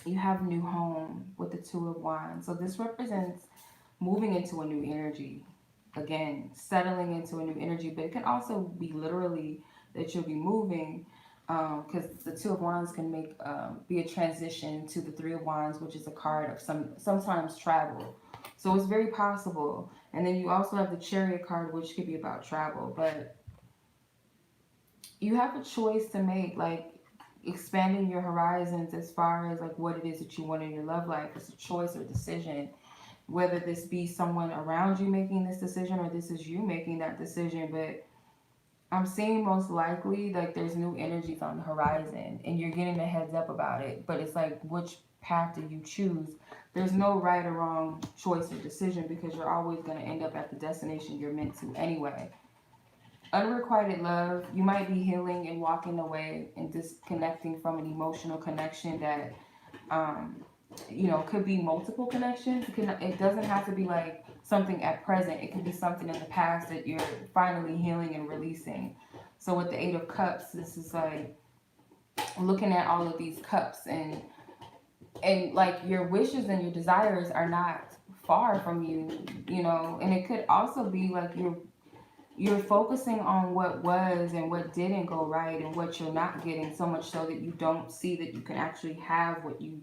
You have new home with the 2 of Wands. So this represents moving into a new energy. Again, settling into a new energy. But it can also be literally that you'll be moving, because the 2 of Wands can be a transition to the 3 of Wands, which is a card of sometimes travel. So it's very possible. And then you also have the Chariot card, which could be about travel. But you have a choice to make, like expanding your horizons as far as like what it is that you want in your love life. It's a choice or decision. Whether this be someone around you making this decision or this is you making that decision. But I'm seeing most likely like there's new energies on the horizon and you're getting a heads up about it. But it's like, which path do you choose? There's no right or wrong choice or decision, because you're always going to end up at the destination you're meant to anyway. Unrequited love, you might be healing and walking away and disconnecting from an emotional connection that could be multiple connections. It doesn't have to be like something at present. It could be something in the past that you're finally healing and releasing. So with the 8 of Cups, this is like looking at all of these cups and like your wishes and your desires are not far from you, and it could also be like you're focusing on what was and what didn't go right and what you're not getting, so much so that you don't see that you can actually have what you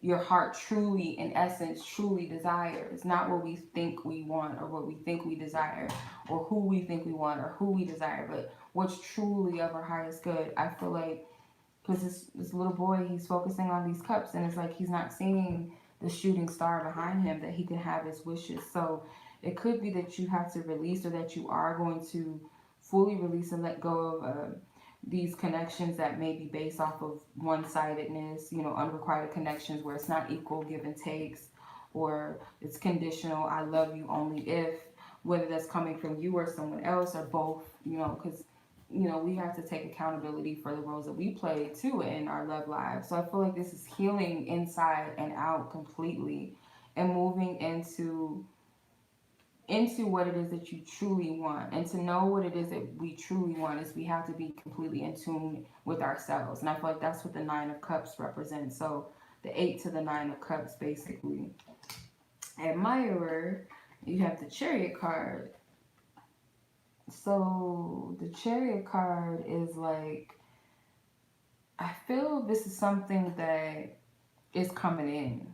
your heart truly, in essence, truly desires, not what we think we want or what we think we desire or who we think we want or who we desire, but what's truly of our highest good. I feel like because this little boy, he's focusing on these cups, and it's like he's not seeing the shooting star behind him that he can have his wishes. So it could be that you have to release, or that you are going to fully release and let go of these connections that may be based off of one-sidedness, unrequited connections where it's not equal give and takes, or it's conditional, I love you only if, whether that's coming from you or someone else or both, because we have to take accountability for the roles that we play too in our love lives. So I feel like this is healing inside and out completely, and moving into what it is that you truly want. And to know what it is that we truly want is we have to be completely in tune with ourselves. And I feel like that's what the Nine of Cups represents. So the 8 to the 9 of Cups, basically. Admirer, you have the Chariot card. So the Chariot card is like, I feel this is something that is coming in.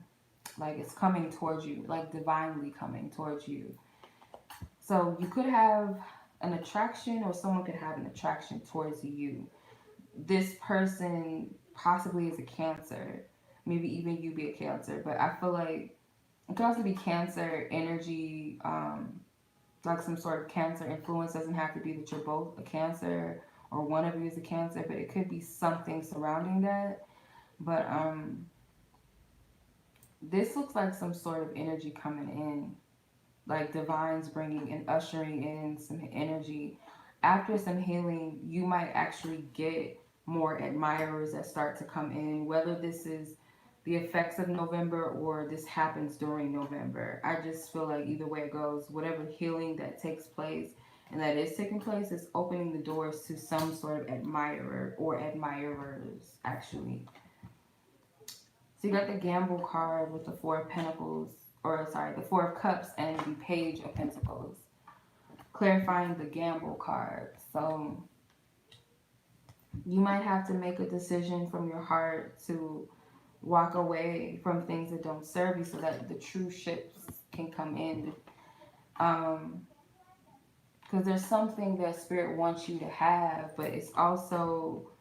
Like it's coming towards you, like divinely coming towards you. So you could have an attraction, or someone could have an attraction towards you. This person possibly is a Cancer. Maybe even you be a Cancer. But I feel like it could also be Cancer energy, like some sort of Cancer influence. Doesn't have to be that you're both a Cancer or one of you is a Cancer, but it could be something surrounding that. But this looks like some sort of energy coming in, like divine's bringing and ushering in some energy. After some healing, you might actually get more admirers that start to come in, whether this is the effects of November or this happens during November. I just feel like either way it goes, whatever healing that takes place and that is taking place is opening the doors to some sort of admirer or admirers, actually. So you got the Gamble card with the Four of Pentacles, or sorry, the Four of Cups and the Page of Pentacles. Clarifying the Gamble card. So you might have to make a decision from your heart to walk away from things that don't serve you so that the true ships can come in. Because there's something that Spirit wants you to have, but it's also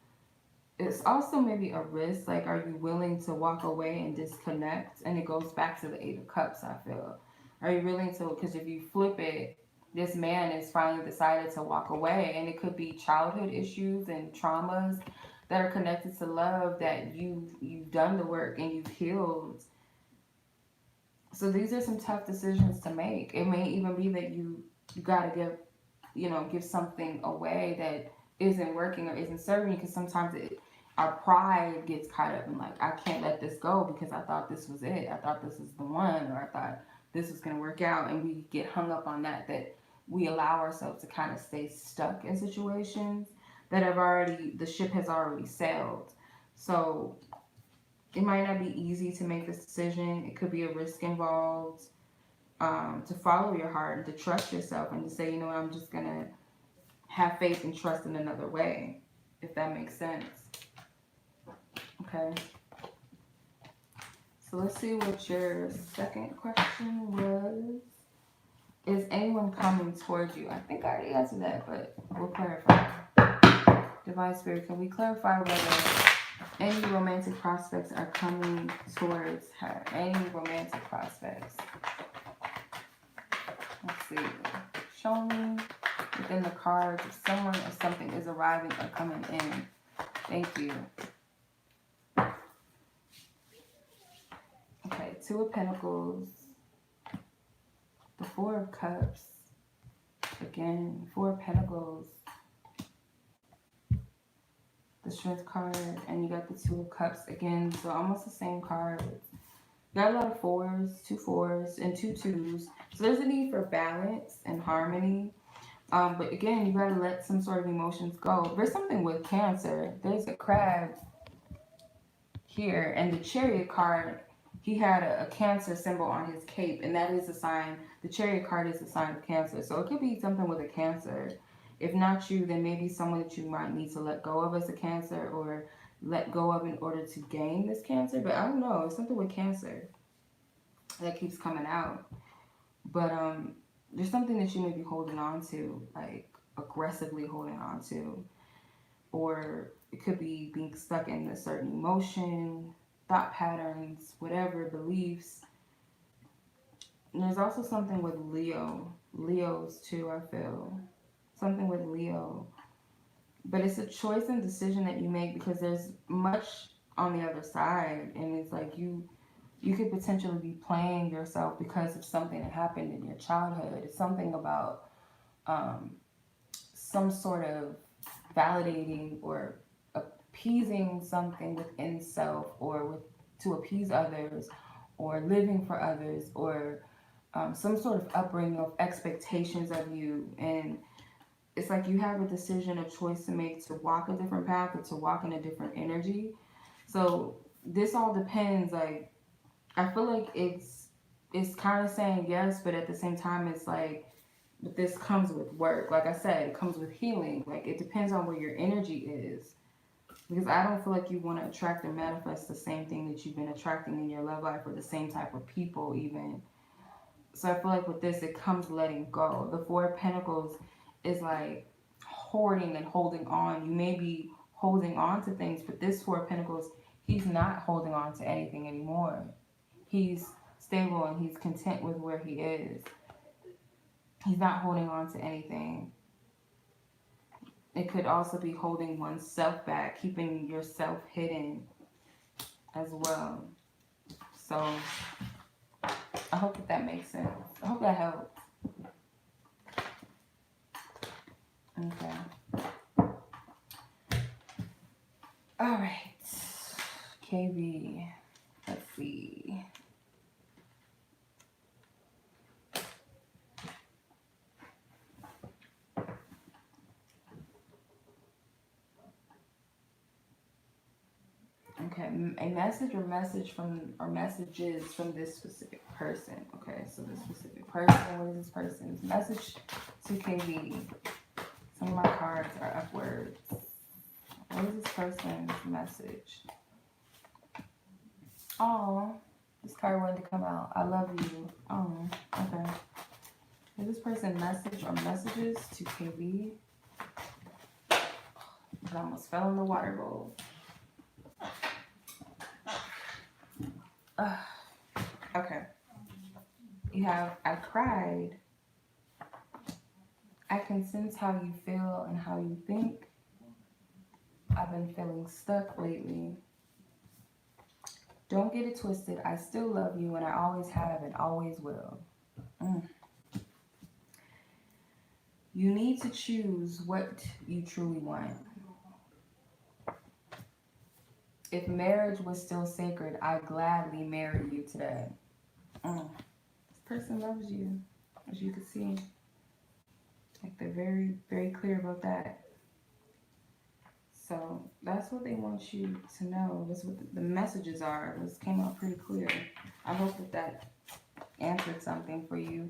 maybe a risk. Like, are you willing to walk away and disconnect? And it goes back to the Eight of Cups, I feel. Are you willing to, because if you flip it, this man has finally decided to walk away, and it could be childhood issues and traumas that are connected to love that you've done the work and you've healed. So these are some tough decisions to make. It may even be that you got to give something away that isn't working or isn't serving you, because sometimes our pride gets caught up in, like, I can't let this go because I thought this was it. I thought this was the one, or I thought this was going to work out, and we get hung up on that we allow ourselves to kind of stay stuck in situations that the ship has already sailed. So it might not be easy to make this decision. It could be a risk involved, to follow your heart and to trust yourself and to say, you know what, I'm just going to have faith and trust in another way, if that makes sense. Okay. So let's see what your second question was. Is anyone coming towards you? I think I already answered that, but we'll clarify. Divine Spirit, can we clarify whether any romantic prospects are coming towards her? Any romantic prospects? Let's see. Show me within the cards if someone or something is arriving or coming in. Thank you. Okay, Two of Pentacles. The Four of Cups. Again, Four of Pentacles. The Strength card. And you got the Two of Cups again. So almost the same card. Got a lot of fours, 2 4s, and 2 2s. So there's a need for balance and harmony. But again, you gotta let some sort of emotions go. There's something with Cancer. There's a crab here. And the Chariot card, he had a Cancer symbol on his cape. And that is a sign. The Chariot card is a sign of Cancer. So it could be something with a Cancer. If not you, then maybe someone that you might need to let go of as a Cancer, or let go of in order to gain this Cancer. But I don't know, it's something with Cancer that keeps coming out. But there's something that you may be holding on to, like aggressively holding on to, or it could be being stuck in a certain emotion, thought patterns, whatever, beliefs. And there's also something with Leos too, I feel. Something with Leo. But it's a choice and decision that you make because there's much on the other side. And it's like you could potentially be playing yourself because of something that happened in your childhood. It's something about some sort of validating or appeasing something within self, or to appease others, or living for others, or some sort of upbringing of expectations of you. And it's like you have a decision, a choice to make, to walk a different path or to walk in a different energy. So this all depends. Like, I feel like it's kind of saying yes, but at the same time it's like, but this comes with work. Like I said, it comes with healing. Like, it depends on where your energy is. Because I don't feel like you want to attract or manifest the same thing that you've been attracting in your love life, or the same type of people even. So I feel like with this, it comes letting go. The Four of Pentacles is like hoarding and holding on. You may be holding on to things, but this Four of Pentacles, he's not holding on to anything anymore. He's stable and he's content with where he is. He's not holding on to anything. It could also be holding oneself back, keeping yourself hidden as well. So I hope that makes sense. I hope that helps. Okay. All right. KB. Let's see. Okay, a message or messages from this specific person. Okay, so this specific person, what is this person's message to KB? Some of my cards are upwards. What is this person's message? Oh, this card wanted to come out. I love you. Oh, okay. Is this person message or messages to KB? It almost fell in the water bowl. Okay. You have, I cried. I can sense how you feel and how you think. I've been feeling stuck lately. Don't get it twisted. I still love you, and I always have and always will. You need to choose what you truly want. If marriage was still sacred, I'd gladly marry you today. This person loves you, as you can see. Like, they're very, very clear about that. So that's what they want you to know. That's what the messages are. This came out pretty clear. I hope that answered something for you.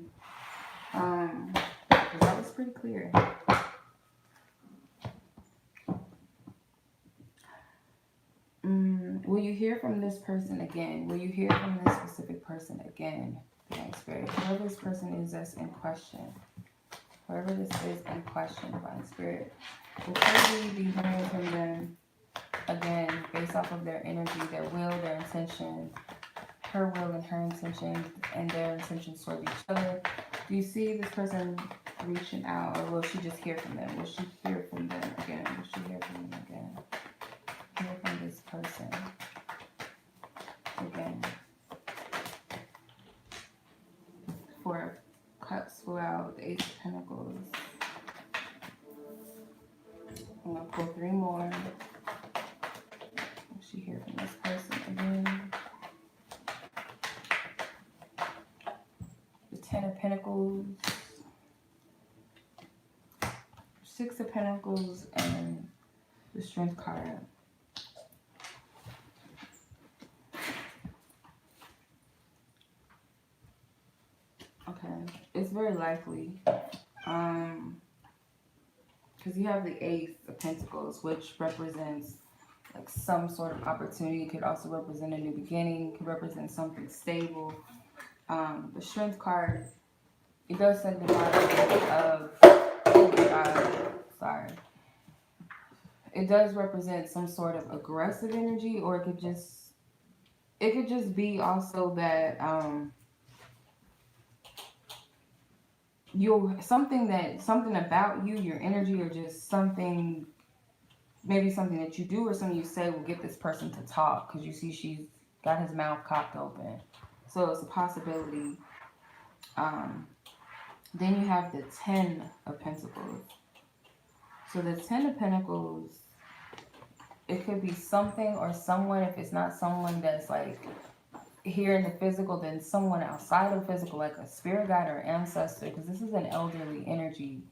Because that was pretty clear. Will you hear from this person again? Will you hear from this specific person again? Divine Spirit. Whoever this person is that's in question. Whoever this is in question, Divine Spirit. Will probably be hearing from them again based off of their energy, their will, their intention, her will and her intention, and their intentions toward each other. Do you see this person reaching out, or will she just hear from them? Will she hear from them again? Will she hear from them again? Hear from this person again. Four of Cups flew out, the Ace of Pentacles. I'm going to pull 3 more. Will she hear from this person again? The 10 of Pentacles. 6 of Pentacles and the Strength card. Okay, it's very likely. Because you have the Ace of Pentacles, which represents like some sort of opportunity. It could also represent a new beginning. It could represent something stable. The strength card, it does say the bottom of sorry. It does represent some sort of aggressive energy, or it could just be also that you'll something about you, your energy, or just something, maybe something that you do or something you say will get this person to talk, because you see she's got his mouth cocked open, so it's a possibility. Then you have the 10 of Pentacles. So the 10 of Pentacles, it could be something or someone. If it's not someone that's like here in the physical, then someone outside of physical, like a spirit guide or ancestor, because this is an elderly energy,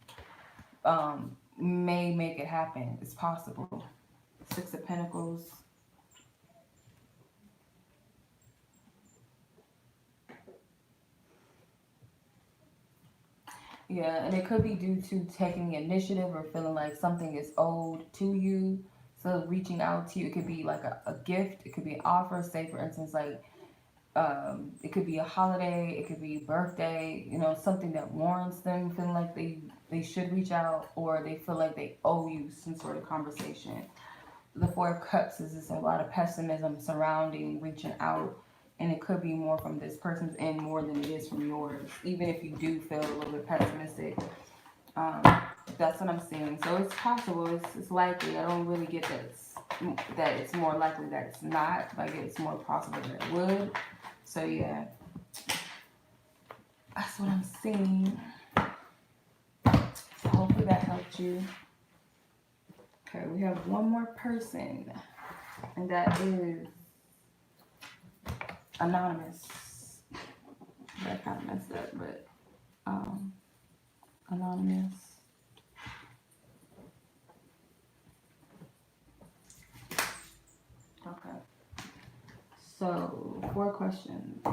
may make it happen. It's possible. 6 of Pentacles. Yeah, and it could be due to taking the initiative or feeling like something is owed to you. So reaching out to you, it could be like a gift. It could be an offer. Say, for instance, like it could be a holiday. It could be birthday. You know, something that warrants them feeling like they should reach out, or they feel like they owe you some sort of conversation. The 4 of Cups is just a lot of pessimism surrounding reaching out. And it could be more from this person's end more than it is from yours. Even if you do feel a little bit pessimistic. That's what I'm seeing. So it's possible. It's likely. I don't really get that it's more likely that it's not. Like it's more possible that it would. So yeah. That's what I'm seeing. So hopefully that helped you. Okay, we have one more person. And that is Anonymous. That kind of messed up, but Anonymous. Okay. So 4 questions.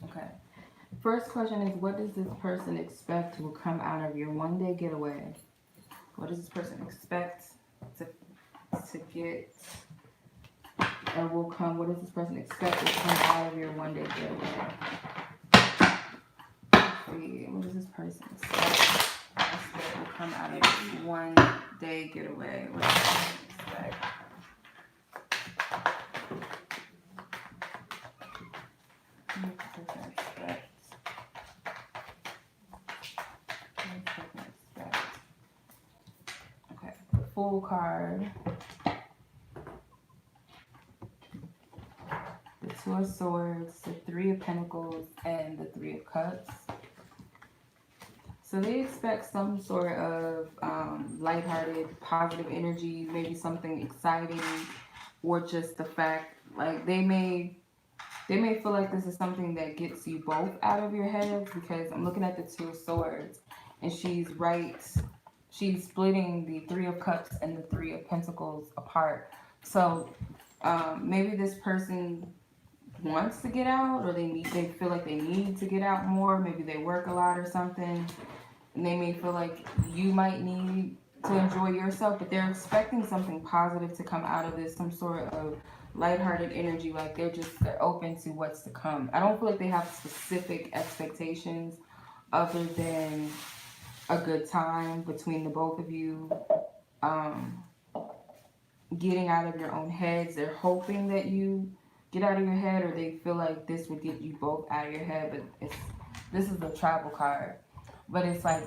Okay. First question is, what does this person expect will come out of your one-day getaway? What does this person expect to get, or will come? What does this person expect will come out of your one-day getaway? Let's see, what does this person expect will come out of your one-day getaway? What does this person expect? What does this person expect? Okay, the Fool card, the 2 of Swords, the 3 of Pentacles, and the 3 of Cups. So they expect some sort of lighthearted, positive energy, maybe something exciting, or just the fact, like they may feel like this is something that gets you both out of your heads, because I'm looking at the 2 of Swords, and she's splitting the 3 of Cups and the 3 of Pentacles apart. So maybe this person wants to get out, or they feel like they need to get out more. Maybe they work a lot or something, and they may feel like you might need to enjoy yourself, but they're expecting something positive to come out of this, some sort of lighthearted energy, like they're open to what's to come. I don't feel like they have specific expectations other than a good time between the both of you, getting out of your own heads. They're hoping that you get out of your head, or they feel like this would get you both out of your head. But this is the travel card, but it's like,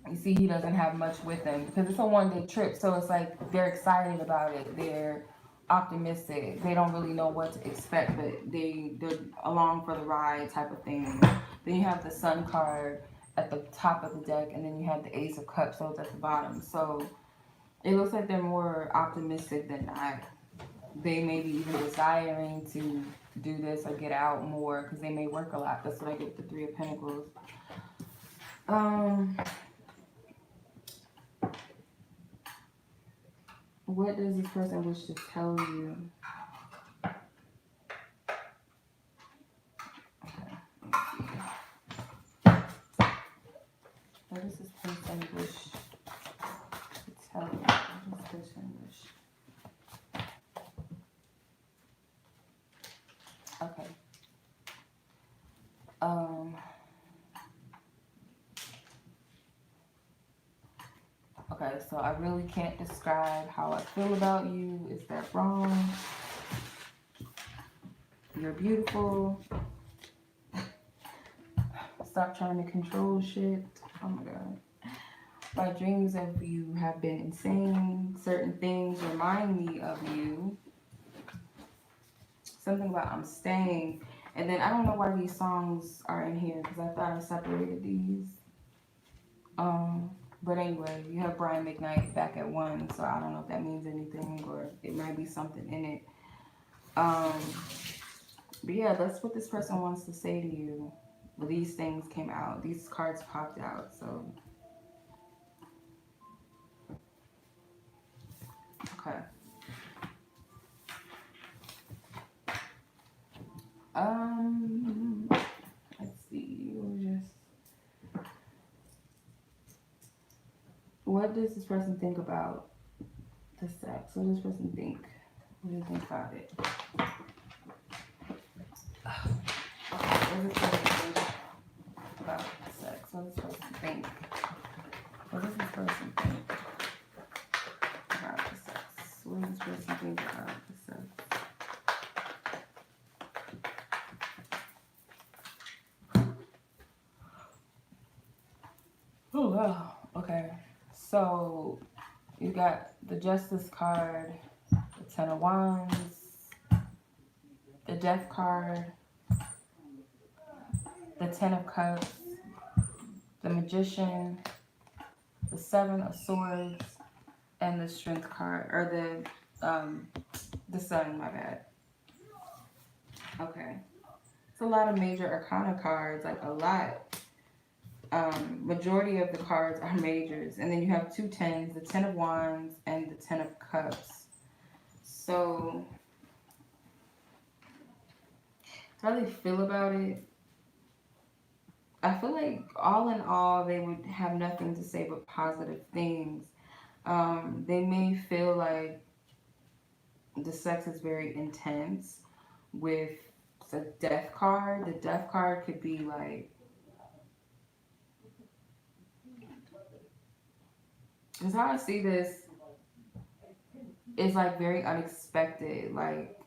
you see, he doesn't have much with him because it's a one-day trip. So it's like they're excited about it. They're optimistic. They don't really know what to expect, but they're along for the ride type of thing. Then you have the Sun card at the top of the deck, and then you have the Ace of Cups, so it's at the bottom. So it looks like they're more optimistic than not. They may be even desiring to do this or get out more because they may work a lot. That's what I get with the 3 of Pentacles. What does this person wish to tell you? Okay. Okay. Um. Okay, so I really can't describe how I feel about you. Is that wrong? You're beautiful. Stop trying to control shit. Oh my god. My dreams of you have been insane. Certain things remind me of you. Something about I'm staying. And then I don't know why these songs are in here because I thought I separated these. But anyway, you have Brian McKnight back at 1, so I don't know if that means anything or it might be something in it. But yeah, that's what this person wants to say to you. Well, these things came out. These cards popped out, so. Okay. Let's see. What does this person think about the sex? What does this person think? What do you think about it? What does this person think about sex? What does this person think? What does this person think about the sex? What does this person think about the sex? Oh wow. Okay. So you got the Justice card, the Ten of Wands, the Death card, the Ten of Cups, the Magician, the Seven of Swords, and the Strength card, or the Sun, my bad. Okay. It's a lot of major arcana cards, like a lot. Majority of the cards are majors. And then you have 2 tens, the Ten of Wands and the Ten of Cups. So, how do they feel about it? I feel like all in all, they would have nothing to say but positive things. They may feel like the sex is very intense with the Death card. The Death card could be like, because how I see this is like very unexpected, like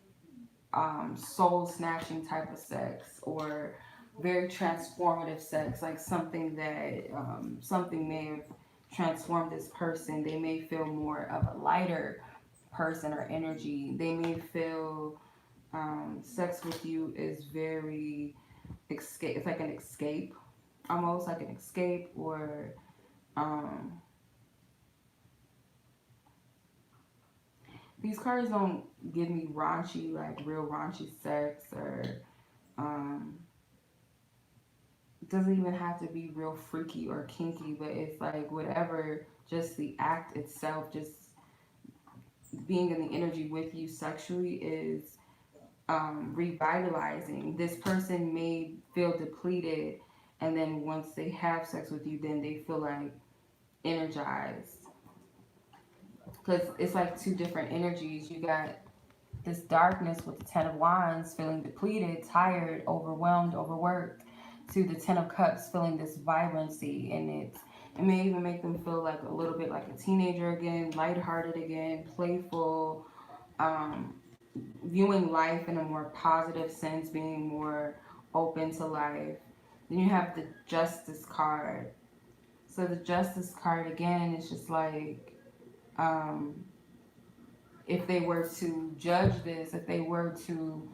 soul snatching type of sex, or very transformative sex, like something that something may have transformed this person. They may feel more of a lighter person or energy. They may feel sex with you is very escape. It's like an escape, almost like an escape, or these cards don't give me raunchy, like real raunchy sex, or it doesn't even have to be real freaky or kinky, but it's like whatever, just the act itself, just being in the energy with you sexually is revitalizing. This person may feel depleted, and then once they have sex with you, then they feel like energized. Because it's like 2 different energies. You got this darkness with the Ten of Wands, feeling depleted, tired, overwhelmed, overworked, to the Ten of Cups, feeling this vibrancy, and it may even make them feel like a little bit like a teenager again, lighthearted again, playful, viewing life in a more positive sense, being more open to life. Then you have the Justice card. So the Justice card again is just like, if they were to judge this, if they were to,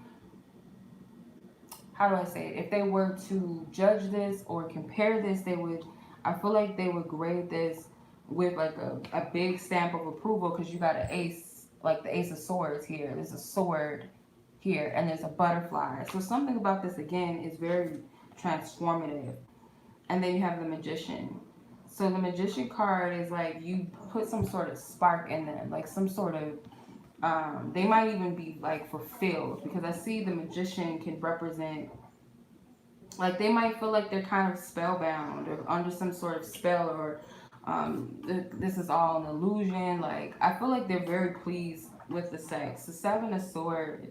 how do I say it? If they were to judge this or compare this, they would, I feel like they would grade this with like a big stamp of approval, because you got an ace, like the Ace of Swords here. There's a sword here, and there's a butterfly. So something about this, again, is very transformative. And then you have the Magician. So the Magician card is like you put some sort of spark in them, like some sort of, they might even be like fulfilled, because I see the Magician can represent, like they might feel like they're kind of spellbound or under some sort of spell, or this is all an illusion. Like I feel like they're very pleased with the sex. The Seven of Swords,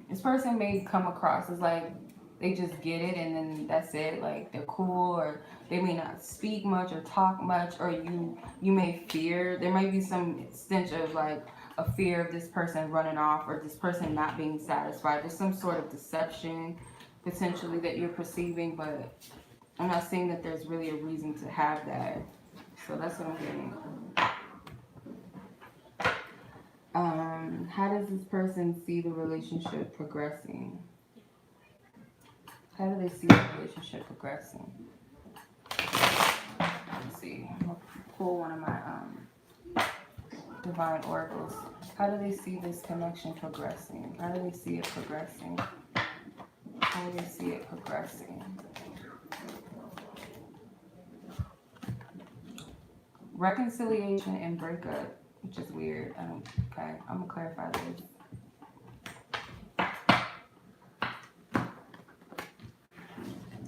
This person may come across as like they just get it and then that's it. Like they're cool, or they may not speak much or talk much, or you may fear. There might be some stench of like a fear of this person running off or this person not being satisfied. There's some sort of deception potentially that you're perceiving, but I'm not saying that there's really a reason to have that. So that's what I'm getting. How does this person see the relationship progressing? How do they see the relationship progressing? Let's see. I'm gonna pull one of my divine oracles. How do they see this connection progressing? How do they see it progressing? How do they see it progressing? Reconciliation and breakup, which is weird. Okay, I'm gonna clarify this.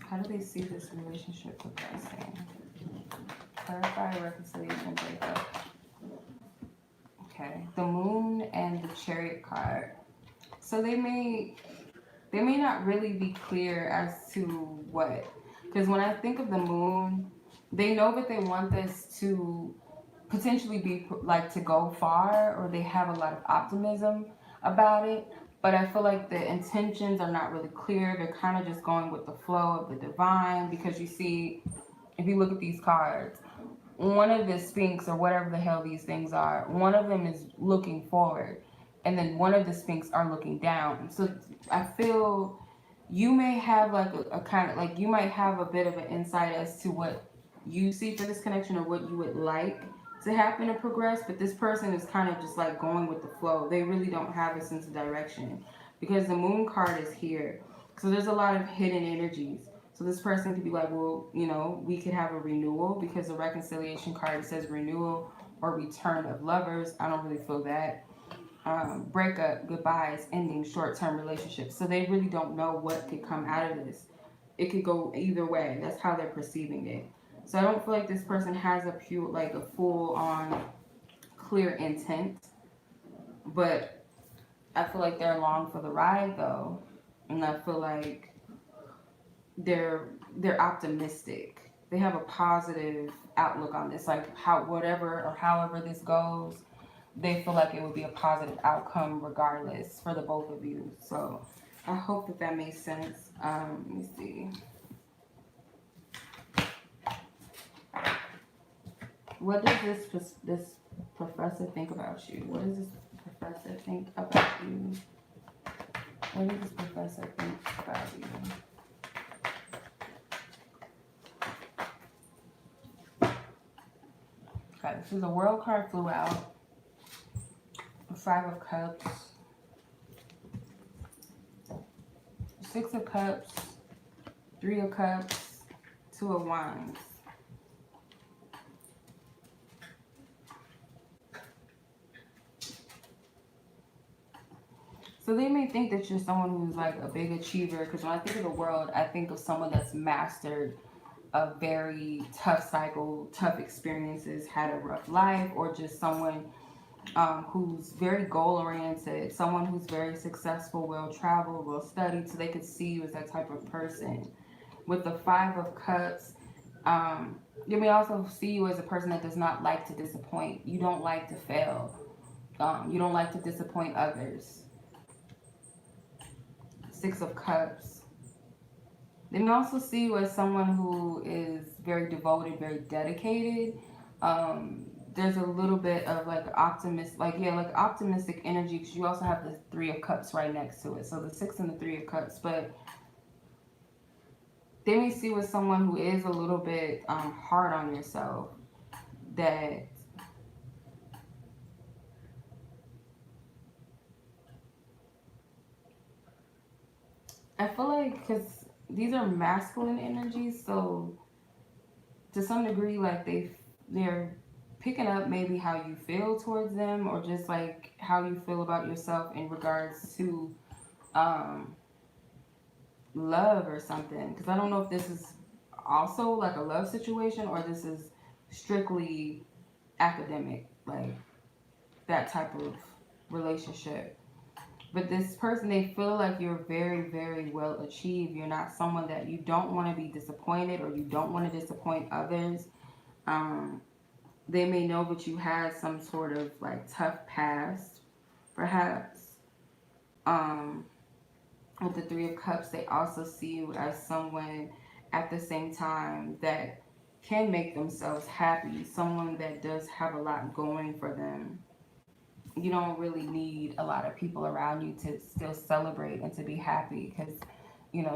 How do they see this relationship progressing? Clarify, reconciliation, breakup. Okay, the moon and the chariot card. So they may not really be clear as to what. Because when I think of the moon, they know that they want this to potentially be like to go far, or they have a lot of optimism about it. But I feel like the intentions are not really clear. They're kind of just going with the flow of the divine, because you see, if you look at these cards, one of the sphinx or whatever the hell these things are, one of them is looking forward, and then one of the sphinx are looking down. So I feel you may have like a kind of like, you might have a bit of an insight as to what you see for this connection or what you would like to happen and progress, but this person is kind of just like going with the flow. They really don't have a sense of direction, because the moon card is here. So there's a lot of hidden energies. So this person could be like, well, you know, we could have a renewal, because the reconciliation card says renewal or return of lovers. I don't really feel that. Breakup, goodbyes, ending, short-term relationships. So they really don't know what could come out of this. It could go either way. That's how they're perceiving it. So I don't feel like this person has a pure, like a full-on clear intent, but I feel like they're along for the ride though, and I feel like they're optimistic. They have a positive outlook on this. Like whatever or however this goes, they feel like it would be a positive outcome regardless for the both of you. So I hope that makes sense. Let me see. What does this professor think about you? What does this professor think about you? What does this professor think about you? Okay, so the world card flew out. 5 of Cups. 6 of Cups. 3 of Cups. 2 of Wands. So they may think that you're someone who's like a big achiever, because when I think of the world, I think of someone that's mastered a very tough cycle, tough experiences, had a rough life, or just someone who's very goal-oriented, someone who's very successful, well-traveled, well-studied, so they could see you as that type of person. With the 5 of Cups, you may also see you as a person that does not like to disappoint. You don't like to fail. You don't like to disappoint others. 6 of Cups. They may also see you as someone who is very devoted, very dedicated. There's a little bit of like optimistic energy, because you also have the 3 of Cups right next to it. So the 6 and the 3 of Cups, but they may see you as someone who is a little bit hard on yourself. That I feel like, because these are masculine energies, so to some degree, like they're picking up maybe how you feel towards them, or just like how you feel about yourself in regards to love or something. Because I don't know if this is also like a love situation, or this is strictly academic, like that type of relationship. But this person, they feel like you're very, very well achieved. You're not someone that you don't want to be disappointed or you don't want to disappoint others. Um, they may know that you had some sort of like tough past, perhaps. Um, with the Three of Cups, they also see you as someone at the same time that can make themselves happy, someone that does have a lot going for them. You don't really need a lot of people around you to still celebrate and to be happy because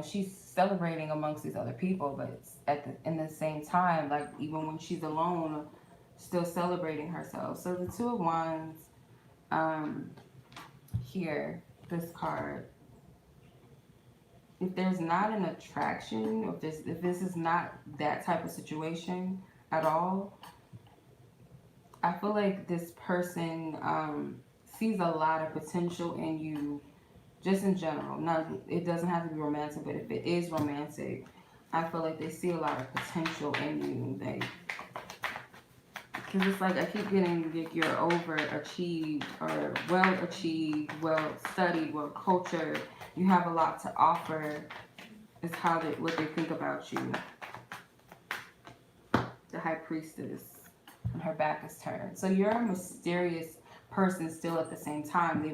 she's celebrating amongst these other people, but it's in the same time, like even when she's alone, still celebrating herself. So the Two of Wands, um here, this card, if there's not an attraction, if this is not that type of situation at all, I feel like this person sees a lot of potential in you, just in general. Not, it doesn't have to be romantic, but if it is romantic, I feel like they see a lot of potential in you. Because it's like I keep getting like you're overachieved or well achieved, well studied, well cultured. You have a lot to offer. Is what they think about you. The High Priestess, and her back is turned. So you're a mysterious person still at the same time. They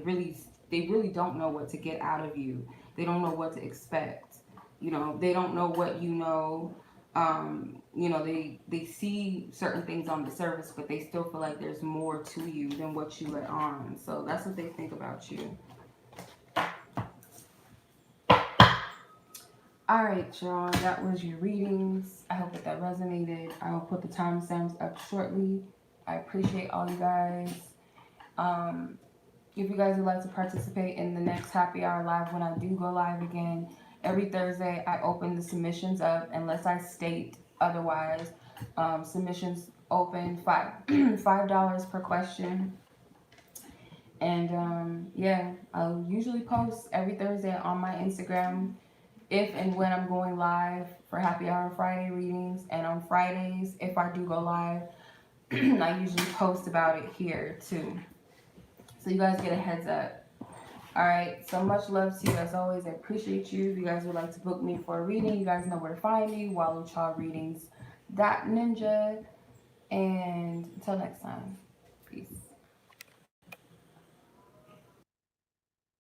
really don't know what to get out of you. They don't know what to expect. They don't know what you know. They see certain things on the surface, but they still feel like there's more to you than what you let on. So that's what they think about you. All right, y'all. That was your readings. I hope that resonated. I will put the timestamps up shortly. I appreciate all you guys. If you guys would like to participate in the next happy hour live when I do go live again, every Thursday I open the submissions up unless I state otherwise. Submissions open $5 per question. And yeah, I'll usually post every Thursday on my Instagram if and when I'm going live for happy hour Friday readings. And on Fridays, if I do go live, I usually post about it here too. So you guys get a heads up. Alright, so much love to you as always. I appreciate you. If you guys would like to book me for a reading, you guys know where to find me. WallowChildReadings.ninja. And until next time.